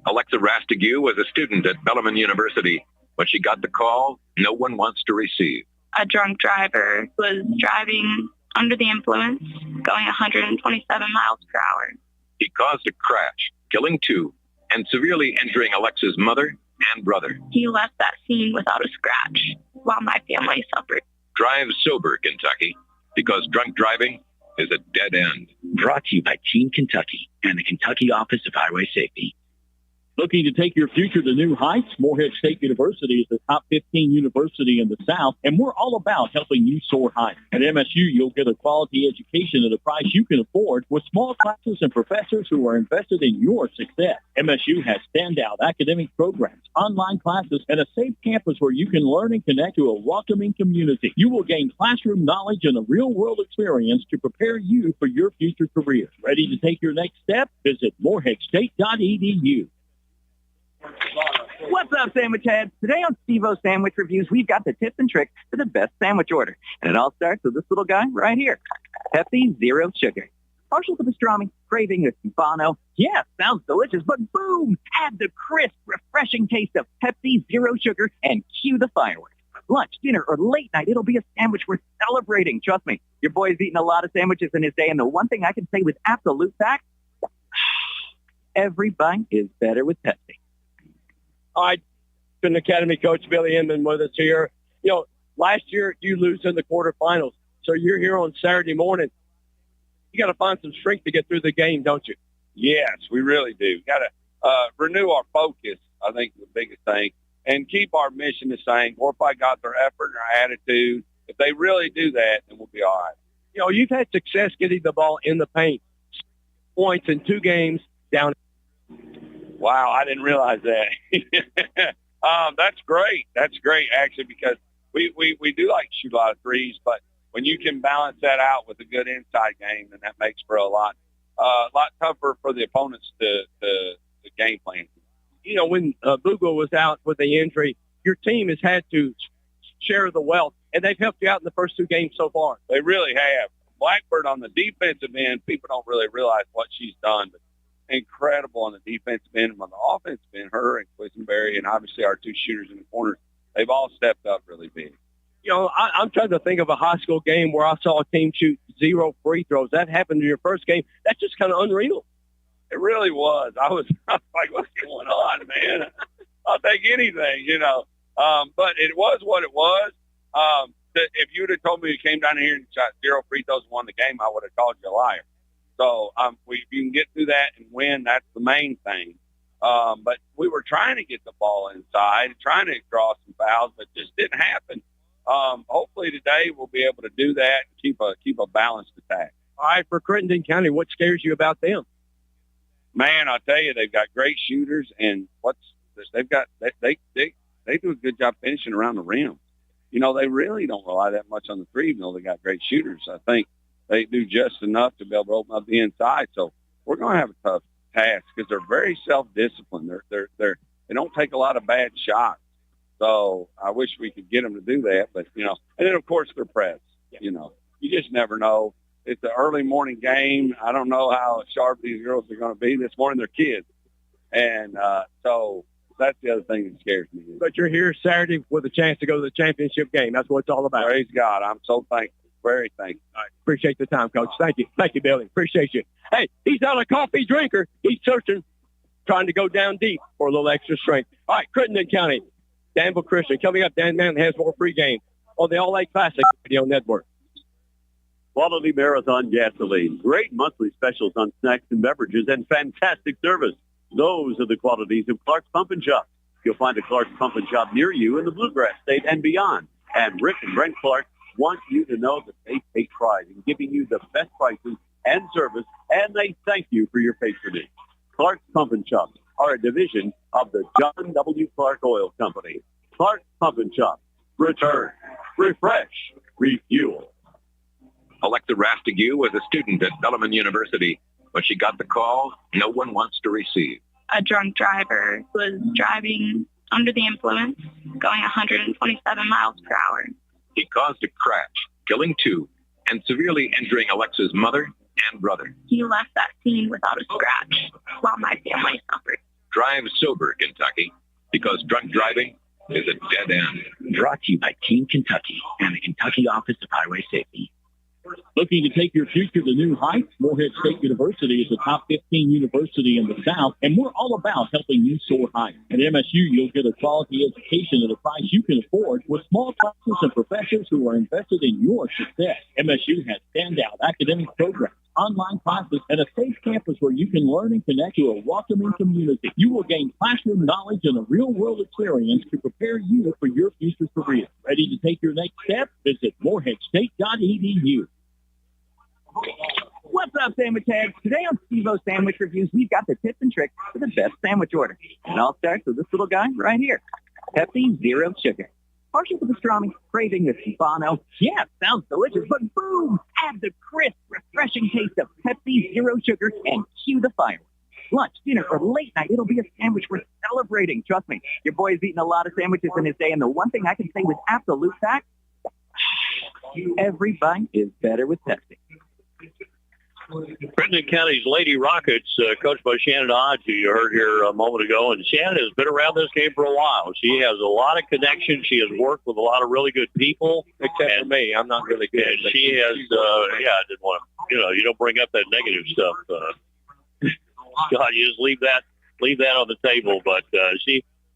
Alexa Rastigue was a student at Bethlehem University. When she got the call, no one wants to receive. A drunk driver was driving under the influence, going 127 miles per hour. He caused a crash, killing 2 and severely injuring Alexa's mother and brother. He left that scene without a scratch while my family suffered. Drive sober, Kentucky, because drunk driving is a dead end. Brought to you by Team Kentucky and the Kentucky Office of Highway Safety. Looking to take your future to new heights? Morehead State University is the top 15 university in the South, and we're all about helping you soar higher. At MSU, you'll get a quality education at a price you can afford with small classes and professors who are invested in your success. MSU has standout academic programs, online classes, and a safe campus where you can learn and connect to a welcoming community. You will gain classroom knowledge and a real-world experience to prepare you for your future career. Ready to take your next step? Visit moreheadstate.edu. What's up, sandwich heads? Today on Steve-O's Sandwich Reviews, we've got the tips and tricks for the best sandwich order. And it all starts with this little guy right here. Pepsi Zero Sugar. Partial to pastrami, craving a Stefano. Yeah, sounds delicious, but boom! Add the crisp, refreshing taste of Pepsi Zero Sugar and cue the fireworks. Lunch, dinner, or late night, it'll be a sandwich worth celebrating. Trust me, your boy's eaten a lot of sandwiches in his day, and the one thing I can say with absolute fact, every bite is better with Pepsi. All right, Crittenden Academy coach Billy Inman with us here. Last year you lose in the quarterfinals, so you're here on Saturday morning. You got to find some strength to get through the game, don't you? Yes, we really do. Got to renew our focus, I think, is the biggest thing, and keep our mission the same. Warpath got their effort and our attitude. If they really do that, then we'll be all right. You've had success getting the ball in the paint. Points in 2 games down. Wow, I didn't realize that. That's great. That's great, actually, because we do like to shoot a lot of threes, but when you can balance that out with a good inside game, then that makes for a lot tougher for the opponents to game plan. When Bugle was out with the injury, your team has had to share the wealth, and they've helped you out in the first 2 games so far. They really have. Blackbird on the defensive end, people don't really realize what she's done, but incredible on the defensive end. On the offensive end, her and Quisenberry, and obviously our 2 shooters in the corners, they've all stepped up really big. I'm trying to think of a high school game where I saw a team shoot 0 free throws. That happened in your first game. That's just kind of unreal. It really was. I was like, what's going on, man? I'll take anything, But it was what it was. If you would have told me you came down here and shot 0 free throws and won the game, I would have called you a liar. So if you can get through that and win, that's the main thing. But we were trying to get the ball inside, trying to draw some fouls, but it just didn't happen. Hopefully today we'll be able to do that and keep a balanced attack. All right, for Crittenden County, what scares you about them? Man, I'll tell you, they've got great shooters, and they do a good job finishing around the rim. They really don't rely that much on the three, even though they got great shooters. I think they do just enough to be able to open up the inside. So we're going to have a task because they're very self-disciplined. They don't take a lot of bad shots. So I wish we could get them to do that, but and then of course they're pressed. You just never know. It's an early morning game. I don't know how sharp these girls are going to be this morning. They're kids, and so that's the other thing that scares me. But you're here Saturday with a chance to go to the championship game. That's what it's all about. Praise God. I'm so thankful. Very thankful. All right. Appreciate the time, Coach. Thank you. Thank you, Billy. Appreciate you. Hey, he's not a coffee drinker. He's searching, trying to go down deep for a little extra strength. All right, Crittenden County, Danville Christian. Coming up, Dan Mountain has more pregame on the All-A Classic Radio Network. Quality Marathon gasoline, great monthly specials on snacks and beverages, and fantastic service. Those are the qualities of Clark's Pump and Shop. You'll find a Clark's Pump and Shop near you in the Bluegrass State and beyond. And Rick and Brent Clark want you to know that they take pride in giving you the best prices and service, and they thank you for your patronage. Clark's Pump and Shop are a division of the John W. Clark Oil Company. Clark's Pump and Shop. Return, refresh, refuel. Alexa Rastigue was a student at Bethlehem University. When she got the call, no one wants to receive. A drunk driver was driving under the influence, going 127 miles per hour. He caused a crash, killing 2 and severely injuring Alexa's mother and brother. He left that scene without a scratch while my family suffered. Drive sober, Kentucky, because drunk driving is a dead end. Brought to you by Team Kentucky and the Kentucky Office of Highway Safety. Looking to take your future to new heights? Morehead State University is a top 15 university in the South, and we're all about helping you soar higher. At MSU, you'll get a quality education at a price you can afford with small classes and professors who are invested in your success. MSU has standout academic programs, online classes, and a safe campus where you can learn and connect to a welcoming community. You will gain classroom knowledge and a real-world experience to prepare you for your future career. Ready to take your next step? Visit moreheadstate.edu. What's up, sandwich heads? Today on Steve-O Sandwich Reviews, we've got the tips and tricks for the best sandwich order. And it all starts with this little guy right here. Pepsi Zero Sugar. Partial to pastrami, craving the Stefano. Yeah, sounds delicious, but boom! Add the crisp, refreshing taste of Pepsi Zero Sugar and cue the fireworks. Lunch, dinner, or late night, it'll be a sandwich worth celebrating. Trust me, your boy's eaten a lot of sandwiches in his day, and the one thing I can say with absolute fact, every bite is better with Pepsi. Crittenden County's Lady Rockets, coached by Shannon Hodge, who you heard here a moment ago. And Shannon has been around this game for a while. She has a lot of connections. She has worked with a lot of really good people. Except for me. I'm not really good. And she has, I didn't want to, you don't bring up that negative stuff. God, you just leave that on the table. But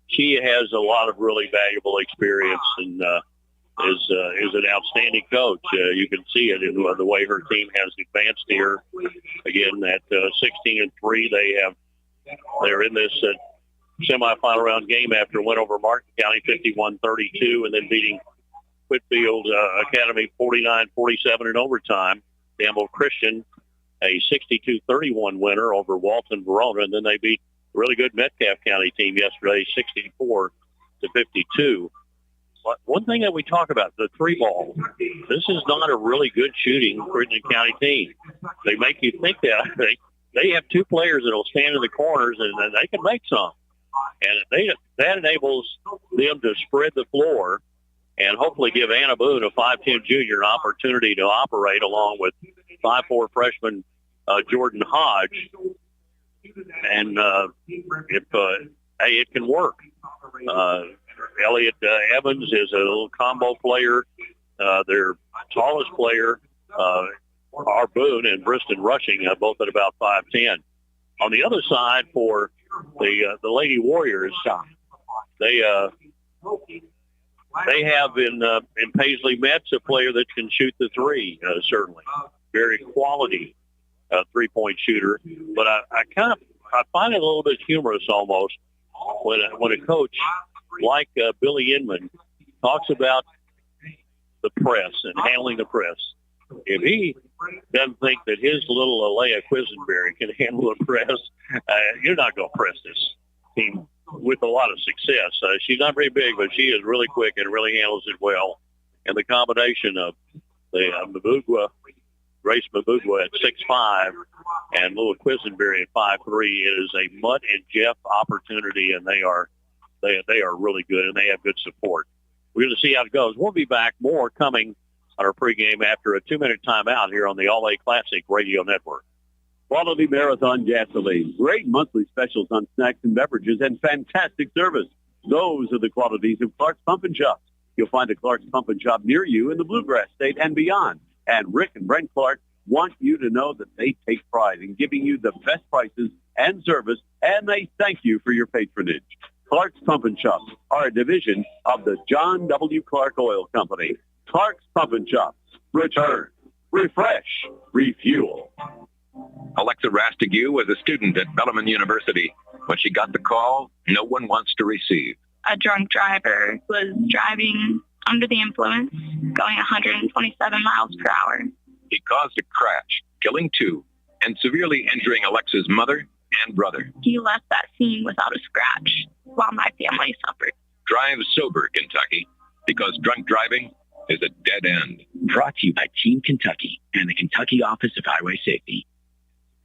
she has a lot of really valuable experience and is an outstanding coach. You can see it in the way her team has advanced here. Again, at 16-3, they're in this semifinal round game after a win over Martin County 51-32, and then beating Whitfield Academy 49-47 in overtime. Danville Christian, a 62-31 winner over Walton Verona, and then they beat a really good Metcalfe County team yesterday, 64-52. One thing that we talk about, the 3-ball, this is not a really good shooting Crittenden County team. They make you think that. They have 2 players that will stand in the corners, and they can make some. And that enables them to spread the floor and hopefully give Anna Boone, a 5'10 junior, an opportunity to operate along with 5'4 freshman Jordan Hodge. And it can work. Elliot Evans is a little combo player. Their tallest player, are Boone and Briston Rushing, both at about 5'10". On the other side for the Lady Warriors, they have in Paisley Metz a player that can shoot the 3, certainly. Very quality 3-point shooter. But I find it a little bit humorous almost when a coach like Billy Inman talks about the press and handling the press. If he doesn't think that his little Alea Quisenberry can handle the press, you're not going to press this team with a lot of success. She's not very big, but she is really quick and really handles it well. And the combination of the Mbugua Grace Mabugwa at 6'5", and Lua Quisenberry at 5'3". It is a Mutt and Jeff opportunity, and they are really good, and they have good support. We're going to see how it goes. We'll be back. More coming on our pregame after a 2-minute timeout here on the All-A Classic Radio Network. Quality Marathon gasoline, great monthly specials on snacks and beverages, and fantastic service. Those are the qualities of Clark's Pump and Shop. You'll find a Clark's Pump and Shop near you in the Bluegrass State and beyond. And Rick and Brent Clark want you to know that they take pride in giving you the best prices and service, and they thank you for your patronage. Clark's Pump and Shop are a division of the John W. Clark Oil Company. Clark's Pump and Shop. Return, refresh, refuel. Alexa Rastigue was a student at Bethlehem University. When she got the call, no one wants to receive. A drunk driver was driving under the influence, going 127 miles per hour. He caused a crash, killing 2 and severely injuring Alexa's mother and brother. He left that scene without a scratch, while my family suffered. Drive sober, Kentucky, because drunk driving is a dead end. Brought to you by Team Kentucky and the Kentucky Office of Highway Safety.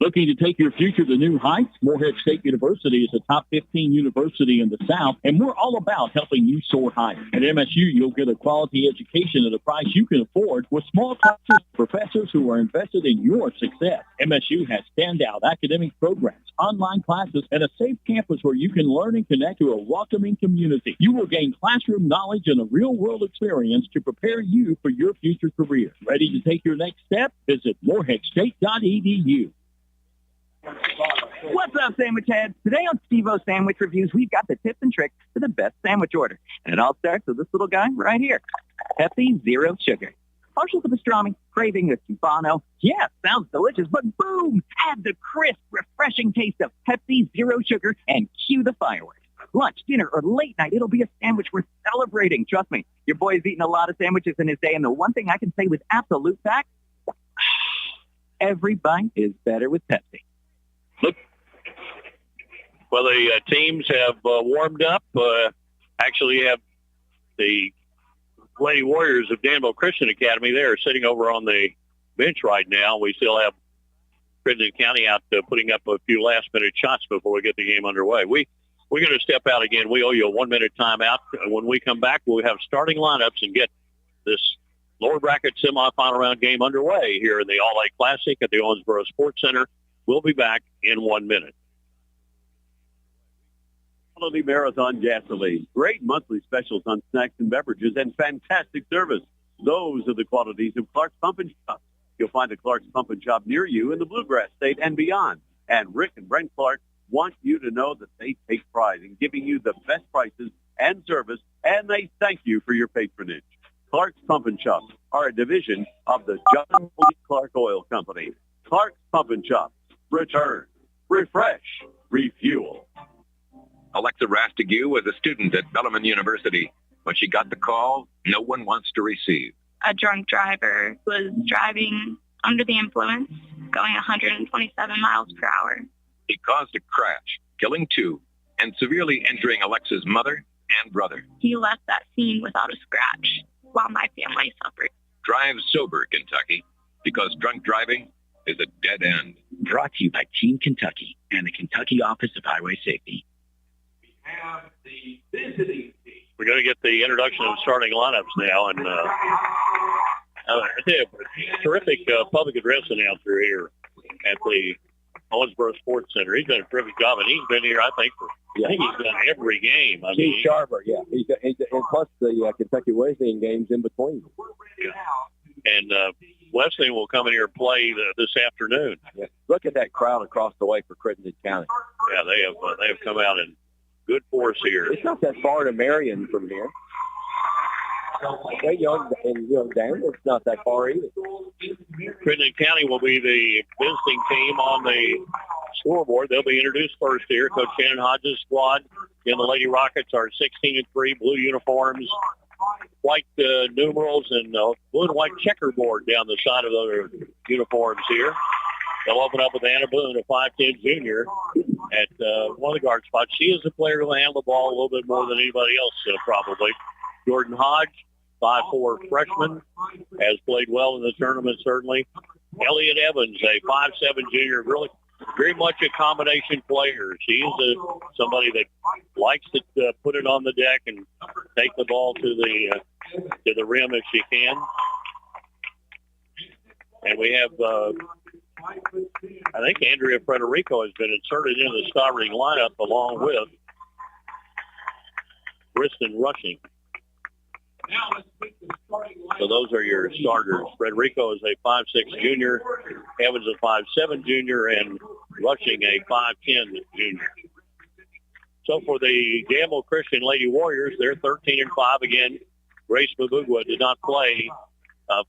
Looking to take your future to new heights? Morehead State University is a top 15 university in the South, and we're all about helping you soar higher. At MSU, you'll get a quality education at a price you can afford with small classes, professors who are invested in your success. MSU has standout academic programs, online classes, and a safe campus where you can learn and connect to a welcoming community. You will gain classroom knowledge and a real-world experience to prepare you for your future career. Ready to take your next step? Visit moreheadstate.edu. What's up, sandwich heads? Today on Steve-O Sandwich Reviews, we've got the tips and tricks for the best sandwich order. And it all starts with this little guy right here. Pepsi Zero Sugar. Partial to pastrami, craving the Cubano. Yeah, sounds delicious, but boom! Add the crisp, refreshing taste of Pepsi Zero Sugar and cue the fireworks. Lunch, dinner, or late night, it'll be a sandwich worth celebrating. Trust me, your boy's eaten a lot of sandwiches in his day, and the one thing I can say with absolute fact, every bite is better with Pepsi. Look, well, the teams have warmed up. Actually, have the Lady Warriors of Danville Christian Academy. They are sitting over on the bench right now. We still have Crittenden County out putting up a few last-minute shots before we get the game underway. We're going to step out again. We owe you a 1-minute timeout. When we come back, we'll have starting lineups and get this lower bracket semifinal round game underway here in the All-A Classic at the Owensboro Sports Center. We'll be back in 1 minute. Quality Marathon gasoline, great monthly specials on snacks and beverages, and fantastic service. Those are the qualities of Clark's Pump and Shop. You'll find a Clark's Pump and Shop near you in the Bluegrass State and beyond. And Rick and Brent Clark want you to know that they take pride in giving you the best prices and service, and they thank you for your patronage. Clark's Pump and Shop are a division of the John W. Clark Oil Company. Clark's Pump and Shop. Return, refresh, refuel. Alexa Rastigue was a student at Bethlehem University. When she got the call, no one wants to receive. A drunk driver was driving under the influence, going 127 miles per hour. He caused a crash, killing 2 and severely injuring Alexa's mother and brother. He left that scene without a scratch, while my family suffered. Drive sober, Kentucky, because drunk driving is a dead end. Brought to you by Team Kentucky and the Kentucky Office of Highway Safety. We have the visiting team. We're going to get the introduction of starting lineups now, and terrific public address announcer here at the Owensboro Sports Center. He's done a terrific job, and he's been here, I think he's done every game. Keith Sharper, yeah. And plus the Kentucky Wesleyan games in between. Yeah. And Wesleyan will come in here and play this afternoon. Yeah. Look at that crowd across the way for Crittenden County. Yeah, they have come out in good force here. It's not that far to Marion from here. Danville's not that far either. Crittenden County will be the visiting team on the scoreboard. They'll be introduced first here. Coach Shannon Hodges' squad. Again, the Lady Rockets are 16-3, blue uniforms, white numerals, and blue and white checkerboard down the side of their uniforms here. They'll open up with Anna Boone, a 5'10 junior, at one of the guard spots. She is a player who will handle the ball a little bit more than anybody else, probably. Jordan Hodge, 5'4 freshman, has played well in the tournament, certainly. Elliot Evans, a 5'7" junior, really very much a combination player. She's somebody that likes to put it on the deck and take the ball to the rim if she can. And we have, I think Andrea Frederico has been inserted into the starting lineup along with Kristen Rushing. So those are your starters. Frederico is a 5'6" junior, Evans a 5'7" junior, and Rushing a 5'10" junior. So for the Danville Christian Lady Warriors, they're 13-5 again. Grace Mabugwa did not play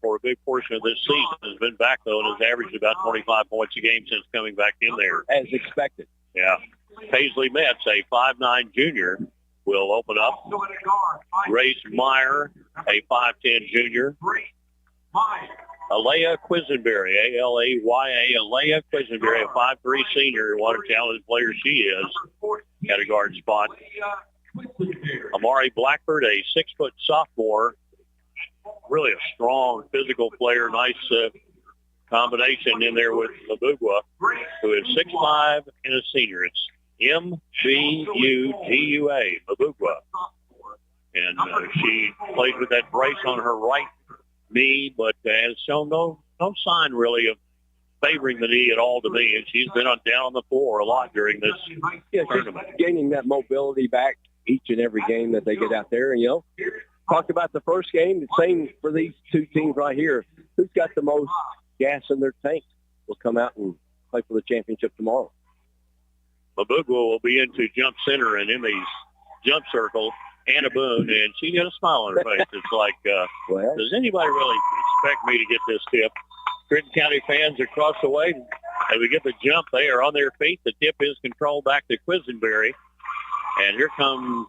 for a big portion of this season. Has been back though and has averaged about 25 points a game since coming back in there. As expected. Yeah. Paisley Metz, a 5'9" junior, will open up. Grace Meyer, a 5'10" junior. Alea Quisenberry, A-L-A-Y-A, Alea Quisenberry, a 5'3" senior. What a talented player she is at a guard spot. Amari Blackford, a 6-foot sophomore. Really a strong physical player. Nice combination in there with Mabugwa, who is 6'5" and a senior. It's M-B-U-G-U-A, Mabugwa. And she plays with that brace on her right knee, but has shown no sign really of favoring the knee at all to me. And she's been down on the floor a lot during this tournament. She's gaining that mobility back each and every game that they get out there. And, talked about the first game, the same for these two teams right here. Who's got the most gas in their tank will come out and play for the championship tomorrow. Mabugwa will be into jump center and in these jump circle. Anna Boone, and she got a smile on her face. It's like, does anybody really expect me to get this tip? Crittenden County fans across the way, as we get the jump, they are on their feet. The tip is controlled back to Quisenberry. And here come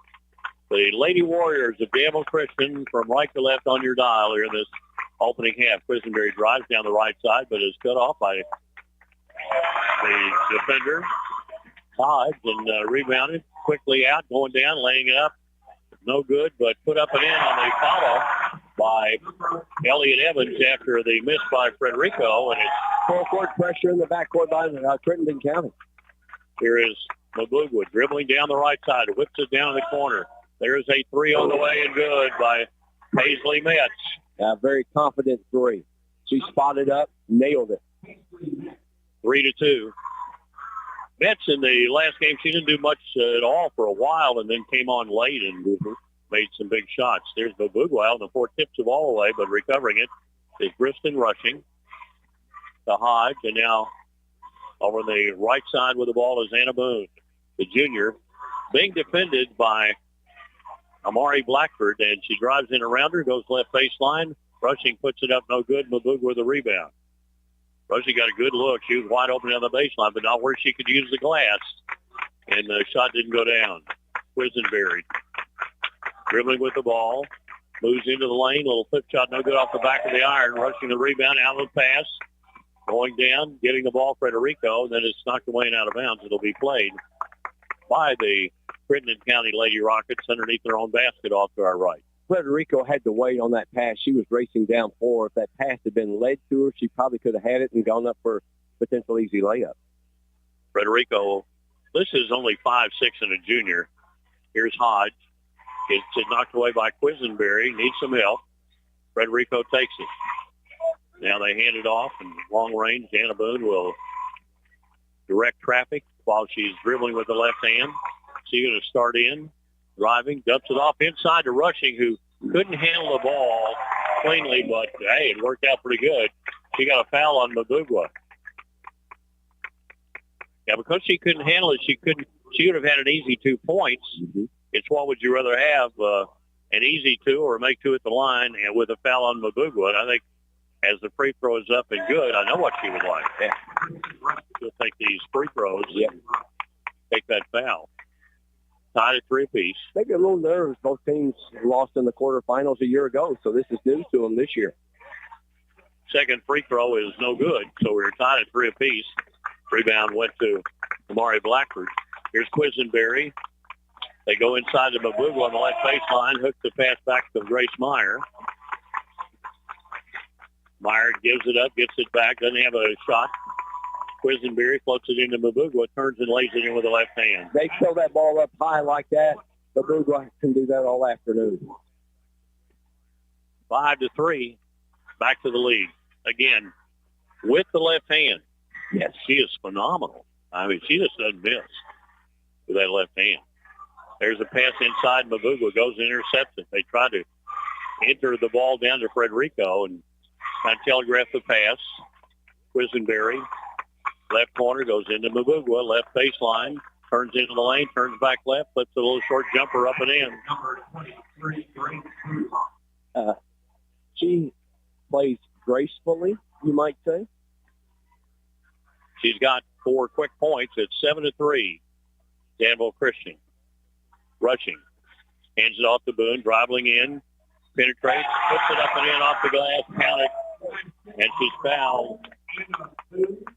the Lady Warriors of Danville Christian from right to left on your dial here in this opening half. Quisenberry drives down the right side, but is cut off by the defender. Hodge and rebounded quickly out, going down, laying it up. No good, but put up and in on the follow by Elliot Evans after the miss by Frederico, and it's full-court pressure in the backcourt by Crittenden County. Here is Mabugwa dribbling down the right side, whips it down in the corner. There's a three on the way and good by Paisley Metz. A very confident three. She spotted up, nailed it. 3-2. Metz in the last game, she didn't do much at all for a while and then came on late and made some big shots. There's Mabugwa out, and the four tips the ball away, but recovering it is Kristen Rushing to Hodge, and now over on the right side with the ball is Anna Boone, the junior, being defended by Amari Blackford, and she drives in around her, goes left baseline. Rushing puts it up, no good. Mabugwa with the rebound. Rushing got a good look. She was wide open on the baseline, but not where she could use the glass. And the shot didn't go down. Quisenberry dribbling with the ball. Moves into the lane. Little flip shot, no good off the back of the iron. Rushing the rebound, out of the pass. Going down, getting the ball, Frederico. Then it's knocked away and out of bounds. It'll be played by the Crittenden County Lady Rockets underneath their own basket off to our right. Frederico had to wait on that pass. She was racing down floor. If that pass had been led to her, she probably could have had it and gone up for a potential easy layup. Frederico, this is only 5'6" and a junior. Here's Hodge. It's knocked away by Quisenberry. Needs some help. Frederico takes it. Now they hand it off, and long range, Anna Boone will direct traffic while she's dribbling with the left hand. She's going to start in. Driving, dumps it off inside to Rushing, who couldn't handle the ball cleanly, but, hey, it worked out pretty good. She got a foul on Mabugwa. Yeah, because she couldn't handle it, she would have had an easy 2 points. Mm-hmm. It's what would you rather have, an easy 2 or make 2 at the line and with a foul on Mabugwa. And I think as the free throw is up and good, I know what she would like. Yeah. She'll take these free throws and take that foul. Tied at 3 apiece. Maybe a little nervous. Both teams lost in the quarterfinals a year ago, so this is news to them this year. Second free throw is no good, so we're tied at 3 apiece. Rebound went to Amari Blackford. Here's Quisenberry. They go inside to Mabugwa on the left baseline, hooks the pass back to Grace Meyer. Meyer gives it up, gets it back, doesn't have a shot. Quisenberry floats it into Mabugwa, turns and lays it in with the left hand. They throw that ball up high like that. Mabugwa can do that all afternoon. 5-3, back to the lead. Again, with the left hand. Yes. She is phenomenal. I mean, she just doesn't miss with that left hand. There's a pass inside. Mabugwa goes and intercepts it. They try to enter the ball down to Frederico and kind of telegraph the pass. Quisenberry, left corner, goes into Mabugwa, left baseline, turns into the lane, turns back left, flips a little short jumper up and in. Number 23, Grace. She plays gracefully, you might say. She's got 4 quick points. It's 7-3. Danville Christian. Rushing. Hands it off to Boone. Dribbling in. Penetrates. Puts it up and in off the glass. Count it. And she's fouled.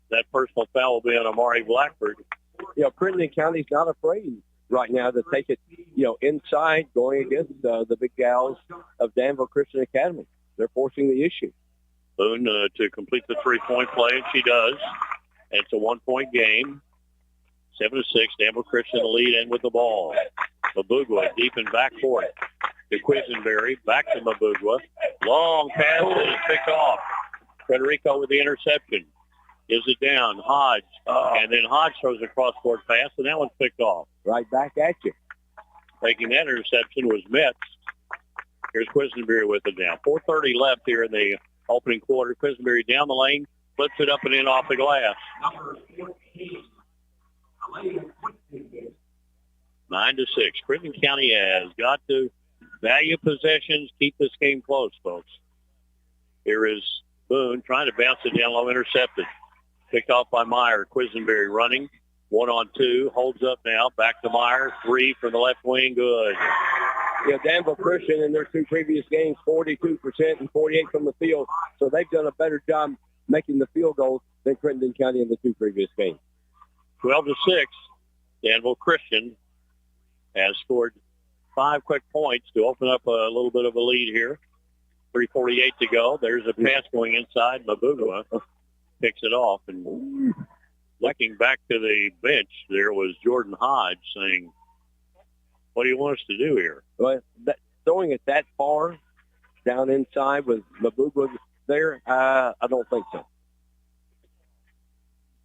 That personal foul will be on Amari Blackford. You know, Crittenden County's not afraid right now to take it, inside going against the big gals of Danville Christian Academy. They're forcing the issue. Boone to complete the 3-point play, and she does. And it's a 1-point game. 7-6. Danville Christian the lead in with the ball. Mabugwa deep in back court to Quisenberry. Back to Mabugwa. Long pass and it's picked off. Frederico with the interception. Gives it down. Hodge. And then Hodge throws a cross-court pass, and that one's picked off. Right back at you. Taking that interception was Metz. Here's Quisenberry with it now. 4:30 left here in the opening quarter. Quisenberry down the lane. Flips it up and in off the glass. 9-6. Crittenden County has got to value possessions, keep this game close, folks. Here is Boone trying to bounce it down low, intercepted. Picked off by Meyer. Quisenberry running. 1-on-2. Holds up now. Back to Meyer. 3 from the left wing. Good. Yeah, Danville Christian in their 2 previous games, 42% and 48% from the field. So they've done a better job making the field goals than Crittenden County in the 2 previous games. 12-6. Danville Christian has scored 5 quick points to open up a little bit of a lead here. 3:48 to go. There's a pass going inside. Mabugwa picks it off. And looking back to the bench, there was Jordan Hodge saying, what do you want us to do here? Well, throwing it that far down inside with Mabugwa there, I don't think so.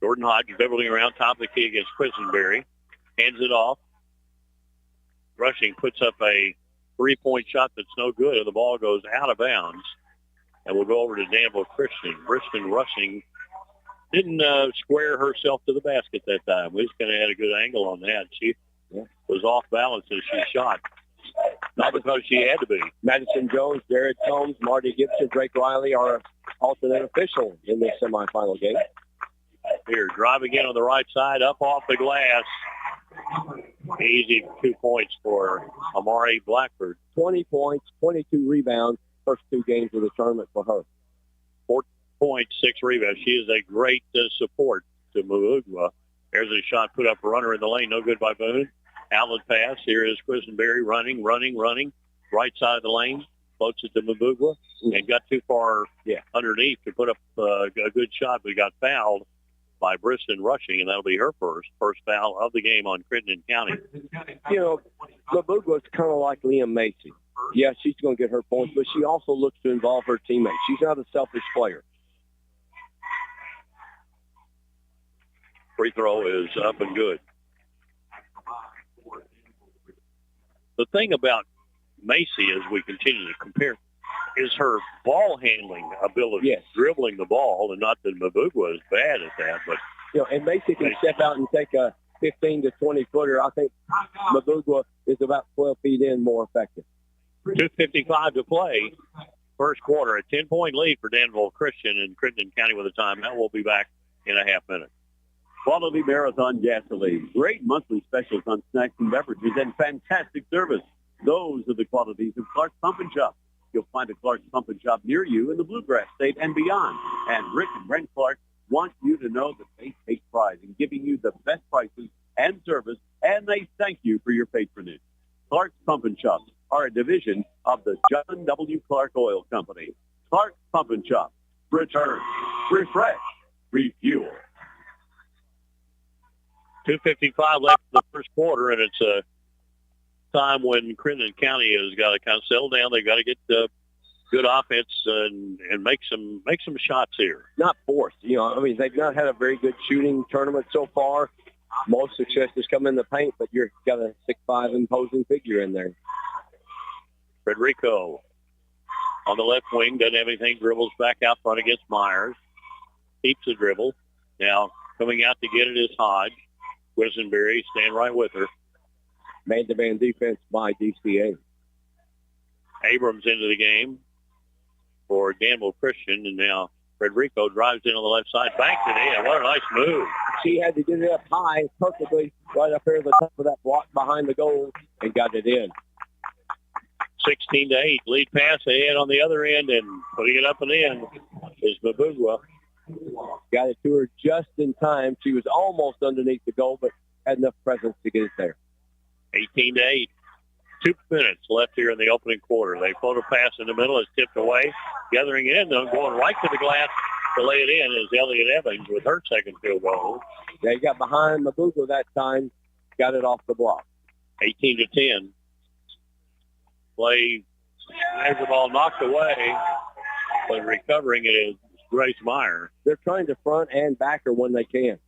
Jordan Hodge dribbling around top of the key against Quisenberry. Hands it off. Rushing puts up a 3-point shot that's no good, and the ball goes out of bounds. And we'll go over to Danville Christian. Briston Rushing didn't square herself to the basket that time. We just kind of had a good angle on that. She was off balance as she shot. Not because she had to be. Madison Jones, Jared Combs, Marty Gibson, Drake Riley are alternate official in this semifinal game. Here, driving in on the right side, up off the glass. Easy 2 points for Amari Blackford. 20 points, 22 rebounds, first 2 games of the tournament for her. 4 points, 6 rebounds. She is a great support to Mabugwa. There's a shot put up a runner in the lane. No good by Boone. Outlet pass. Here is Quisenberry running. Right side of the lane. Floats it to Mabugwa and got too far underneath to put up a good shot, but got fouled by Briston Rushing, and that'll be her first foul of the game on Crittenden County. You know, Mabugwa's kind of like Liam Macy. Yeah, she's going to get her points, but she also looks to involve her teammates. She's not a selfish player. Free throw is up and good. The thing about Macy, as we continue to compare, is her ball handling ability, dribbling the ball, and not that Mabugwa is bad at that, but and Macy can step out and take a 15 to 20 footer. I think Mabugwa is about 12 feet in more effective. 2:55 to play, first quarter. A 10-point lead for Danville Christian and Crittenden County with a timeout. We'll be back in a half minute. Quality Marathon Gasoline. Great monthly specials on snacks and beverages and fantastic service. Those are the qualities of Clark's Pump and Shop. You'll find a Clark's Pump and Shop near you in the Bluegrass State and beyond. And Rick and Brent Clark want you to know that they take pride in giving you the best prices and service, and they thank you for your patronage. Clark's Pump and Shop are a division of the John W. Clark Oil Company. Clark's Pump and Shop, return, refresh, refuel. 2:55 left in the first quarter, and it's a time when Crittenden County has got to kind of settle down. They've got to get good offense and make some shots here. Not forced. You know, I mean, they've not had a very good shooting tournament so far. Most success has come in the paint, but you've got a 6'5" imposing figure in there. Federico on the left wing, doesn't have anything, dribbles back out front against Myers. Keeps the dribble. Now coming out to get it is Hodge. Quisenberry stand right with her. Man-to-man defense by DCA. Abrams into the game for Danville Christian, and now Federico drives in on the left side, banks it in. What a nice move. She had to get it up high, perfectly, right up there at the top of that block behind the goal, and got it in. 16-8, lead pass ahead on the other end, and putting it up and in is Mabugwa. Got it to her just in time. She was almost underneath the goal, but had enough presence to get it there. 18-8. 2 minutes left here in the opening quarter. They float a pass in the middle. It's tipped away. Gathering it in, though, going right to the glass to lay it in is Elliot Evans with her second field goal. They got behind Mabugwa that time. Got it off the block. 18-10. Play has the ball knocked away, but recovering it is Grace Meyer. They're trying to front and back her when they can.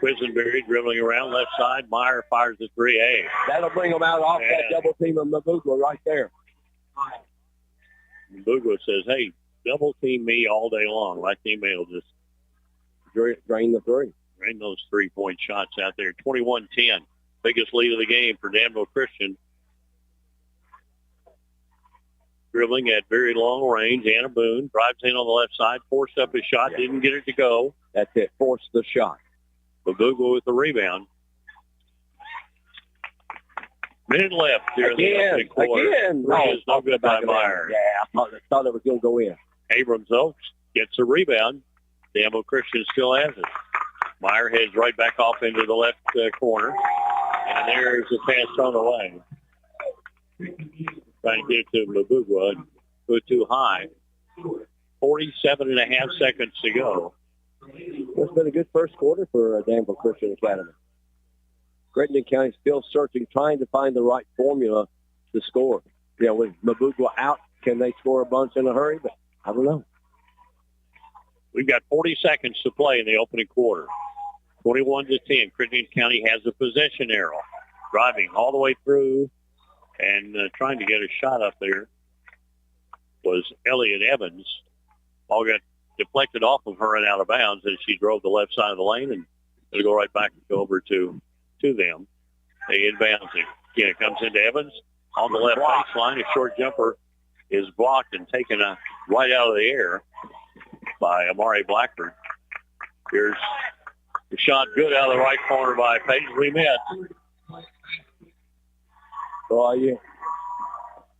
Quisenberry dribbling around left side. Meyer fires the 3A. That'll bring them out off that double team of Mabugwa right there. Mabugwa says, hey, double team me all day long. My teammate will just drain the three. Drain those 3-point shots out there. 21-10. Biggest lead of the game for Danville Christian. Dribbling at very long range. Anna Boone drives in on the left side, forced up his shot, didn't get it to go. That's it, forced the shot. Mabugwa with the rebound. Minute left here in the opening quarter. Again. No good by Meyer. Yeah, I thought it was going to go in. Abrams, though, gets a rebound. Danville Christian still has it. Meyer heads right back off into the left corner. And there's the pass thrown away. Trying to get it to Mabugwa. Put too high. 47.5 seconds to go. It's been a good first quarter for Danville Christian Academy. Crittenden County still searching, trying to find the right formula to score. You know, with Mabugwa out, can they score a bunch in a hurry? But I don't know. We've got 40 seconds to play in the opening quarter. 21-10. Crittenden County has a possession arrow. Driving all the way through and trying to get a shot up there was Elliot Evans. All got deflected off of her and out of bounds as she drove the left side of the lane, and it'll go right back over to them. They inbounds it. Again, it comes into Evans on the left baseline. A short jumper is blocked and taken right out of the air by Amari Blackford. Here's the shot, good out of the right corner by Paisley Metz. Well,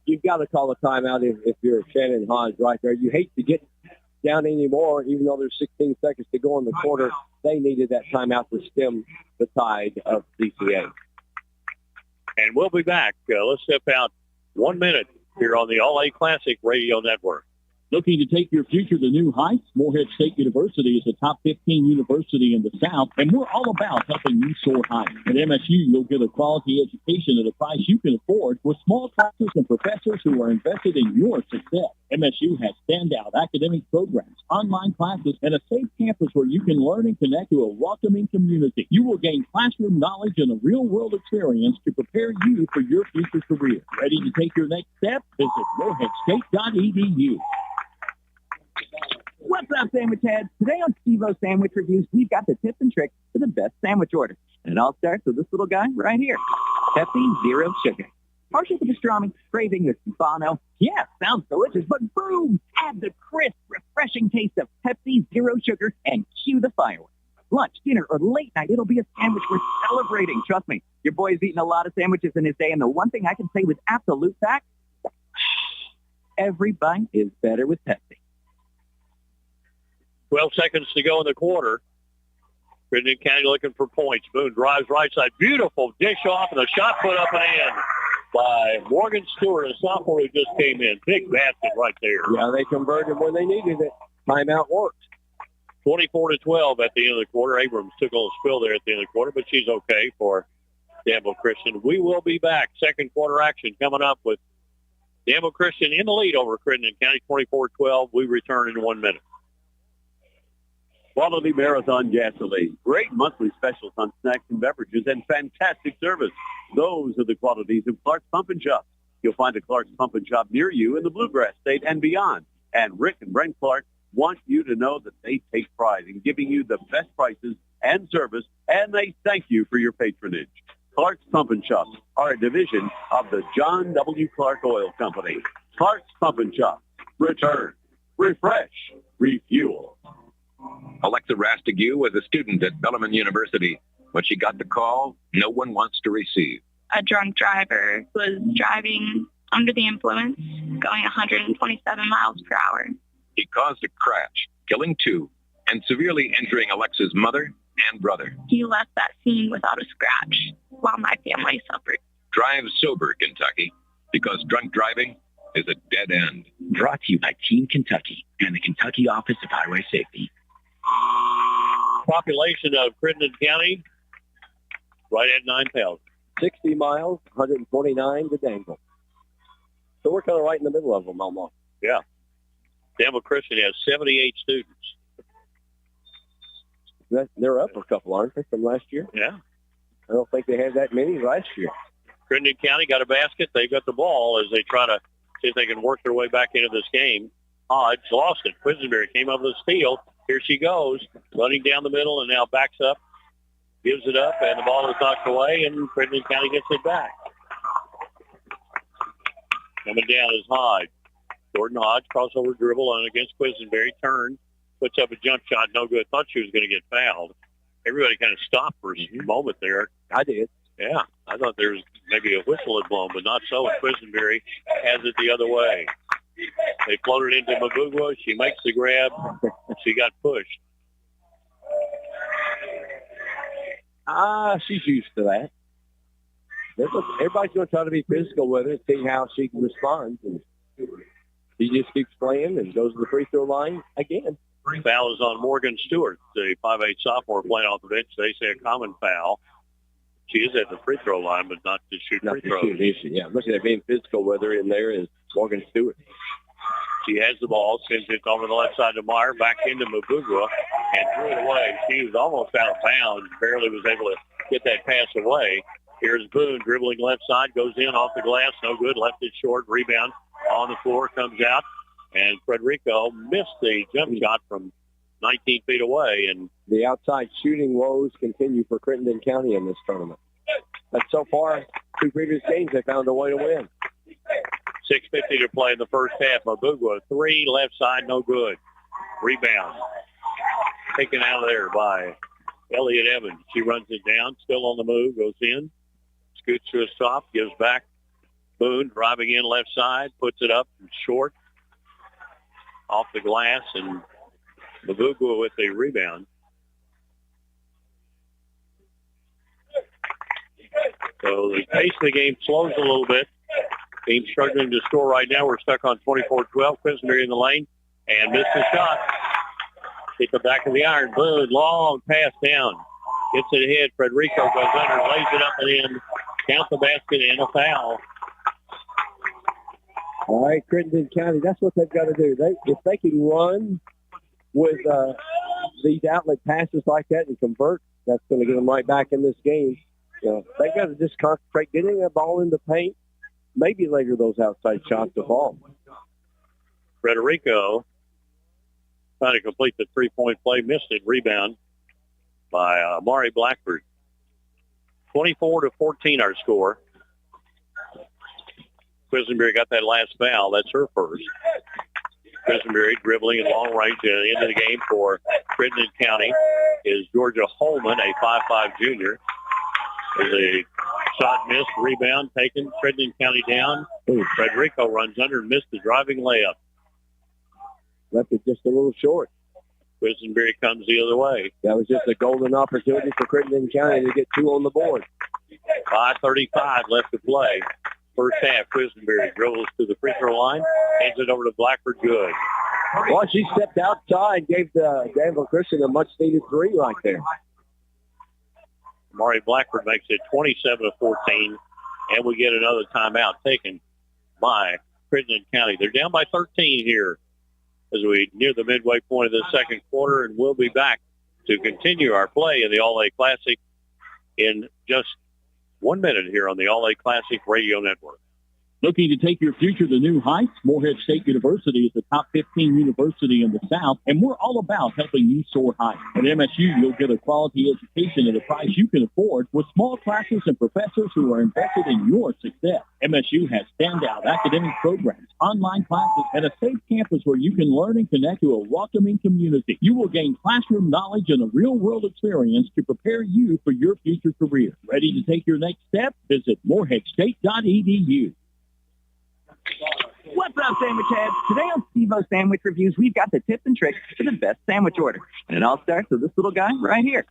you've got to call a timeout if you're Shannon Hodge right there. You hate to get down anymore, even though there's 16 seconds to go in the quarter. They needed that timeout to stem the tide of DCA. And we'll be back. Let's step out 1 minute here on the All-A Classic Radio Network. Looking to take your future to new heights? Morehead State University is a top 15 university in the South, and we're all about helping you soar high. At MSU, you'll get a quality education at a price you can afford with small classes and professors who are invested in your success. MSU has standout academic programs, online classes, and a safe campus where you can learn and connect to a welcoming community. You will gain classroom knowledge and a real-world experience to prepare you for your future career. Ready to take your next step? Visit moreheadstate.edu. What's up, sandwich heads? Today on Steve-O Sandwich Reviews, we've got the tips and tricks for the best sandwich order. And it all starts with this little guy right here. Pepsi Zero Sugar. Partial to pastrami, craving with Stefano. Yeah, sounds delicious, but boom! Add the crisp, refreshing taste of Pepsi Zero Sugar and cue the fireworks. Lunch, dinner, or late night, it'll be a sandwich worth celebrating. Trust me, your boy's eaten a lot of sandwiches in his day, and the one thing I can say with absolute fact, every bite is better with Pepsi. 12 seconds to go in the quarter. Crittenden County looking for points. Boone drives right side. Beautiful dish off and a shot put up and in by Morgan Stewart, a sophomore who just came in. Big basket right there. Yeah, they converted when they needed it. Timeout worked. 24-12 at the end of the quarter. Abrams took a little spill there at the end of the quarter, but she's okay for Danville Christian. We will be back. Second quarter action coming up with Danville Christian in the lead over Crittenden County, 24-12. We return in 1 minute. Quality Marathon gasoline. Great monthly specials on snacks and beverages and fantastic service. Those are the qualities of Clark's Pump and Shop. You'll find a Clark's Pump and Shop near you in the Bluegrass State and beyond. And Rick and Brent Clark want you to know that they take pride in giving you the best prices and service, and they thank you for your patronage. Clark's Pump and Shop are a division of the John W. Clark Oil Company. Clark's Pump and Shop. Return, refresh, refuel. Alexa Rastigue was a student at Bethlehem University. When she got the call, no one wants to receive. A drunk driver was driving under the influence, going 127 miles per hour. He caused a crash, killing 2, and severely injuring Alexa's mother and brother. He left that scene without a scratch, while my family suffered. Drive sober, Kentucky, because drunk driving is a dead end. Brought to you by Team Kentucky and the Kentucky Office of Highway Safety. Population of Crittenden County, right at 9,000. 60 miles, 129 to Danville. So we're kind of right in the middle of them almost. Yeah. Danville Christian has 78 students. They're up a couple, aren't they, from last year? Yeah. I don't think they had that many last year. Crittenden County got a basket. They got the ball as they try to see if they can work their way back into this game. Hodge lost it. Quisenberry came up with a steal. Here she goes, running down the middle and now backs up, gives it up, and the ball is knocked away, and Crittenden County gets it back. Coming down is Hodge. Jordan Hodge, crossover dribble on against Quisenberry, turns, puts up a jump shot, no good. Thought she was going to get fouled. Everybody kind of stopped for a moment there. I did. Yeah, I thought there was maybe a whistle had blown, but not so. And Quisenberry has it the other way. They floated into Mabugwa. She makes the grab. She got pushed. She's used to that. Everybody's going to try to be physical with her and see how she can respond. And she just keeps playing and goes to the free throw line again. Foul is on Morgan Stewart, the 5'8" sophomore playing off the bench. They say a common foul. She is at the free throw line, but not to shoot free throws. Yeah, looking at being physical with her in there is Morgan Stewart. She has the ball, sends it over the left side to Meyer, back into Mabugwa, and threw it away. She was almost out of bounds, barely was able to get that pass away. Here's Boone dribbling left side, goes in off the glass, no good, left it short, rebound on the floor, comes out, and Frederico missed the jump shot from 19 feet away. And the outside shooting woes continue for Crittenden County in this tournament. But so far, 2 previous games, they found a way to win. 6:50 to play in the first half. Mabugwa, 3, left side, no good. Rebound. Taken out of there by Elliott Evans. She runs it down, still on the move, goes in, scoots to a stop, gives back. Boone driving in left side, puts it up short, off the glass, and Mabugwa with the rebound. So the pace of the game slows a little bit. Team struggling to score right now. We're stuck on 24-12. Quisenberry in the lane and missed the shot. Hit the back of the iron. Boone, long pass down. Gets it ahead. Frederico goes under, lays it up and in. Count the basket and a foul. All right, Crittenden County, that's what they've got to do. If they can run with these outlet passes like that and convert, that's going to get them right back in this game. They've got to just concentrate getting that ball in the paint. Maybe later those outside shots to fall. Frederico trying to complete the three-point play, missed it. Rebound by Amari Blackford. 24-14 our score. Quisenberry got that last foul. That's her first. Quisenberry dribbling in long range at the end of the game for Crittenden County is Georgia Holman, a 5'5 junior. There's a shot missed, rebound taken, Crittenden County down. Frederico runs under and missed the driving layup. Left it just a little short. Quisenberry comes the other way. That was just a golden opportunity for Crittenden County to get 2 on the board. 5:35 left to play. first half. Quisenberry dribbles to the free throw line, hands it over to Blackford. Good. Well, she stepped outside, gave the Danville Christian a much-needed three right there. Mari Blackford makes it 27-14, and we get another timeout taken by Crittenden County. They're down by 13 here as we near the midway point of the second quarter, and we'll be back to continue our play in the All-A Classic in just 1 minute here on the All-A Classic Radio Network. Looking to take your future to new heights? Morehead State University is the top 15 university in the South, and we're all about helping you soar high. At MSU, you'll get a quality education at a price you can afford with small classes and professors who are invested in your success. MSU has standout academic programs, online classes, and a safe campus where you can learn and connect to a welcoming community. You will gain classroom knowledge and a real-world experience to prepare you for your future career. Ready to take your next step? Visit moreheadstate.edu. What's up, sandwich heads? Today on Steve-O Sandwich Reviews, we've got the tips and tricks for the best sandwich order. And it all starts with this little guy right here.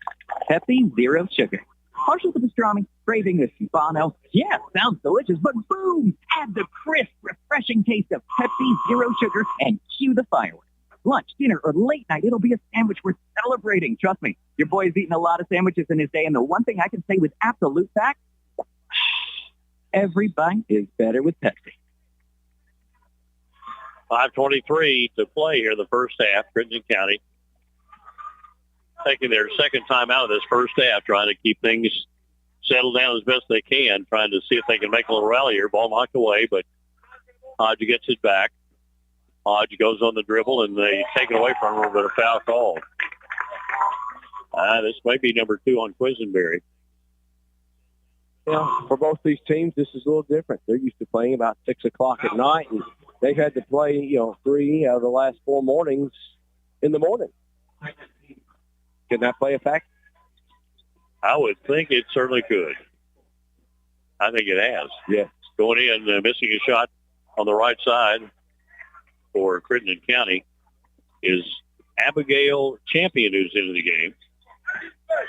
Pepsi Zero Sugar. Partial to pastrami, craving the Stefano. Yeah, sounds delicious, but boom! Add the crisp, refreshing taste of Pepsi Zero Sugar and cue the fireworks. Lunch, dinner, or late night, it'll be a sandwich worth celebrating. Trust me, your boy's eaten a lot of sandwiches in his day, and the one thing I can say with absolute fact, every bite is better with Pepsi. 5:23 to play here in the first half. Crittenden County taking their second time out of this first half, trying to keep things settled down as best they can, trying to see if they can make a little rally here. Ball knocked away, but Hodge gets it back. Hodge goes on the dribble, and they take it away from him, but a foul call. This may be number 2 on Quisenberry. Yeah, for both these teams, this is a little different. They're used to playing about 6 o'clock at night, and they've had to play, 3 out of the last 4 mornings in the morning. Can that play a factor? I would think it certainly could. I think it has. Yeah. Going in, missing a shot on the right side for Crittenden County is Abigail Champion, who's into the game.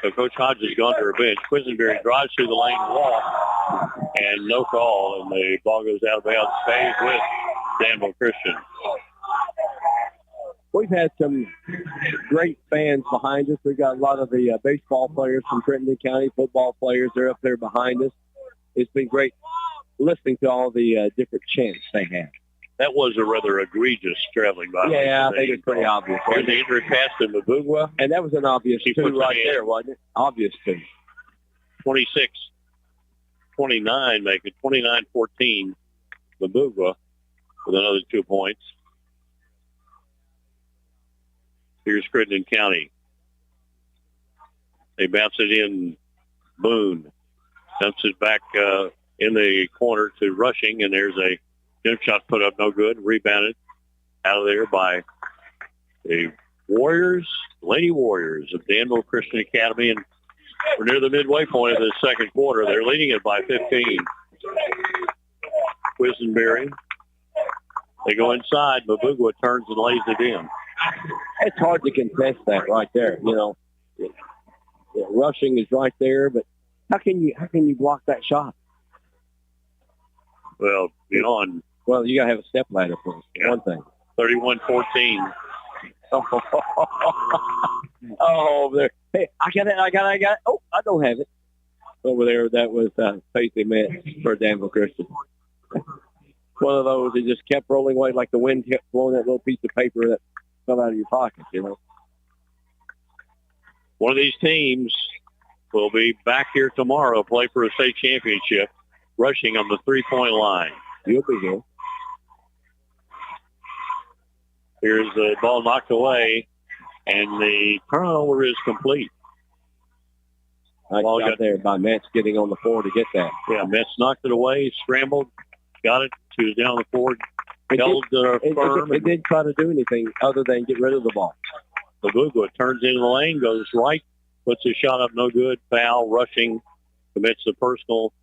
So Coach Hodge has gone to her bench. Quisenberry drives through the lane wall, and no call, and the ball goes out of bounds. Stays with Danville Christian. We've had some great fans behind us. We've got a lot of the baseball players from Crittenden County, football players. They're up there behind us. It's been great listening to all the different chants they have. That was a rather egregious traveling by. Yeah, I think it's pretty obvious. Here's the injury pass to Mabugwa. And that was an obvious two right there, wasn't it? Obvious two. 26-29, make it 29-14. Mabugwa with another 2 points. Here's Crittenden County. They bounce it in. Boone dumps it back in the corner to Rushing, and there's a jump shot put up, no good. Rebounded out of there by the Lady Warriors of Danville Christian Academy, and we're near the midway point of the second quarter. They're leading it by 15. Quisenberry. They go inside. Mabugwa turns and lays it in. It's hard to contest that right there. Rushing is right there, but how can you block that shot? Well, well, you gotta have a step ladder for one thing. 31-14. Oh, there. Hey, I got it. Oh, I don't have it. Over there, that was Paisley Met for Danville Christian. One of those that just kept rolling away like the wind kept blowing that little piece of paper that fell out of your pocket, One of these teams will be back here tomorrow, play for a state championship, Rushing on the 3-point line. You'll be here. Here's the ball knocked away, and the turnover is complete. Nice job there by Metz getting on the floor to get that. Yeah, Metz knocked it away, scrambled, got it. She was down on the floor, held firm. It didn't try to do anything other than get rid of the ball. Mabugwa turns into the lane, goes right, puts his shot up, no good. Foul, Rushing, commits the personal.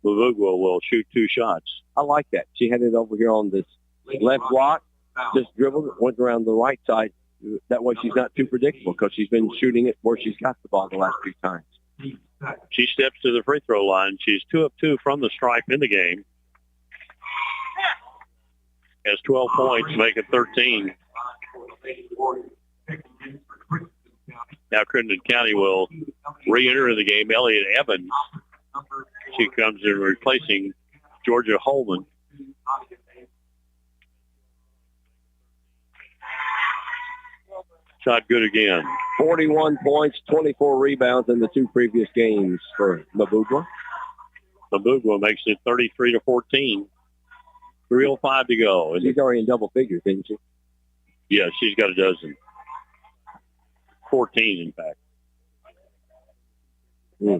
Mabugwa will shoot 2 shots. I like that. She had it over here on this left block, just dribbled it, went around the right side. That way she's not too predictable because she's been shooting it where she's got the ball the last 2 times. She steps to the free throw line. She's 2 of 2 from the stripe in the game. has 12 points, make it 13. Now Crittenden County will re-enter the game. Elliott Evans, she comes in replacing Georgia Holman. Shot good again. 41 points, 24 rebounds in the two previous games for Mabugwa. Mabugwa makes it 33-14. 3:05 to go. She's already in double figures, didn't she? Yeah, she's got a dozen. 14, in fact.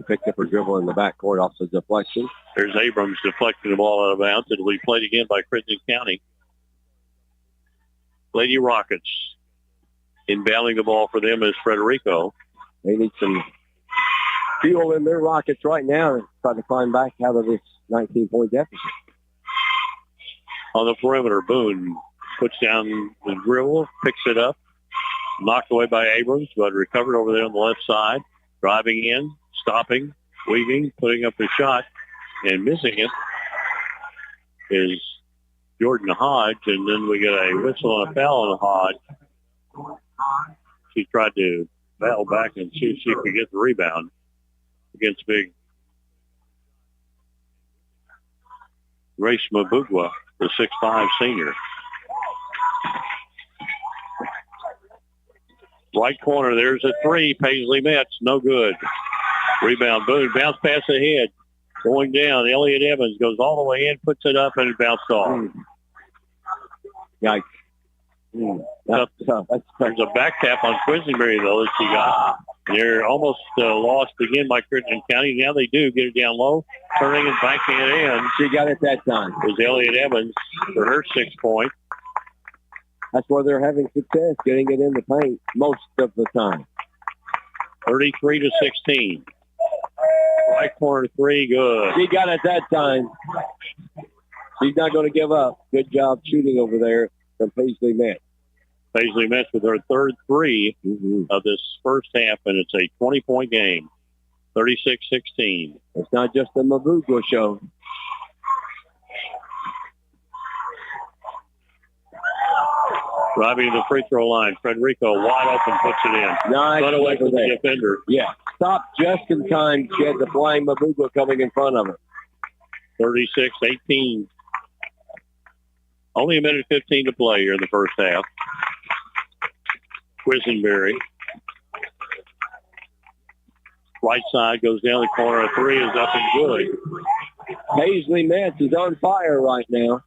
Picked up her dribble in the backcourt off the deflection. There's Abrams deflecting the ball out of bounds. It'll be played again by Crittenden County. Lady Rockets inbounding the ball for them is Frederico. They need some fuel in their Rockets right now to try to climb back out of this 19-point deficit. On the perimeter, Boone puts down the dribble, picks it up, knocked away by Abrams, but recovered over there on the left side, driving in, stopping, weaving, putting up a shot, and missing it is Jordan Hodge, and then we get a whistle and a foul on Hodge. She tried to battle back and see if she could get the rebound against big Grace Mabugwa, the 6'5" senior. Right corner, there's a three. Paisley Metz, no good. Rebound, Boone, bounce pass ahead. Going down, Elliott Evans goes all the way in, puts it up, and it bounced off. Yikes. There's a back tap on Quisenberry, though, that she got. They're almost lost again by Crittenden County. Now they do get it down low, turning and banking it in. She got it that time. It was Elliott Evans for her 6 point. That's where they're having success, getting it in the paint most of the time. 33-16. Right corner three, good. She got it that time. She's not going to give up. Good job shooting over there from Paisley Metz. Paisley Metz with her third three of this first half, and it's a 20-point game. 36-16. It's not just the Mabugwa show. Driving to the free throw line. Frederico wide open, puts it in. Nice. Run away from the defender. Yeah. Stopped just in time. She had the flying Mabugwa coming in front of her. 36-18. Only a minute 15 to play here in the first half. Quisenberry. Right side goes down the corner. A three is up and good. Paisley Metz is on fire right now.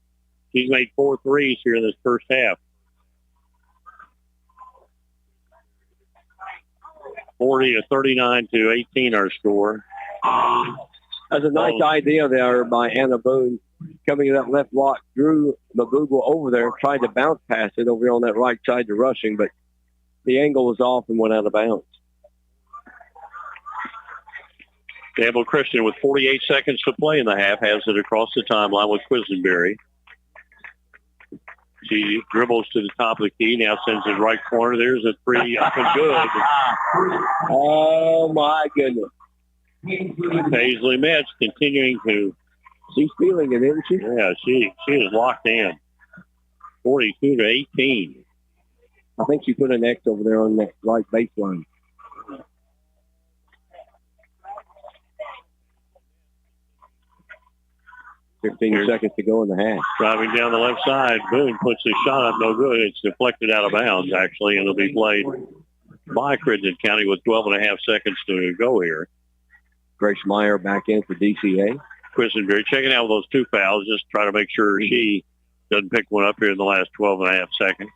She's made 4 threes here in this first half. 40-39-18 our score. That's a nice idea there by Anna Boone. Coming in that left block, drew Mabugwa over there, tried to bounce pass it over on that right side to Rushing, but the angle was off and went out of bounds. Danville Christian with 48 seconds to play in the half has it across the timeline with Quisenberry. She dribbles to the top of the key, now sends it right corner. There's a three up and good. Oh, my goodness. Paisley Metz continuing to... She's feeling it, isn't she? Yeah, she is locked in. 42-18. I think she put an X over there on that right baseline. Fifteen seconds to go in the half. Driving down the left side, Boone puts his shot up, no good. It's deflected out of bounds, actually, and it'll be played by Crittenden County with 12 and a half seconds to go here. Grace Meyer back in for DCA. Quisenberry checking out with those 2 fouls, just try to make sure she doesn't pick one up here in the last 12 and a half seconds.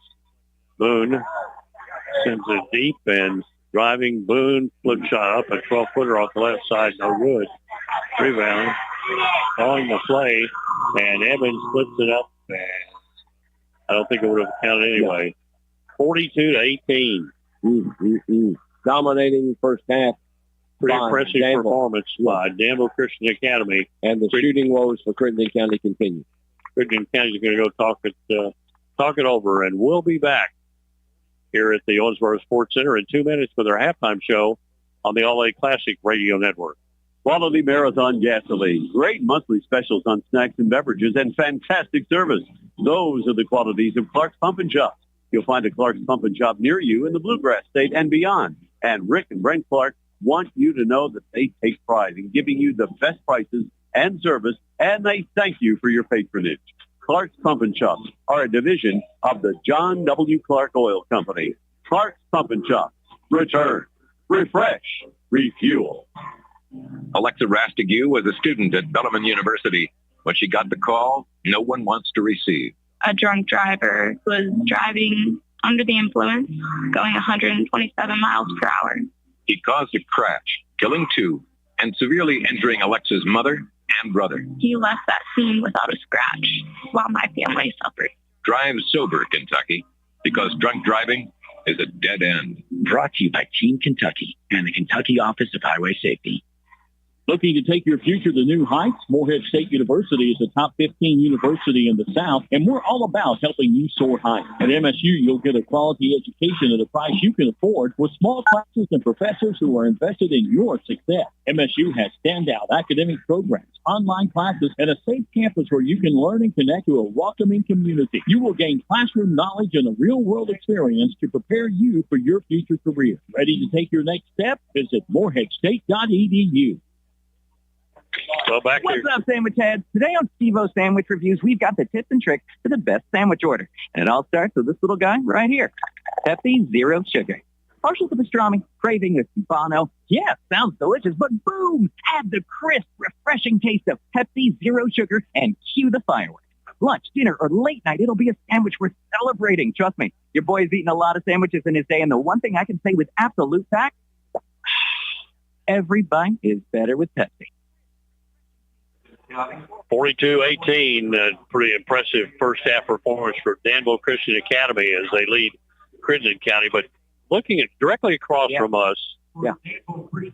Boone sends it deep and driving. Boone flip shot up, a 12-footer off the left side, no good. Rebound on the play, and Evans splits it up. I don't think it would have counted anyway. 42-18. Dominating first half. Pretty impressive performance by Danville Christian Academy. And the shooting woes for Crittenden County continue. Crittenden County is going to go talk it over, and we'll be back here at the Owensboro Sports Center in 2 minutes with our halftime show on the All A Classic Radio Network. Quality Marathon gasoline, great monthly specials on snacks and beverages, and fantastic service. Those are the qualities of Clark's Pump and Shop. You'll find a Clark's Pump and Shop near you in the Bluegrass State and beyond. And Rick and Brent Clark want you to know that they take pride in giving you the best prices and service, and they thank you for your patronage. Clark's Pump and Shop are a division of the John W. Clark Oil Company. Clark's Pump and Shop. Return, refresh, refuel. Alexa Rastigue was a student at Bethlehem University. When she got the call, no one wants to receive. A drunk driver was driving under the influence, going 127 miles per hour. He caused a crash, killing 2 and severely injuring Alexa's mother and brother. He left that scene without a scratch, while my family suffered. Drive sober, Kentucky, because drunk driving is a dead end. Brought to you by Team Kentucky and the Kentucky Office of Highway Safety. Looking to take your future to new heights? Morehead State University is a top 15 university in the South, and we're all about helping you soar high. At MSU, you'll get a quality education at a price you can afford with small classes and professors who are invested in your success. MSU has standout academic programs, online classes, and a safe campus where you can learn and connect to a welcoming community. You will gain classroom knowledge and a real-world experience to prepare you for your future career. Ready to take your next step? Visit moreheadstate.edu. Well, back What's up, sandwich heads? Today on Steve-O Sandwich Reviews, we've got the tips and tricks for the best sandwich order. And it all starts with this little guy right here. Pepsi Zero Sugar. Partial to pastrami, craving the Stefano. Yeah, sounds delicious, but boom! Add the crisp, refreshing taste of Pepsi Zero Sugar and cue the fireworks. Lunch, dinner, or late night, it'll be a sandwich worth celebrating. Trust me, your boy's eaten a lot of sandwiches in his day, and the one thing I can say with absolute fact, every bite is better with Pepsi. 42-18, pretty impressive first half performance for Danville Christian Academy as they lead Crittenden County. But looking at directly across from us,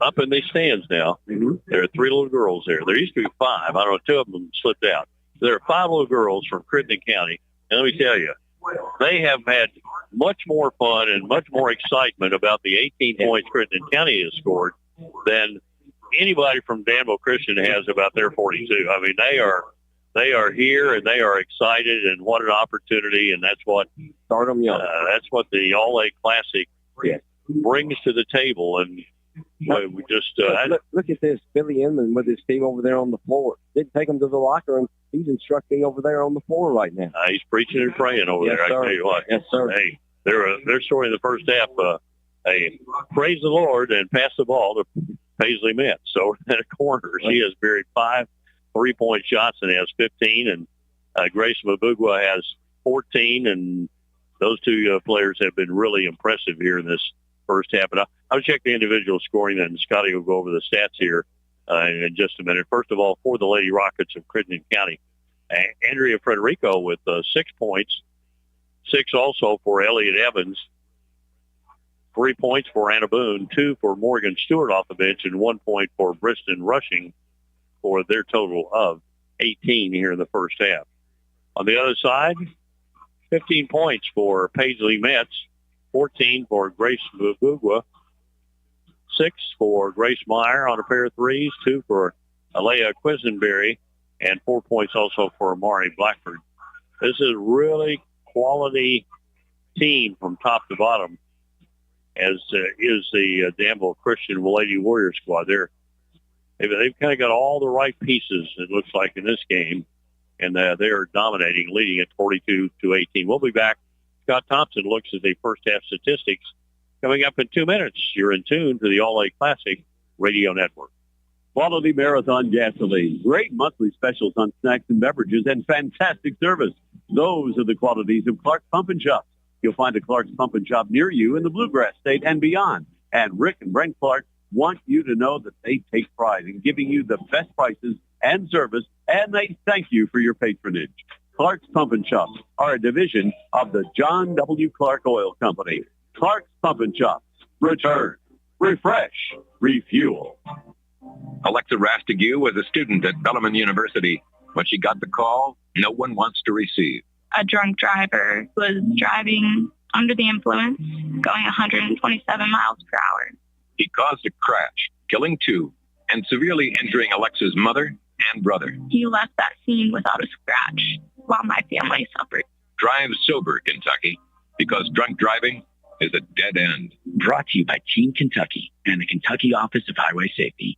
up in these stands now, there are 3 little girls there. There used to be 5. I don't know, 2 of them slipped out. There are 5 little girls from Crittenden County. And let me tell you, they have had much more fun and much more excitement about the 18 points Crittenden County has scored than anybody from Danville Christian has about their 42. I mean, they are here and they are excited, and what an opportunity! And that's what that's what the All-A Classic brings to the table. And we just look at this, Billy Inman with his team over there on the floor. Didn't take him to the locker room. He's instructing over there on the floor right now. He's preaching and praying over there. Sir. I tell you what. Yes, sir. Hey, they're scoring the first half. Praise the Lord and pass the ball to Paisley Metz. So in a corner, she has buried 5 3-point shots and has 15, and Grace Mabugwa has 14, and those 2 players have been really impressive here in this first half. And I'll check the individual scoring, and Scotty will go over the stats here in just a minute. First of all, for the Lady Rockets of Crittenden County, Andrea Frederico with 6 points, 6 also for Elliot Evans, 3 points for Anna Boone, 2 for Morgan Stewart off the bench, and 1 point for Briston Rushing for their total of 18 here in the first half. On the other side, 15 points for Paisley Metz, 14 for Grace Mabugwa, 6 for Grace Meyer on a pair of threes, 2 for Alea Quisenberry, and 4 points also for Amari Blackford. This is really quality team from top to bottom, as is the Danville Christian Lady Warrior squad. They've kind of got all the right pieces, it looks like, in this game, and they are dominating, leading at 42-18. We'll be back. Scott Thompson looks at the first half statistics coming up in 2 minutes. You're in tune to the All-A Classic Radio Network. Quality Marathon gasoline, great monthly specials on snacks and beverages, and fantastic service. Those are the qualities of Clark's Pump and Shop. You'll find a Clark's Pump and Shop near you in the Bluegrass State and beyond. And Rick and Brent Clark want you to know that they take pride in giving you the best prices and service, and they thank you for your patronage. Clark's Pump and Shop are a division of the John W. Clark Oil Company. Clark's Pump and Shop. Return, refresh, refuel. Alexa Rastigue was a student at Bethlehem University. When she got the call, no one wants to receive. A drunk driver was driving under the influence, going 127 miles per hour. He caused a crash, killing 2 and severely injuring Alexa's mother and brother. He left that scene without a scratch while my family suffered. Drive sober, Kentucky, because drunk driving is a dead end. Brought to you by Team Kentucky and the Kentucky Office of Highway Safety.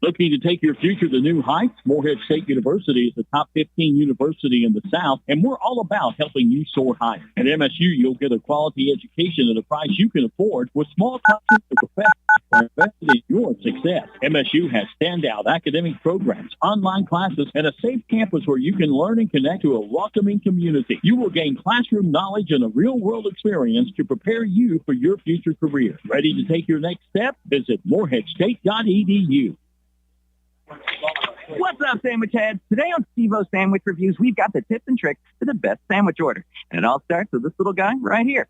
Looking to take your future to new heights? Morehead State University is the top 15 university in the South, and we're all about helping you soar higher. At MSU, you'll get a quality education at a price you can afford with small classes of professors who are invested in your success. MSU has standout academic programs, online classes, and a safe campus where you can learn and connect to a welcoming community. You will gain classroom knowledge and a real-world experience to prepare you for your future career. Ready to take your next step? Visit moreheadstate.edu. What's up, sandwich heads? Today on Steve-O Sandwich Reviews, we've got the tips and tricks for the best sandwich order. And it all starts with this little guy right here.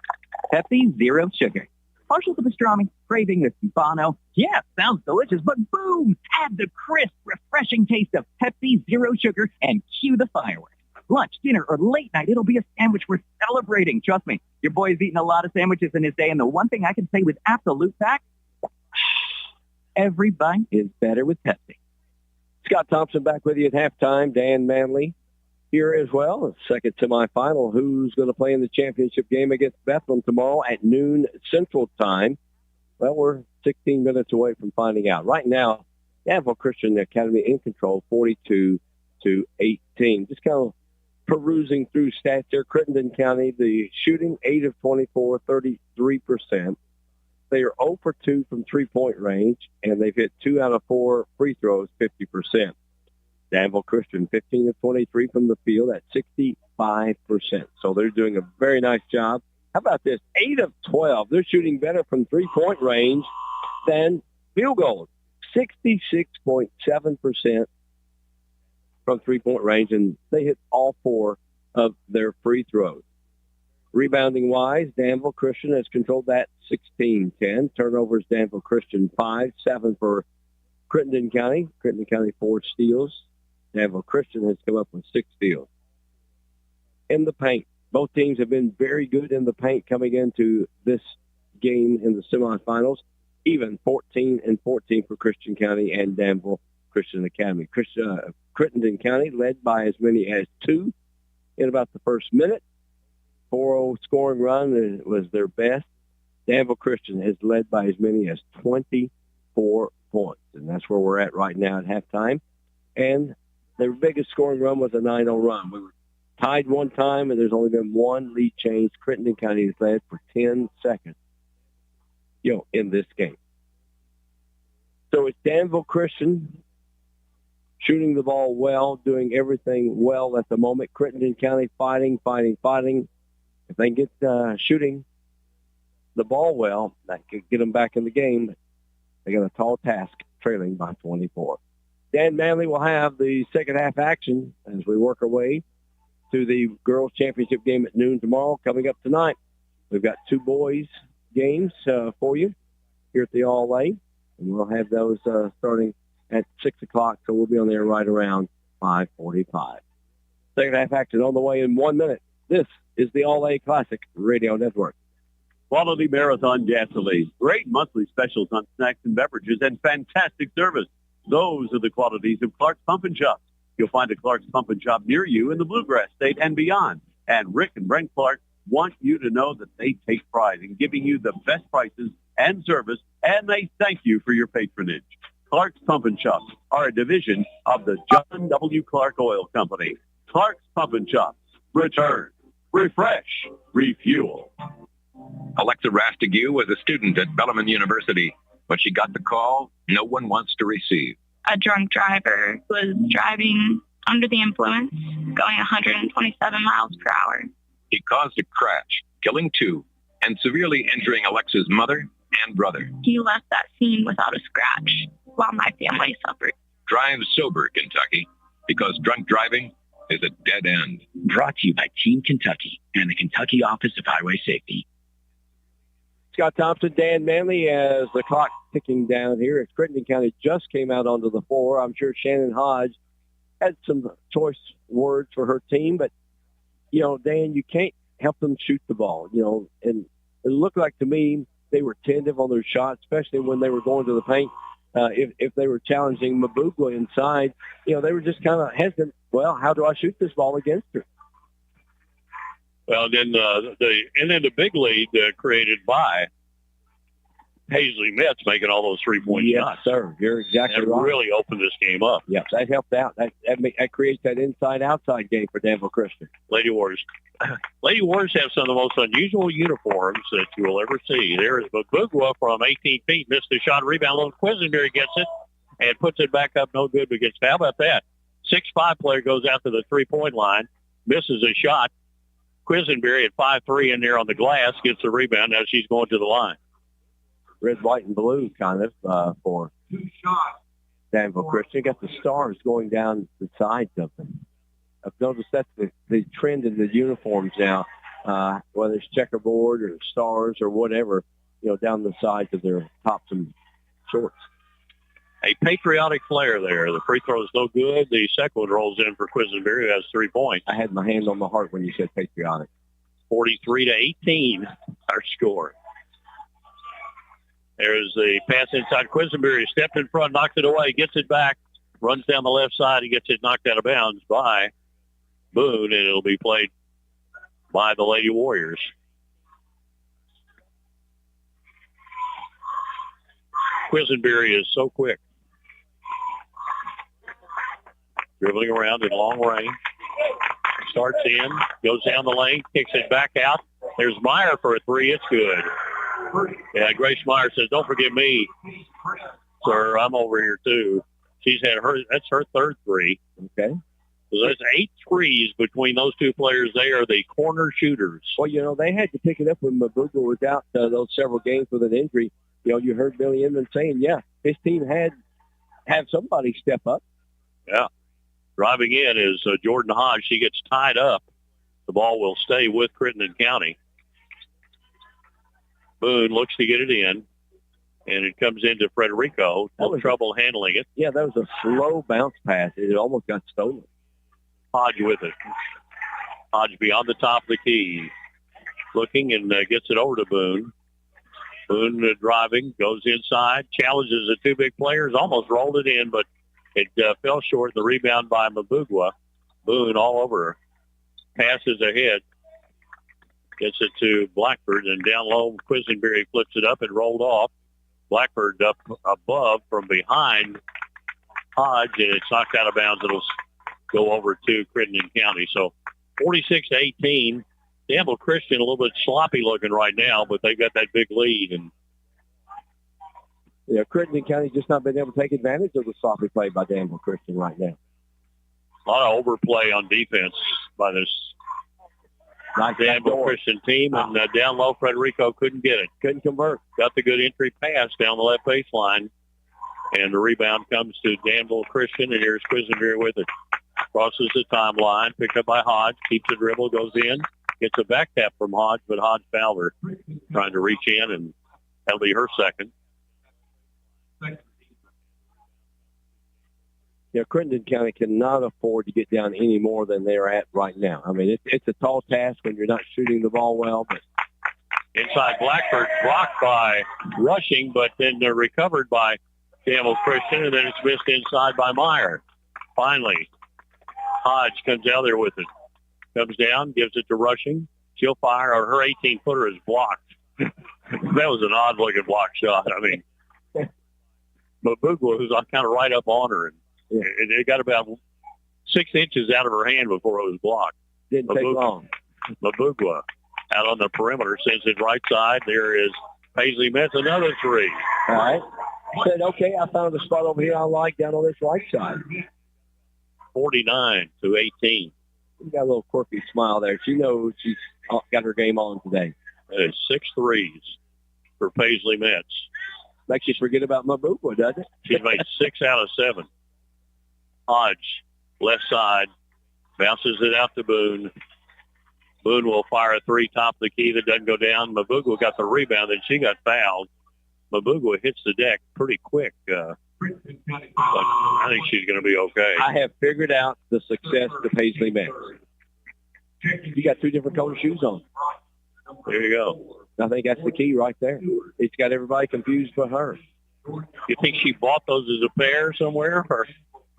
Pepsi Zero Sugar. Partial to pastrami, craving a Stefano. Yeah, sounds delicious, but boom! Add the crisp, refreshing taste of Pepsi Zero Sugar and cue the fireworks. Lunch, dinner, or late night, it'll be a sandwich we're celebrating. Trust me, your boy's eaten a lot of sandwiches in his day, and the one thing I can say with absolute fact, every bite is better with Pepsi. Scott Thompson back with you at halftime. Dan Manley here as well. The second semifinal. Who's going to play in the championship game against Bethlehem tomorrow at noon Central Time? Well, we're 16 minutes away from finding out. Right now, Danville Christian Academy in control, 42-18. Just kind of perusing through stats there. Crittenden County, the shooting 8 of 24, 33%. They are 0 for 2 from three-point range, and they've hit 2 out of 4 free throws, 50%. Danville Christian, 15 of 23 from the field at 65%. So they're doing a very nice job. How about this? 8 of 12. They're shooting better from three-point range than field goals. 66.7% from three-point range, and they hit all 4 of their free throws. Rebounding-wise, Danville Christian has controlled that 16-10. Turnovers, Danville Christian 5, 7 for Crittenden County. Crittenden County 4 steals. Danville Christian has come up with 6 steals. In the paint, both teams have been very good in the paint coming into this game in the semifinals. Even 14 and 14 for Christian County and Danville Christian Academy. Crittenden County led by as many as 2 in about the first minute. 4-0 scoring run was their best. Danville Christian has led by as many as 24 points, and that's where we're at right now at halftime. And their biggest scoring run was a 9-0 run. We were tied one time, and there's only been one lead change. Crittenden County has led for 10 seconds, in this game. So it's Danville Christian shooting the ball well, doing everything well at the moment. Crittenden County fighting. If they get shooting the ball well, that could get them back in the game. They got a tall task, trailing by 24. Dan Manley will have the second half action as we work our way to the girls' championship game at noon tomorrow. Coming up tonight, we've got 2 boys games for you here at the All-A, and we'll have those starting at 6 o'clock, so we'll be on there right around 5:45. Second half action on the way in 1 minute. This is the All-A Classic Radio Network. Quality Marathon gasoline, great monthly specials on snacks and beverages, and fantastic service. Those are the qualities of Clark's Pump and Shop. You'll find a Clark's Pump and Shop near you in the Bluegrass State and beyond. And Rick and Brent Clark want you to know that they take pride in giving you the best prices and service, and they thank you for your patronage. Clark's Pump and Shops are a division of the John W. Clark Oil Company. Clark's Pump and Shops. Return, refresh, refuel. Alexa Rastigue was a student at Bethlehem University. When she got the call, no one wants to receive. A drunk driver was driving under the influence, going 127 miles per hour. He caused a crash, killing 2 and severely injuring Alexa's mother and brother. He left that scene without a scratch while my family suffered. Drive sober, Kentucky, because drunk driving is a dead end. Brought to you by Team Kentucky and the Kentucky Office of Highway Safety. Scott Thompson, Dan Manley, as the clock ticking down here. As Crittenden County just came out onto the floor, I'm sure Shannon Hodge had some choice words for her team, but, Dan, you can't help them shoot the ball, and it looked like to me they were tentative on their shots, especially when they were going to the paint. if they were challenging Mabugwa inside, they were just kind of hesitant. Well, how do I shoot this ball against her? Well, then the big lead created by Paisley Metz making all those 3-point shots. Yes, sir. You're exactly right. right. Really opened this game up. Yes, that helped out. That creates that inside-outside game for Danville Christian. Lady Warriors have some of the most unusual uniforms that you will ever see. There is Mabugwa from 18 feet, missed the shot, rebound. Little Quisenberry gets it and puts it back up, no good, but gets fouled. How about that? 6'5" player goes out to the 3-point line, misses a shot. Quisenberry at 5'3" in there on the glass, gets the rebound. Now she's going to the line. Red, white, and blue kind of for Danville Christian. Got the stars going down the sides of them. I've noticed that's the trend in the uniforms now, whether it's checkerboard or stars or whatever, down the sides of their tops and shorts. A patriotic flair there. The free throw is no good. The second one rolls in for Quisenberry, who has 3 points. I had my hand on my heart when you said patriotic. 43-18, our score. There's the pass inside. Quisenberry stepped in front, knocked it away, gets it back, runs down the left side. He gets it knocked out of bounds by Boone, and it'll be played by the Lady Warriors. Quisenberry is so quick. Dribbling around in long range. Starts in, goes down the lane, kicks it back out. There's Meyer for a 3. It's good. Yeah, Grace Meyer says, don't forget me, sir. I'm over here, too. She's had that's her third 3. Okay. So there's 8 threes between those two players. They are the corner shooters. Well, they had to pick it up when Mabugwa was out those several games with an injury. You heard Billy Inman saying, his team had have somebody step up. Yeah. Driving in is Jordan Hodge. She gets tied up. The ball will stay with Crittenden County. Boone looks to get it in, and it comes into Frederico. No trouble handling it. Yeah, that was a slow bounce pass. It almost got stolen. Hodge with it. Hodge beyond the top of the key. Looking and gets it over to Boone. Boone driving, goes inside, challenges the 2 big players, almost rolled it in, but it fell short. The rebound by Mabugwa. Boone all over her. Passes ahead. Gets it to Blackford, and down low, Quisenberry flips it up and rolled off. Blackford up above from behind Hodge, and it's knocked out of bounds. It'll go over to Crittenden County. So 46-18. Danville Christian a little bit sloppy looking right now, but they've got that big lead. And Crittenden County just not been able to take advantage of the sloppy play by Danville Christian right now. A lot of overplay on defense by this Danville Christian team, and down low, Frederico couldn't get it. Couldn't convert. Got the good entry pass down the left baseline, and the rebound comes to Danville Christian, and here's Quisenberry with it. Crosses the timeline, picked up by Hodge, keeps the dribble, goes in, gets a back tap from Hodge, but Hodge fouled her, trying to reach in, and that'll be her second. Crittenden County cannot afford to get down any more than they're at right now. I mean, it's a tall task when you're not shooting the ball well. But inside Blackford, blocked by Rushing, but then they're recovered by Danville Christian, and then it's missed inside by Meyer. Finally, Hodge comes out there with it. Comes down, gives it to Rushing. She'll fire, or her 18-footer is blocked. That was an odd-looking block shot. I mean, Mabugwa was kind of right up on her, and it got about 6 inches out of her hand before it was blocked. Didn't take long. Mabugwa out on the perimeter, sends it right side. There is Paisley Metz, another 3. All right. Said, okay, I found a spot over here I like down on this right side. 49-18. You got a little quirky smile there. She knows she's got her game on today. That is 6 threes for Paisley Metz. Makes you forget about Mabugwa, doesn't it? She's made 6 out of 7. Hodge, left side, bounces it out to Boone. Boone will fire a 3 top of the key that doesn't go down. Mabugwa got the rebound, and she got fouled. Mabugwa hits the deck pretty quick. But I think she's going to be okay. I have figured out the success to Paisley Metz. You got 2 different color shoes on. There you go. I think that's the key right there. It's got everybody confused but her. You think she bought those as a pair somewhere? Or?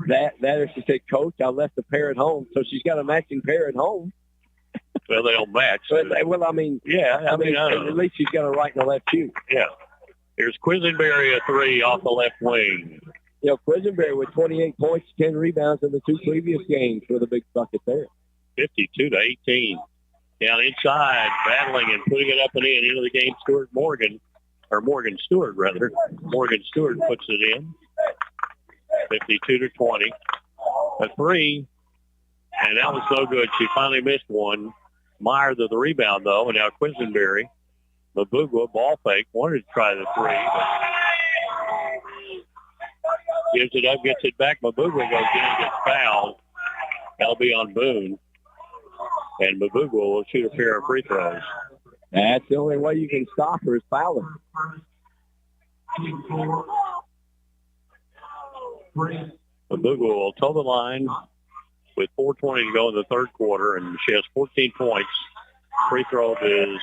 That is to say, Coach, I left a pair at home, so she's got a matching pair at home. Well, they don't match. Well, I mean, I mean, at least she's got a right and a left shoe. Yeah. Here's Quisenberry, a 3 off the left wing. You know, Quisenberry with 28 points, 10 rebounds in the 2 previous games for the big bucket there. 52-18. Down inside, battling and putting it up and in into the game. Morgan Stewart, rather. Morgan Stewart puts it in. 52-20. A 3, and that was no good. She finally missed one. Meyer to the rebound, though, and now Quisenberry. Mabugwa, ball fake, wanted to try the 3, but gives it up, gets it back. Mabugwa goes in and gets fouled. That'll be on Boone. And Mabugwa will shoot a pair of free throws. That's the only way you can stop her is fouling. Mabugwa will toe the line with 4:20 to go in the third quarter, and she has 14 points. Free throw is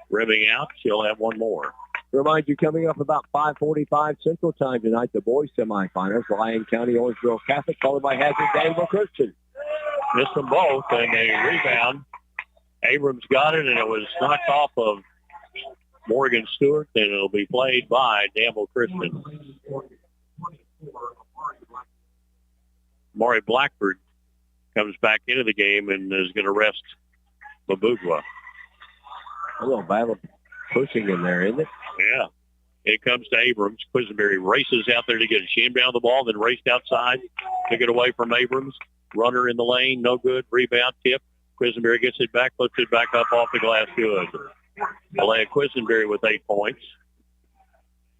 rimming out. She'll have one more. Remind you, coming up about 5:45 Central Time tonight, the boys semifinals, Lyon County, Owensboro Catholic, followed by Hazard Danville Christian. Missed them both, and a rebound. Abrams got it, and it was knocked off of Morgan Stewart, and it'll be played by Danville Christian. Maury Blackford comes back into the game and is going to rest Mabugwa. A little battle pushing in there, isn't it? Yeah. It comes to Abrams. Quisenberry races out there to get it. She inbound the ball, then raced outside, took it away from Abrams. Runner in the lane, no good. Rebound, tip. Quisenberry gets it back, puts it back up off the glass, good. Alea Quisenberry with 8 points.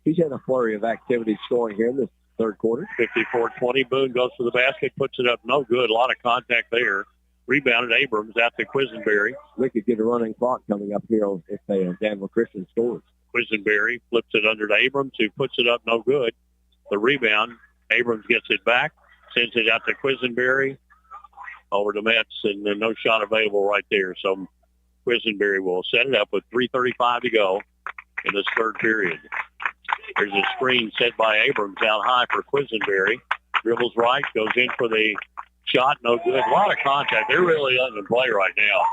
He's had a flurry of activity scoring here in this third quarter. 54-20. Boone goes to the basket, puts it up, no good. A lot of contact there. Rebounded Abrams out to Quisenberry. We could get a running clock coming up here if Danville Christian scores. Quisenberry flips it under to Abrams, who puts it up, no good. The rebound, Abrams gets it back, sends it out to Quisenberry, over to Metz, and then no shot available right there. So Quisenberry will set it up with 3:35 to go in this third period. There's a screen set by Abrams out high for Quisenberry. Dribbles right, goes in for the shot, no good. A lot of contact. They're really letting them play right now.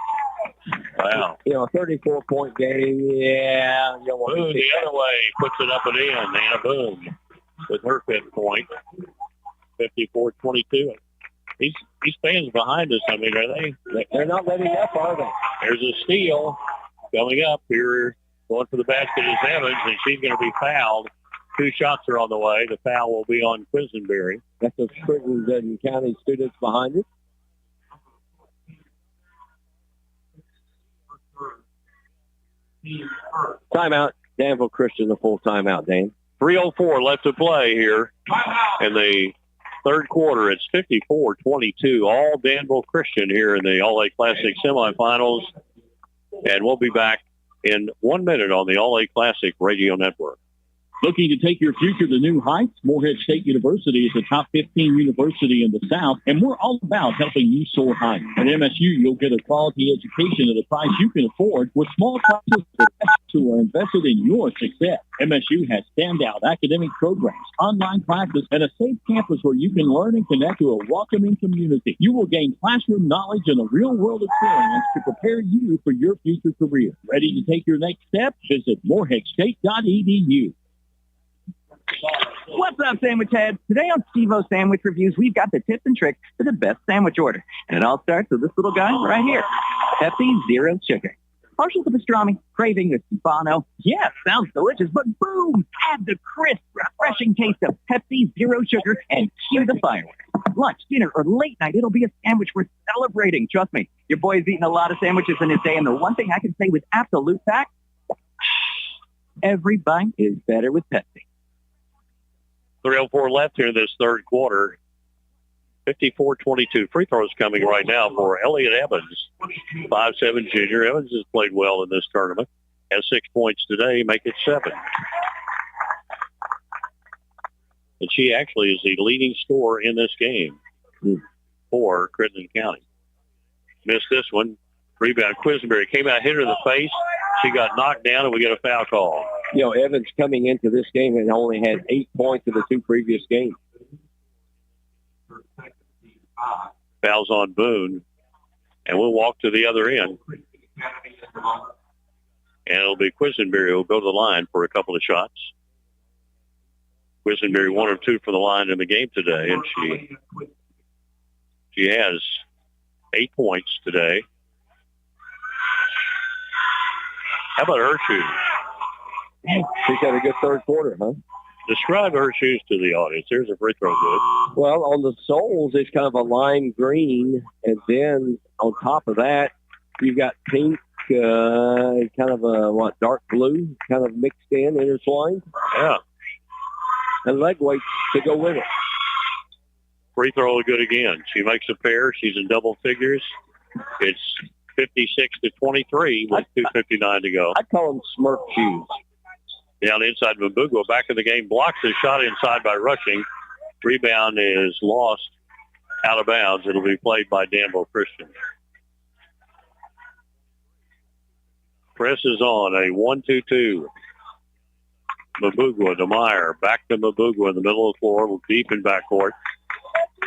Wow. You know, a 34-point game, yeah. Boone the other way, puts it up and in. Anna Boone with her 5th point. 54-22. These fans behind us, I mean, are they? They're not letting up, are they? There's a steal coming up here. Going for the basket is Evans, and she's going to be fouled. 2 shots are on the way. The foul will be on Quisenberry. That's the Crittenden County students behind it. Timeout. Danville Christian, the full timeout, Dan. 3:04 left to play here in the third quarter. It's 54-22. All Danville Christian here in the All-A Classic semifinals. And we'll be back in 1 minute on the All-A Classic Radio Network. Looking to take your future to new heights? Morehead State University is the top 15 university in the South, and we're all about helping you soar high. At MSU, you'll get a quality education at a price you can afford with small classes for veterans who are invested in your success. MSU has standout academic programs, online classes, and a safe campus where you can learn and connect to a welcoming community. You will gain classroom knowledge and a real-world experience to prepare you for your future career. Ready to take your next step? Visit moreheadstate.edu. What's up, sandwich heads? Today on Steve-O Sandwich Reviews, we've got the tips and tricks for the best sandwich order. And it all starts with this little guy right here. Pepsi Zero Sugar. Partial to pastrami, craving the Stefano. Yeah, sounds delicious, but boom! Add the crisp, refreshing taste of Pepsi Zero Sugar and cue the fireworks. Lunch, dinner, or late night, it'll be a sandwich worth celebrating. Trust me, your boy's eaten a lot of sandwiches in his day, and the one thing I can say with absolute fact, every bite is better with Pepsi. 3:04 left here in this third quarter. 54-22. Free throws coming right now for Elliot Evans. 5'7" junior. Evans has played well in this tournament. Has 6 points today, make it 7. And she actually is the leading scorer in this game for Crittenden County. Missed this one. Rebound, Quisenberry came out, hit her in the face. She got knocked down, and we get a foul call. Evans coming into this game and only had 8 points in the 2 previous games. Fouls on Boone. And we'll walk to the other end. And it'll be Quisenberry who'll go to the line for a couple of shots. Quisenberry 1 or 2 for the line in the game today, and she has 8 points today. How about her shoes? She's had a good third quarter, huh? Describe her shoes to the audience. There's a free throw good. Well, on the soles, it's kind of a lime green, and then on top of that, you've got pink, kind of a dark blue, kind of mixed in, intertwined. Yeah. And leg weights to go with it. Free throw good again. She makes a pair. She's in double figures. It's 56-23 with 2:59 to go. I call them Smurf shoes. Down inside Mbugua, back in the game, blocks the shot inside by Rushing. Rebound is lost out of bounds. It'll be played by Danville Christian. Presses on a 1-2-2. Mbugua to Meyer. Back to Mbugua in the middle of the floor, deep in backcourt.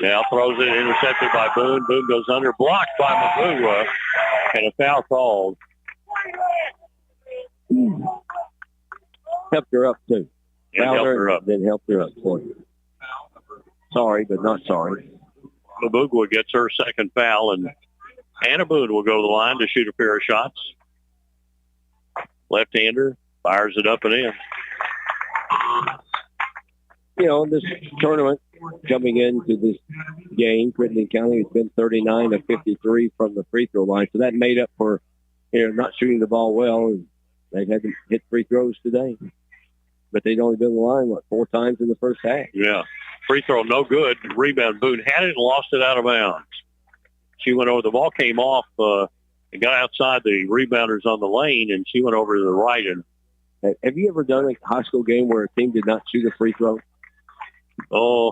Now throws it, intercepted by Boone. Boone goes under, blocked by Mbugua, and a foul called. Helped her up, too. Helped her up. Then helped her up for you. Sorry, but not sorry. Mbugua gets her second foul, and Anna Boone will go to the line to shoot a pair of shots. Left-hander, fires it up and in. This tournament, coming into this game, Crittenden County has been 39 of 53 from the free throw line. So that made up for, not shooting the ball well. They had to hit free throws today. But they'd only been in the line, 4 times in the first half. Yeah. Free throw, no good. Rebound, Boone had it and lost it out of bounds. She went over. The ball came off and got outside the rebounders on the lane, and she went over to the right. And have you ever done a high school game where a team did not shoot a free throw? Oh,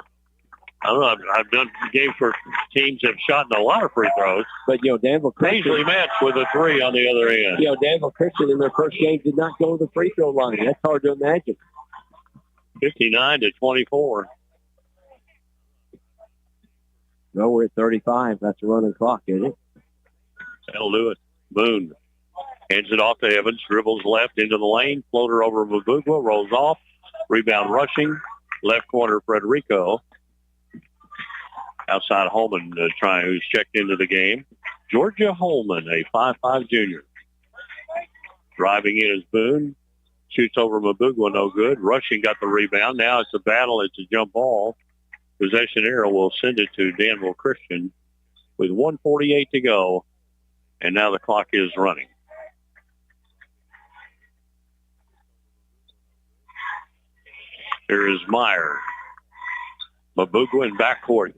I don't know. I've done games where teams have shot in a lot of free throws. But, Danville Christian... Paisley Metz with a 3 on the other end. Danville Christian in their first game did not go to the free throw line. That's hard to imagine. 59-24. No, we're at 35. That's a running clock, isn't it? That'll do it. Boone hands it off to Evans, dribbles left into the lane, floater over Mbugua, rolls off, rebound Rushing, left corner Frederico. Outside Holman who's checked into the game. Georgia Holman, a 5'5 junior. Driving in is Boone. Shoots over Mbugua, no good. Rushing got the rebound. Now it's a battle. It's a jump ball. Possession arrow will send it to Danville Christian with 1:48 to go. And now the clock is running. Here is Meyer. Mbugua in backcourt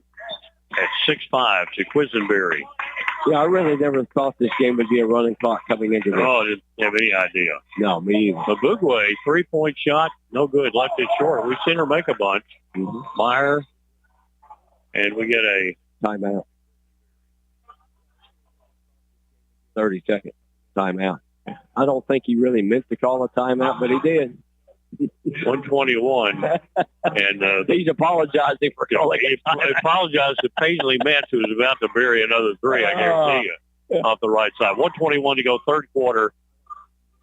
at 6'5 to Quisenberry. Yeah, I really never thought this game would be a running clock coming into this. Oh, I didn't have any idea. No, me either. Mbugua, a 3-point shot, no good, left it short. We've seen her make a bunch. Mm-hmm. Meyer, and we get a timeout. 30-second timeout. I don't think he really meant to call a timeout, but he did. 121. And he's apologizing for calling it. He apologized to Paisley Metz, who was about to bury another 3, I guarantee you, off the right side. 121 to go, third quarter.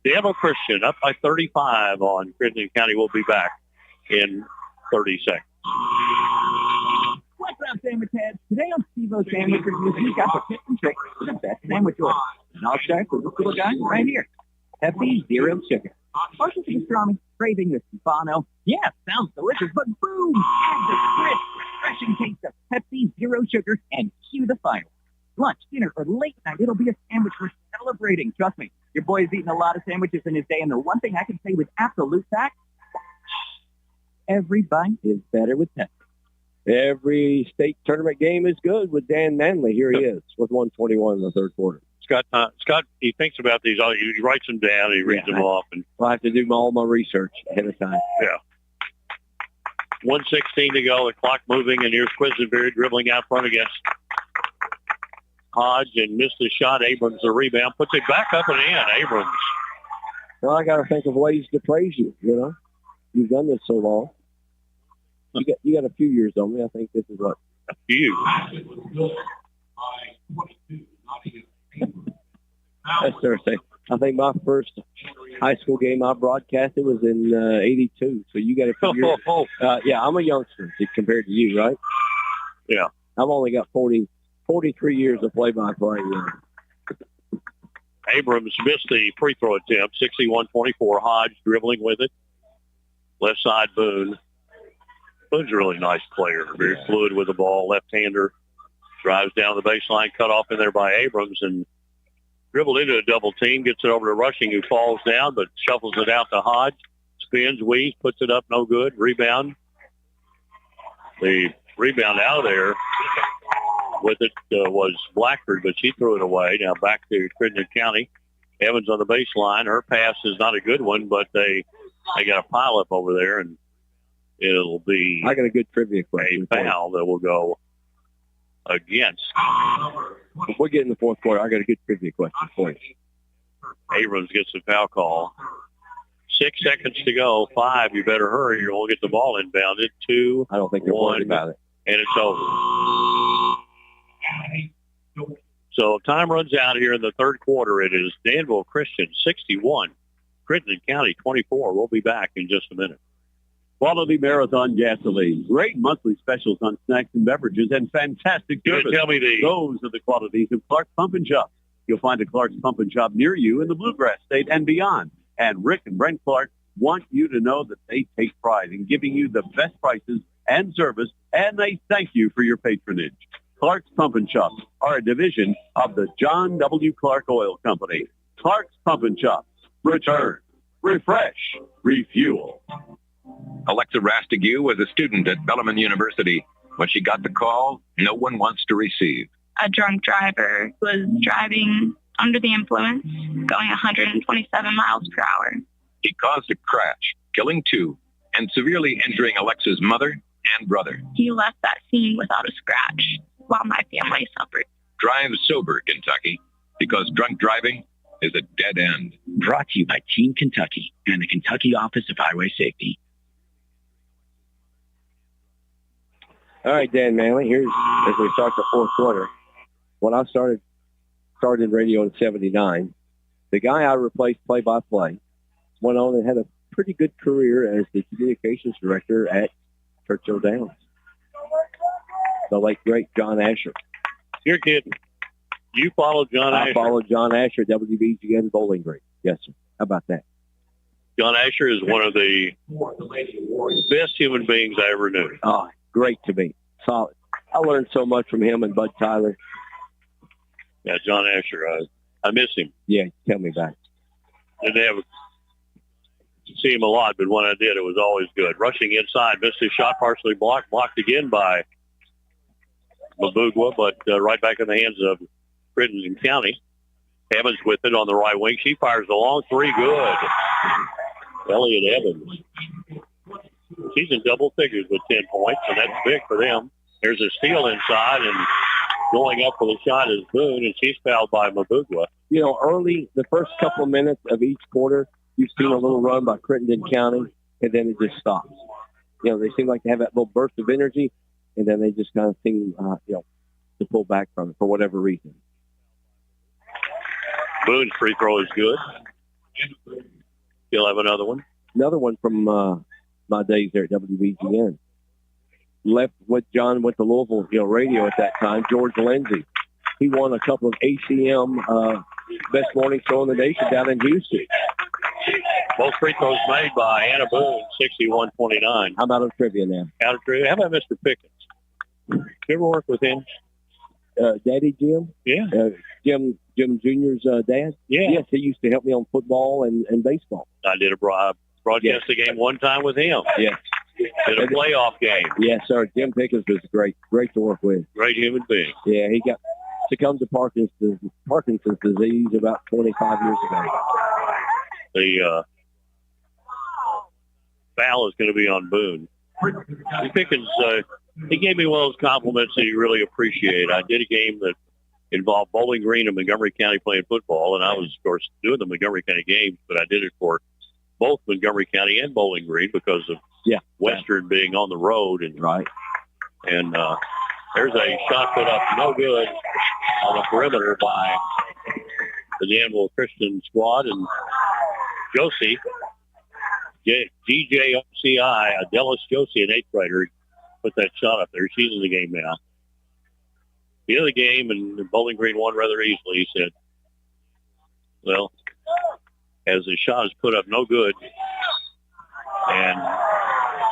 Danville Christian up by 35 on Crittenden County. We'll be back in 30 seconds. What's up, sandwich heads? Today on Steve-O's Sandwich Reviews, we got the tips and tricks for the best sandwich order. And I'll start with this little guy right here. Hefty Zero Sugar. Partial to pastrami, craving the Stefano. Yeah, sounds delicious, but boom! Add the crisp, refreshing taste of Pepsi Zero Sugar and cue the fire. Lunch, dinner, or late night, it'll be a sandwich we're celebrating. Trust me, your boy's eaten a lot of sandwiches in his day, and the one thing I can say with absolute fact, every bite is better with Pepsi. Every state tournament game is good with Dan Manley. Here he is with 121 in the third quarter. Scott, he thinks about these. He writes them down. He reads them off. And I have to do all my research ahead of time. Yeah. 1:16 to go. The clock moving, and here's Quisenberry dribbling out front against Hodge and missed the shot. Abrams the rebound. Puts it back up and in. Abrams Well, I got to think of ways to praise you. You know, you've done this so long. You got a few years on me. I think this is what a few. That's Thursday. I think my first high school game I broadcasted was in '82. So you got a few years. Yeah, I'm a youngster compared to you, right? Yeah. I've only got 43 years of play-by-play. Abrams missed the free throw attempt. 61-24. Hodge dribbling with it. Left side, Boone. Boone's a really nice player. Very fluid with the ball. Left-hander. Drives down the baseline. Cut off in there by Abrams and dribbled into a double team. Gets it over to Rushing, who falls down, but shuffles it out to Hodge. Spins, weaves, puts it up. No good. Rebound. The rebound out of there with it was Blackford, but she threw it away. Now back to Crittenden County. Evans on the baseline. Her pass is not a good one, but they got a pile up over there, and it'll be I got a good trivia question. A foul that will go against. Before we get in the fourth quarter, I got a good trivia question for you. Abrams gets the foul call. 6 seconds to go. 5. You better hurry. You won't get the ball inbounded. 2. I don't think they're worried about it. And it's over. So time runs out here in the third quarter. It is Danville Christian 61, Crittenden County 24. We'll be back in just a minute. Quality Marathon gasoline, great monthly specials on snacks and beverages, and fantastic service. Tell me Those are the qualities of Clark's Pump and Shop. You'll find a Clark's Pump and Shop near you in the Bluegrass State and beyond. And Rick and Brent Clark want you to know that they take pride in giving you the best prices and service, and they thank you for your patronage. Clark's Pump and Shop are a division of the John W. Clark Oil Company. Clark's Pump and Shop. Return, refresh, refuel. Alexa Rastigue was a student at Bethlehem University. When she got the call, no one wants to receive. A drunk driver was driving under the influence, going 127 miles per hour. He caused a crash, killing 2 and severely injuring Alexa's mother and brother. He left that scene without a scratch while my family suffered. Drive sober, Kentucky, because drunk driving is a dead end. Brought to you by Team Kentucky and the Kentucky Office of Highway Safety. All right, Dan Manley, here's as we start the fourth quarter. When I started radio in '79, the guy I replaced play-by-play went on and had a pretty good career as the communications director at Churchill Downs. The late, great John Asher. You're kidding. You followed John Asher? I followed John Asher at WBGN Bowling Green. Yes, sir. How about that? John Asher is one of the best human beings I ever knew. Oh, great to me. Solid. I learned so much from him and Bud Tyler. Yeah, John Asher. I miss him. Yeah, tell me about it. Didn't have see him a lot, but when I did, it was always good. Rushing inside, missed his shot, partially blocked again by Mabugwa, but right back in the hands of Crittenden County. Evans with it on the right wing. She fires a long 3. Good. Elliot Evans. She's in double figures with 10 points, and that's big for them. There's a steal inside, and going up for the shot is Boone, and she's fouled by Mabugwa. You know, early, the first couple of minutes of each quarter, you've seen a little run by Crittenden County, and then it just stops. You know, they seem like they have that little burst of energy, and then they just kind of seem, to pull back from it for whatever reason. Boone's free throw is good. He'll have another one. Another one from my days there at WBGN. Left with John went to Louisville, radio at that time. George Lindsay. He won a couple of ACM best morning show in the nation down in Houston. Both free throws made by Anna Boone, 61-29. How about on trivia now? Out of trivia. How about Mr. Pickens? You ever work with him? Daddy Jim? Yeah. Jim Jr.'s dad? Yeah. Yes, he used to help me on football and baseball. I did a broadcast a game one time with him. Yes. Did a playoff game. Yes, sir. Jim Pickens was great to work with. Great human being. Yeah, he got succumbed to Parkinson's disease about 25 years ago. The foul is going to be on Boone. Pickens, he gave me one of those compliments that he really appreciated. I did a game that involved Bowling Green and Montgomery County playing football. And I was, of course, doing the Montgomery County games, but I did it for both Montgomery County and Bowling Green because of Western being on the road. And and there's a shot put up, no good, on the perimeter by the Danville Christian squad. And Josie, DJOCI, Adelis Josie, an 8th grader, put that shot up there. She's in the game now. The end of the game, and Bowling Green won rather easily. He said, well, as the shot is put up, no good, and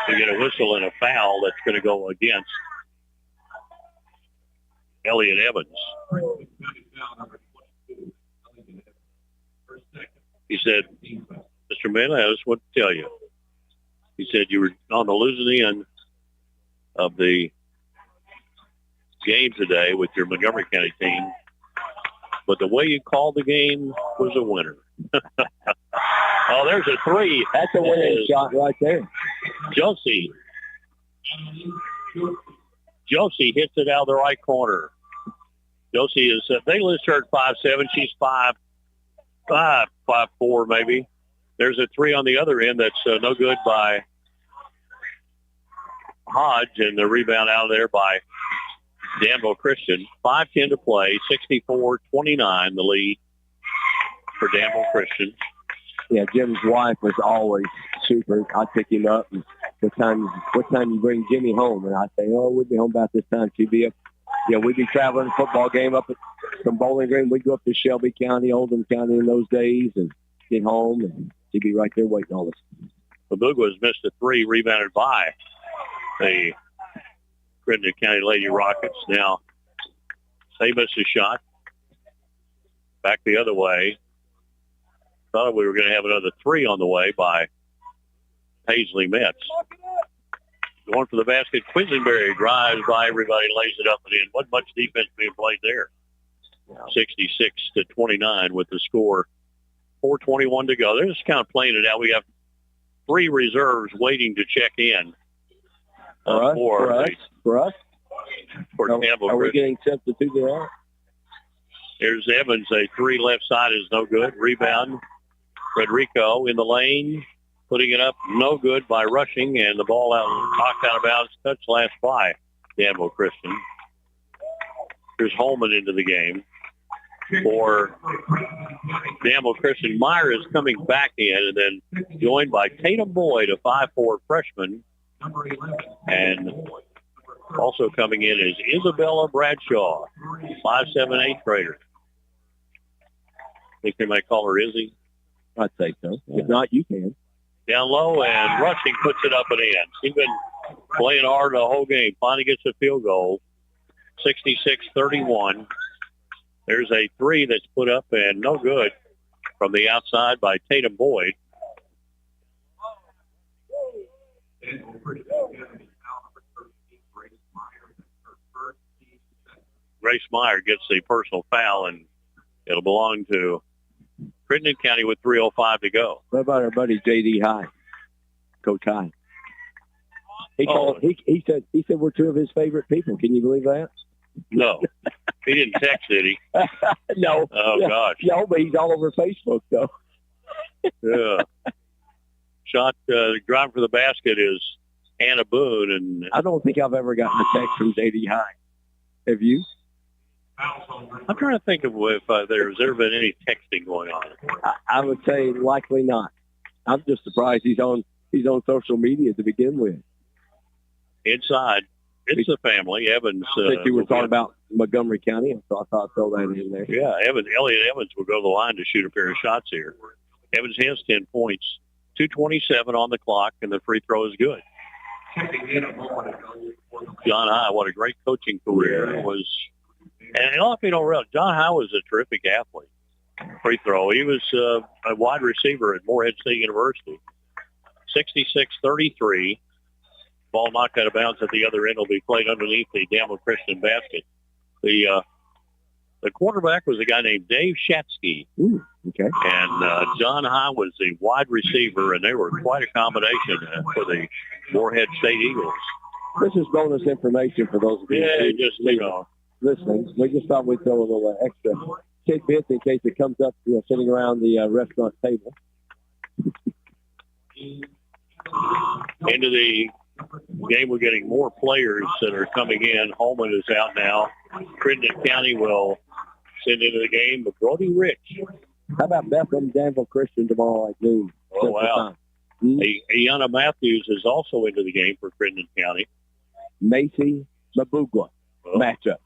we get a whistle and a foul that's going to go against Elliot Evans. He said, Mr. Mann, I just want to tell you. He said you were on the losing end of the game today with your Montgomery County team, but the way you called the game was a winner. Oh, there's a 3. That's a winning shot right there. Josie hits it out of the right corner. Josie is, they list her at 5'7". She's 5'4" maybe. There's a 3 on the other end that's no good by Hodge, and the rebound out of there by Danville Christian. 5:10 to play, 64-29 the lead for Danville Christian. Yeah, Jim's wife was always super. I'd pick him up, and what time you bring Jimmy home? And I'd say, oh, we'll be home about this time. She'd be up. Yeah, we'd be traveling a football game up from Bowling Green. We'd go up to Shelby County, Oldham County in those days, and get home, and she'd be right there waiting on us. Babugwa missed a 3, rebounded by the Crittenden County Lady Rockets. Now, they missed a shot. Back the other way. Thought we were going to have another 3 on the way by Paisley Metz. Going for the basket, Quisenberry drives by everybody, lays it up and in. Wasn't much defense being played there. 66-29 with the score. 4:21 to go. They're just kind of playing it out. We have 3 reserves waiting to check in. For us? Are we getting substituted out? Here's Evans. A 3 left side is no good. Rebound. Frederico in the lane. Putting it up, no good by rushing, and the ball knocked out of bounds. Touch last by Danville Christian. Here's Holman into the game for Danville Christian. Meyer is coming back in, and then joined by Tatum Boyd, a 5'4" freshman. And also coming in is Isabella Bradshaw, 5'7", 8th grader. Think they might call her Izzy? I'd say so. If not, you can. Down low, and rushing puts it up and in. She's been playing hard the whole game. Finally gets a field goal. 66-31. There's a 3 that's put up and no good from the outside by Tatum Boyd. Grace Meyer gets the personal foul, and it'll belong to Crittenden County with 3:05 to go. What about our buddy J.D. High, Coach High? He said we're 2 of his favorite people. Can you believe that? No, he didn't text, did he? No. Oh gosh. No, but he's all over Facebook though. Yeah. Shot drive for the basket is Hannah Boone, and I don't think I've ever gotten a text from J.D. High. Have you? I'm trying to think of if there's ever been any texting going on. I would say likely not. I'm just surprised he's on social media to begin with. Inside, it's the family. Evans. I think you were talking about Montgomery County, so I thought I'd throw that in there. Yeah, Elliot Evans will go to the line to shoot a pair of shots here. Evans has 10 points, 2:27 on the clock, and the free throw is good. John High, what a great coaching career. And a lot of people don't realize John High was a terrific athlete. Free throw. He was a wide receiver at Morehead State University. 66-33. Ball knocked out of bounds at the other end. Will be played underneath the Danville Christian basket. The quarterback was a guy named Dave Shatsky. Okay. And John High was the wide receiver, and they were quite a combination for the Morehead State Eagles. This is bonus information for those of you. Yeah, just, listening. We just thought we'd throw a little extra tidbits in case it comes up, sitting around the restaurant table. Into the game, we're getting more players that are coming in. Holman is out now. Crittenden County will send into the game, but Brody Rich. How about Bethlehem, Danville Christian tomorrow at noon? Oh, wow. Ayana Matthews is also into the game for Crittenden County. Macy Mabugwa matchup.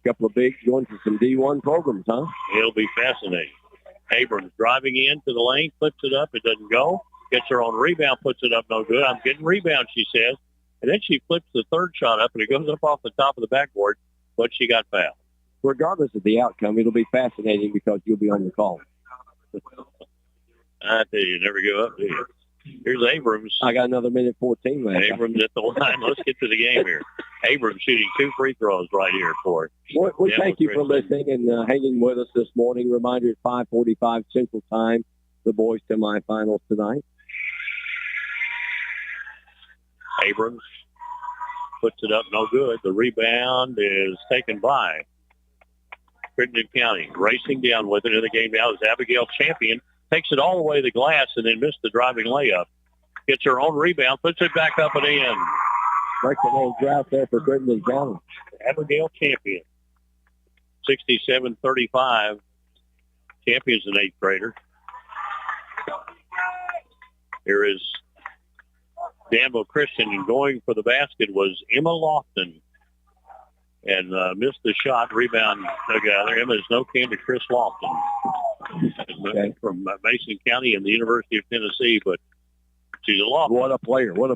Couple of bigs going to some D1 programs, huh? It'll be fascinating. Abrams driving in to the lane, flips it up. It doesn't go. Gets her own rebound, puts it up, no good. I'm getting rebound, she says. And then she flips the third shot up, and it goes up off the top of the backboard, but she got fouled. Regardless of the outcome, it'll be fascinating because you'll be on the call. I tell you, never give up, do you? Here's Abrams. I got another minute 14 left. Abrams at the line. Let's get to the game here. Abrams shooting 2 free throws right here for it. We thank you for listening and hanging with us this morning. Reminder at 5:45 Central Time, the boys semifinals tonight. Abrams puts it up, no good. The rebound is taken by Crittenden County. Racing down with it in the game now is Abigail Champion. Takes it all the way to the glass and then missed the driving layup. Gets her own rebound, puts it back up and in. Breaks a little drought there for Crittenden County. Abigail Champion. 67-35. Champion's an 8th grader. Here is Danville Christian, and going for the basket was Emma Lofton. And missed the shot. Rebound dug out there. Emma is no can to Chris Lofton. Okay. From Mason County and the University of Tennessee, but she's a Lofton. What a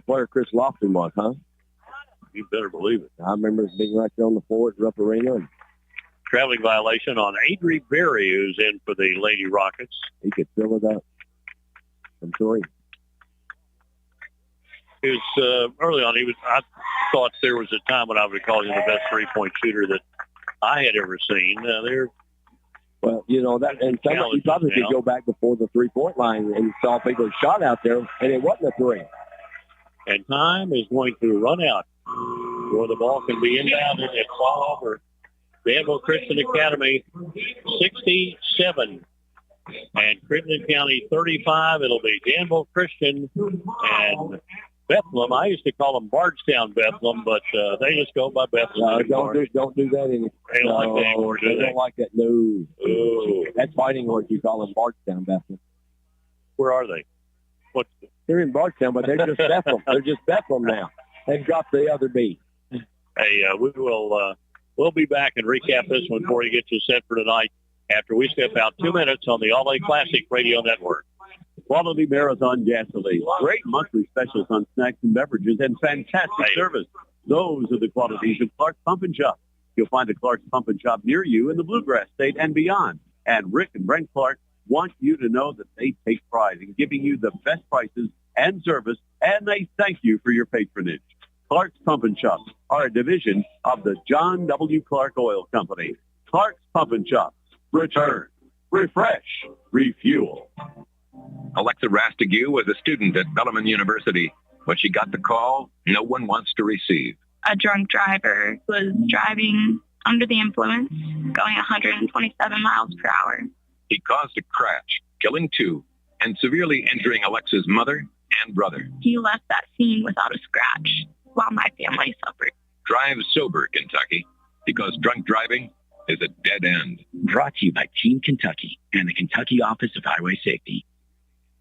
player Chris Lofton was, huh? You better believe it. I remember being right there on the floor at Rupp Arena. And traveling violation on Adrie Berry, who's in for the Lady Rockets. He could fill it up from 3. He was early on. I thought there was a time when I would call him the best 3-point shooter that I had ever seen. Well, that, and you probably could go back before the 3-point line and saw people shot out there, and it wasn't a 3. And time is going to run out where the ball can be inbounded and fall over. Danville Christian Academy 67 and Crittenden County 35. It'll be Danville Christian and Bethlehem. I used to call them Bardstown Bethlehem, but they just go by Bethlehem. Don't do that anymore. They don't like that anymore, do they? Don't like that. No. Ooh. That's fighting words. You call them Bardstown Bethlehem. Where are they? They're in Bardstown, but they're just Bethlehem. They're just Bethlehem now. They've dropped the other B. Hey, we'll be back and recap this one before you get you set for tonight after we step out 2 minutes on the All-A Classic Radio Network. Quality Marathon gasoline, great monthly specials on snacks and beverages, and fantastic service. Those are the qualities of Clark's Pump and Shop. You'll find a Clark's Pump and Shop near you in the Bluegrass State and beyond. And Rick and Brent Clark want you to know that they take pride in giving you the best prices and service, and they thank you for your patronage. Clark's Pump and Shop are a division of the John W. Clark Oil Company. Clark's Pump and Shop. Return, refresh, refuel. Alexa Rastigue was a student at Bethlehem University. When she got the call, no one wants to receive. A drunk driver was driving under the influence, going 127 miles per hour. He caused a crash, killing 2 and severely injuring Alexa's mother and brother. He left that scene without a scratch while my family suffered. Drive sober, Kentucky, because drunk driving is a dead end. Brought to you by Team Kentucky and the Kentucky Office of Highway Safety.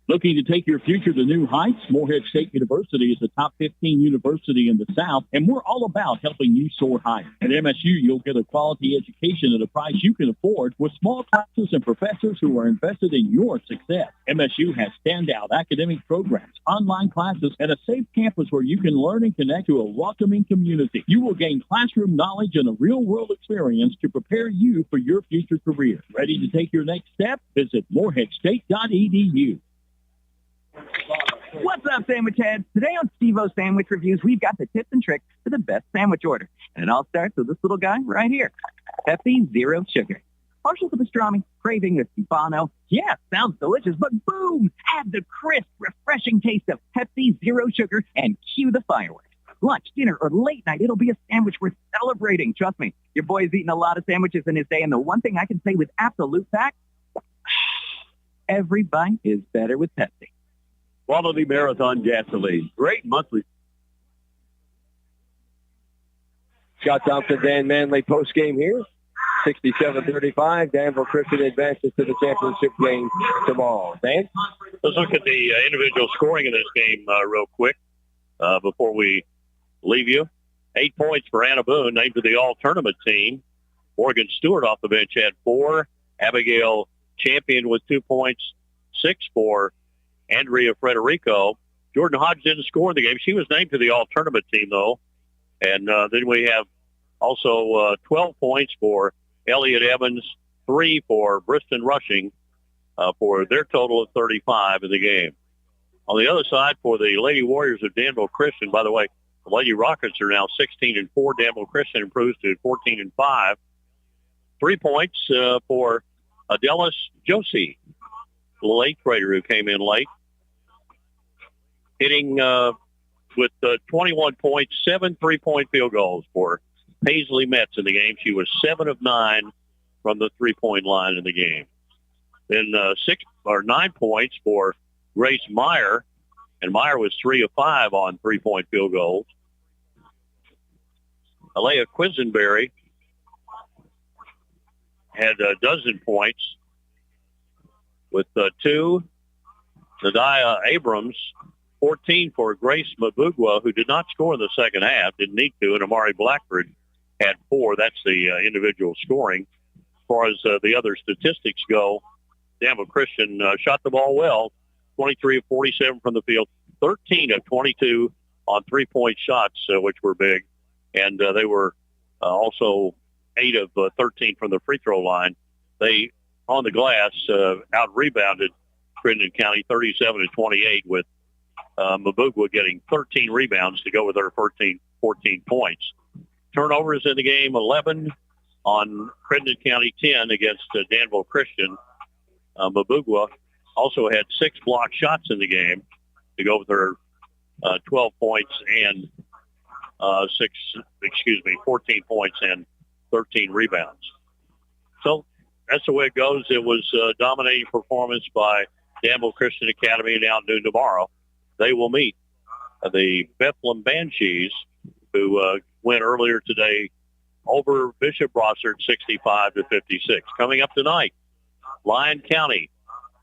Looking to take your future to new heights? Morehead State University is the top 15 university in the South, and we're all about helping you soar higher. At MSU, you'll get a quality education at a price you can afford with small classes and professors who are invested in your success. MSU has standout academic programs, online classes, and a safe campus where you can learn and connect to a welcoming community. You will gain classroom knowledge and a real-world experience to prepare you for your future career. Ready to take your next step? Visit moreheadstate.edu. What's up, sandwich heads? Today on Steve-O's Sandwich Reviews, we've got the tips and tricks for the best sandwich order. And it all starts with this little guy right here. Pepsi Zero Sugar. Partial to pastrami, craving the Stefano. Yeah, sounds delicious, but boom! Add the crisp, refreshing taste of Pepsi Zero Sugar and cue the fireworks. lunch, dinner, or late night, it'll be a sandwich worth celebrating. Trust me, your boy's eaten a lot of sandwiches in his day, and the one thing I can say with absolute fact, every bite is better with Pepsi. Quality Marathon gasoline. Great monthly. Scott Thompson, Dan Manley post-game here. 67-35. Danville Christian advances to the championship game tomorrow. Dan? Let's look at the individual scoring in this game real quick before we leave you. 8 points for Anna Boone, named to the all-tournament team. Morgan Stewart off the bench had 4. Abigail Champion with 2 points. 6 for Andrea Frederico. Jordan Hodge didn't score in the game. She was named to the all-tournament team, though. And then we have also 12 points for Elliot Evans, 3 for Briston Rushing for their total of 35 in the game. On the other side, for the Lady Warriors of Danville Christian, by the way, the Lady Rockets are now 16-4. Danville Christian improves to 14-5. 3 points for Adelis Josie, the little 8th grader who came in late, hitting with 21 points, 7 3-point field goals for Paisley Metz in the game. She was 7 of 9 from the 3-point line in the game. Then 9 points for Grace Meyer, and Meyer was 3 of 5 on 3-point field goals. Alea Quisenberry had a dozen points with 2. Nadia Abrams, 14 for Grace Mabugwa, who did not score in the second half, didn't need to, and Amari Blackford had 4. That's the individual scoring. As far as the other statistics go, Danville Christian shot the ball well, 23 of 47 from the field, 13 of 22 on 3-point shots, which were big. And they were also 8 of 13 from the free throw line. They, on the glass, out-rebounded Crittenden County 37-28 with Mabugwa getting 13 rebounds to go with her 14 points. Turnovers in the game, 11 on Crittenden County, 10 against Danville Christian. Mabugwa also had 6 blocked shots in the game to go with her 12 points and 14 points and 13 rebounds. So that's the way it goes. It was a dominating performance by Danville Christian Academy, and out noon tomorrow. They will meet the Bethlehem Banshees, who went earlier today over Bishop Brossart 65-56. Coming up tonight, Lyon County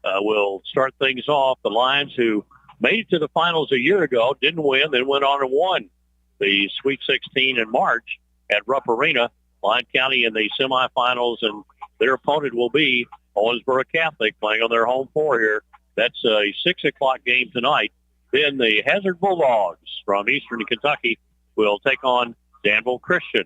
will start things off. The Lions, who made it to the finals a year ago, didn't win, then went on and won the Sweet 16 in March at Rupp Arena. Lyon County in the semifinals, and their opponent will be Owensboro Catholic playing on their home floor here. That's a 6 o'clock game tonight. Then the Hazard Bulldogs from Eastern Kentucky will take on Danville Christian.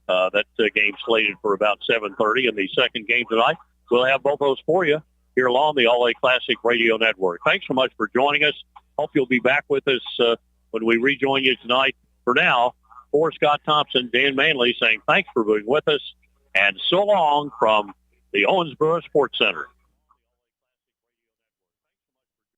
That game slated for about 7:30. And the second game tonight, we'll have both those for you here along the All A Classic Radio Network. Thanks so much for joining us. Hope you'll be back with us when we rejoin you tonight. For now, for Scott Thompson, Dan Manley saying thanks for being with us, and so long from the Owensboro Sports Center.